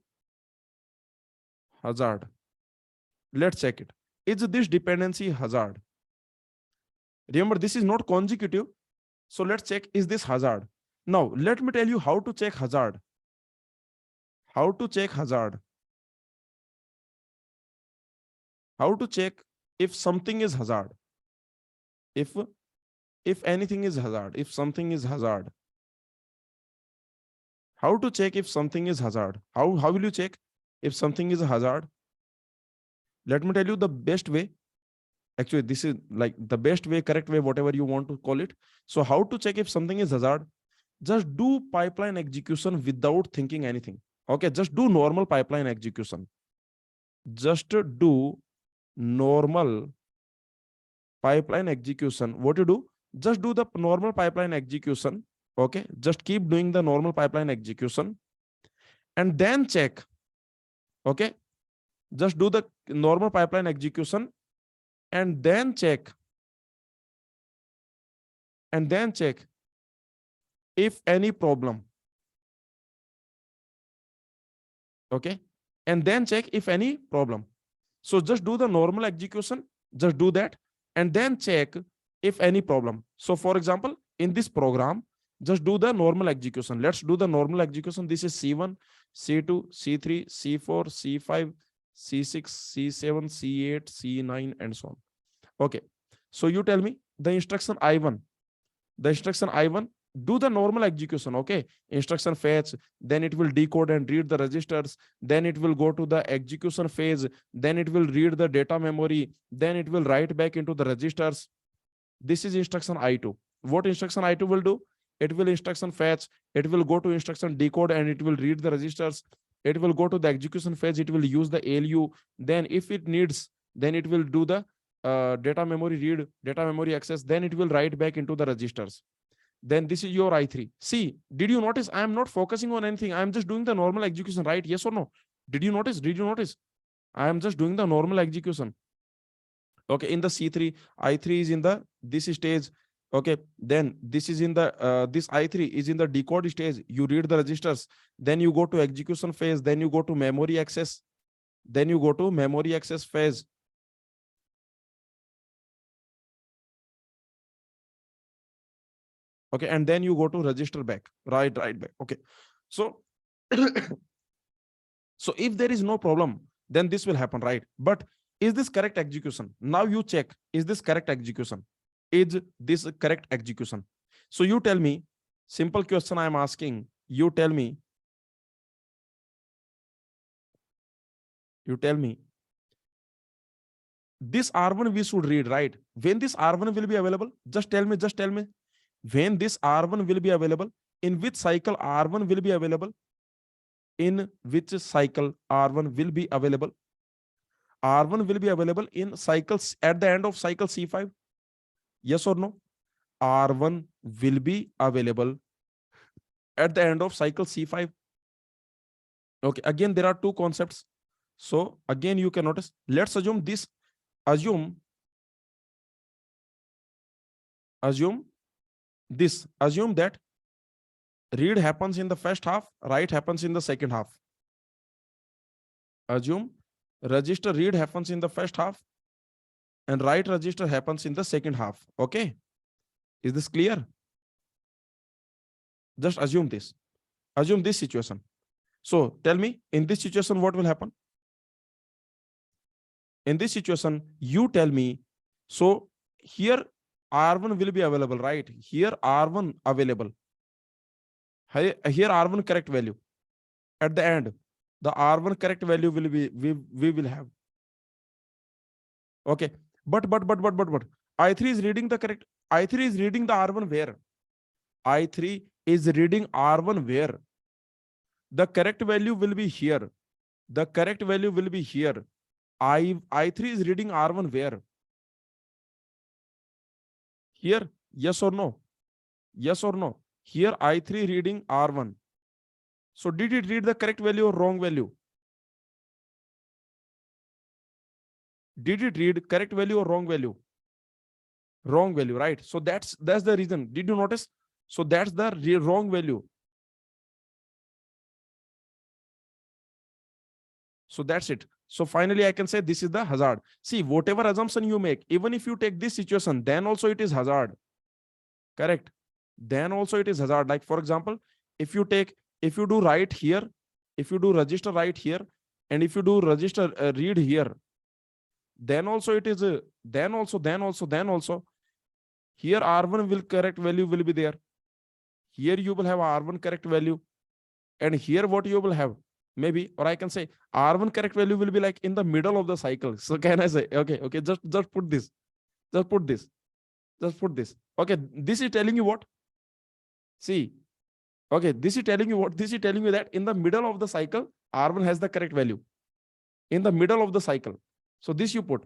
hazard? Let's check it. Is this dependency hazard? Remember, this is not consecutive. So let's check, is this hazard? Now, let me tell you how to check hazard. How to check hazard. How to check if something is hazard. If anything is hazard, if something is hazard. How to check if something is hazard? How will you check if something is a hazard? Let me tell you the best way. Actually, this is like the best way, correct way, whatever you want to call it. So how to check if something is hazard? Just do pipeline execution without thinking anything. Okay, just do normal pipeline execution. Just do normal pipeline execution. What you do? Just do the normal pipeline execution. Okay, just keep doing the normal pipeline execution and then check. Okay, just do the normal pipeline execution and then check. And then check if any problem. Okay, and then check if any problem. So just do the normal execution, just do that, and then check if any problem. So for example, in this program, just do the normal execution. Let's do the normal execution. This is C1, C2, C3, C4, C5, C6, C7, C8, C9, and so on. Okay. So you tell me the instruction I1. The instruction I1, do the normal execution. Okay. Instruction fetch, then it will decode and read the registers, then it will go to the execution phase, then it will read the data memory, then it will write back into the registers. This is instruction I2. What instruction I2 will do? It will instruction fetch, it will go to instruction decode and it will read the registers. It will go to the execution phase, it will use the ALU. Then if it needs, then it will do the data memory read, data memory access, then it will write back into the registers. Then this is your I3. See, did you notice I am not focusing on anything? I am just doing the normal execution, right? Yes or no? Did you notice? Did you notice? I am just doing the normal execution. Okay, in the C3, I3 is in the this stage. Okay, then this is in the this I3 is in the decode stage. You read the registers, then you go to execution phase, then you go to memory access, then you go to memory access phase. Okay, and then you go to register back, right back. Okay, so so if there is no problem, then this will happen, right? But is this correct execution? Now you check, is this correct execution? Is this correct execution? So you tell me, simple question I am asking, you tell me, this R1 we should read, right? When this R1 will be available, just tell me, when this R1 will be available, in which cycle R1 will be available, in which cycle R1 will be available. R1 will be available in cycles at the end of cycle C5. Yes or no? R1 will be available at the end of cycle C5. Okay, again, there are two concepts. So again, you can notice, let's assume this, assume that read happens in the first half, write happens in the second half. Assume register read happens in the first half and write register happens in the second half. Okay, is this clear? Just assume this situation. So tell me, in this situation, what will happen? In this situation, you tell me. So here R1 will be available, right? Here R1 available. Here R1 correct value. At the end, the R1 correct value will be, we will have. Okay. But I3 is reading the correct. I3 is reading the R1 where? I3 is reading R1 where? The correct value will be here. The correct value will be here. I3 is reading R1 where? Here, yes or no? Yes or no? Here I3 reading R1. So did it read the correct value or wrong value? Did it read correct value or wrong value? Wrong value, right? So that's the reason. Did you notice? So that's the wrong value. So that's it. So finally, I can say this is the hazard. See, whatever assumption you make, even if you take this situation, then also it is hazard. Correct? Then also it is hazard. Like for example, if you do write here, if you do register write here, and if you do register read here, then also it is then also here R1 will correct value will be there. Here you will have R1 correct value, and here what you will have, maybe, or I can say R1 correct value will be like in the middle of the cycle. So can I say, okay, just put this, just put this. Okay, this is telling you what? See, okay, this is telling you what? This is telling you that in the middle of the cycle, R1 has the correct value. In the middle of the cycle. So this you put.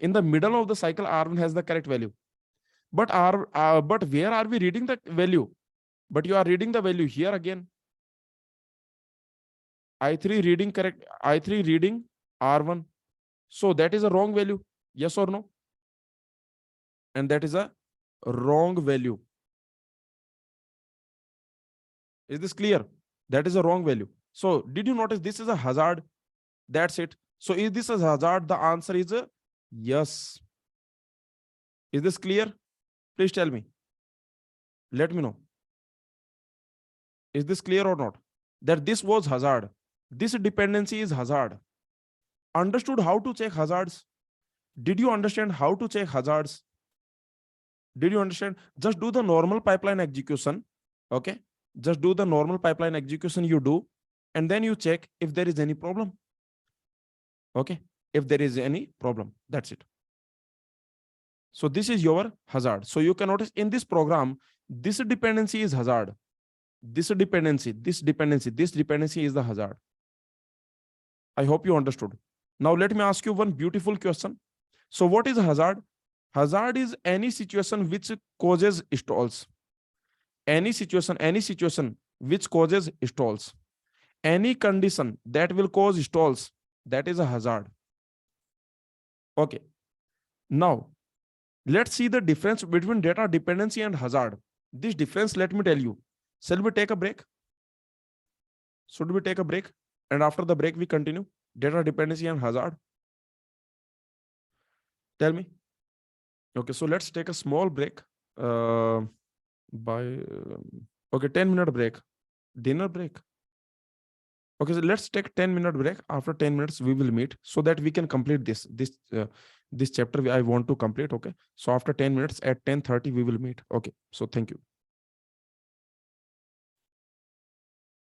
In the middle of the cycle, R1 has the correct value. But where are we reading the value? But you are reading the value here again. I3 reading correct. I3 reading R1. So that is a wrong value. Yes or no? And that is a wrong value. Is this clear? That is a wrong value. So did you notice this is a hazard? That's it. So is this a hazard? The answer is a yes. Is this clear? Please tell me. Let me know. Is this clear or not? That this was hazard. This dependency is hazard. Understood how to check hazards? Did you understand how to check hazards? Did you understand? Just do the normal pipeline execution. Okay. Just do the normal pipeline execution you do, and then you check if there is any problem. Okay. If there is any problem, that's it. So this is your hazard. So you can notice in this program, this dependency is hazard. This dependency is the hazard. I hope you understood. Now let me ask you one beautiful question. So what is a hazard? Hazard is any situation which causes stalls. Any situation which causes stalls. Any condition that will cause stalls, that is a hazard. Okay. Now, let's see the difference between data dependency and hazard. This difference, let me tell you. Shall we take a break? Should we take a break? And after the break, we continue. Data dependency and hazard. Tell me. Okay, so let's take a small break. Okay, 10-minute break. Dinner break. Okay, so let's take 10-minute break. After 10 minutes, we will meet so that we can complete this chapter I want to complete. Okay, so after 10 minutes at 10:30, we will meet. Okay, so thank you.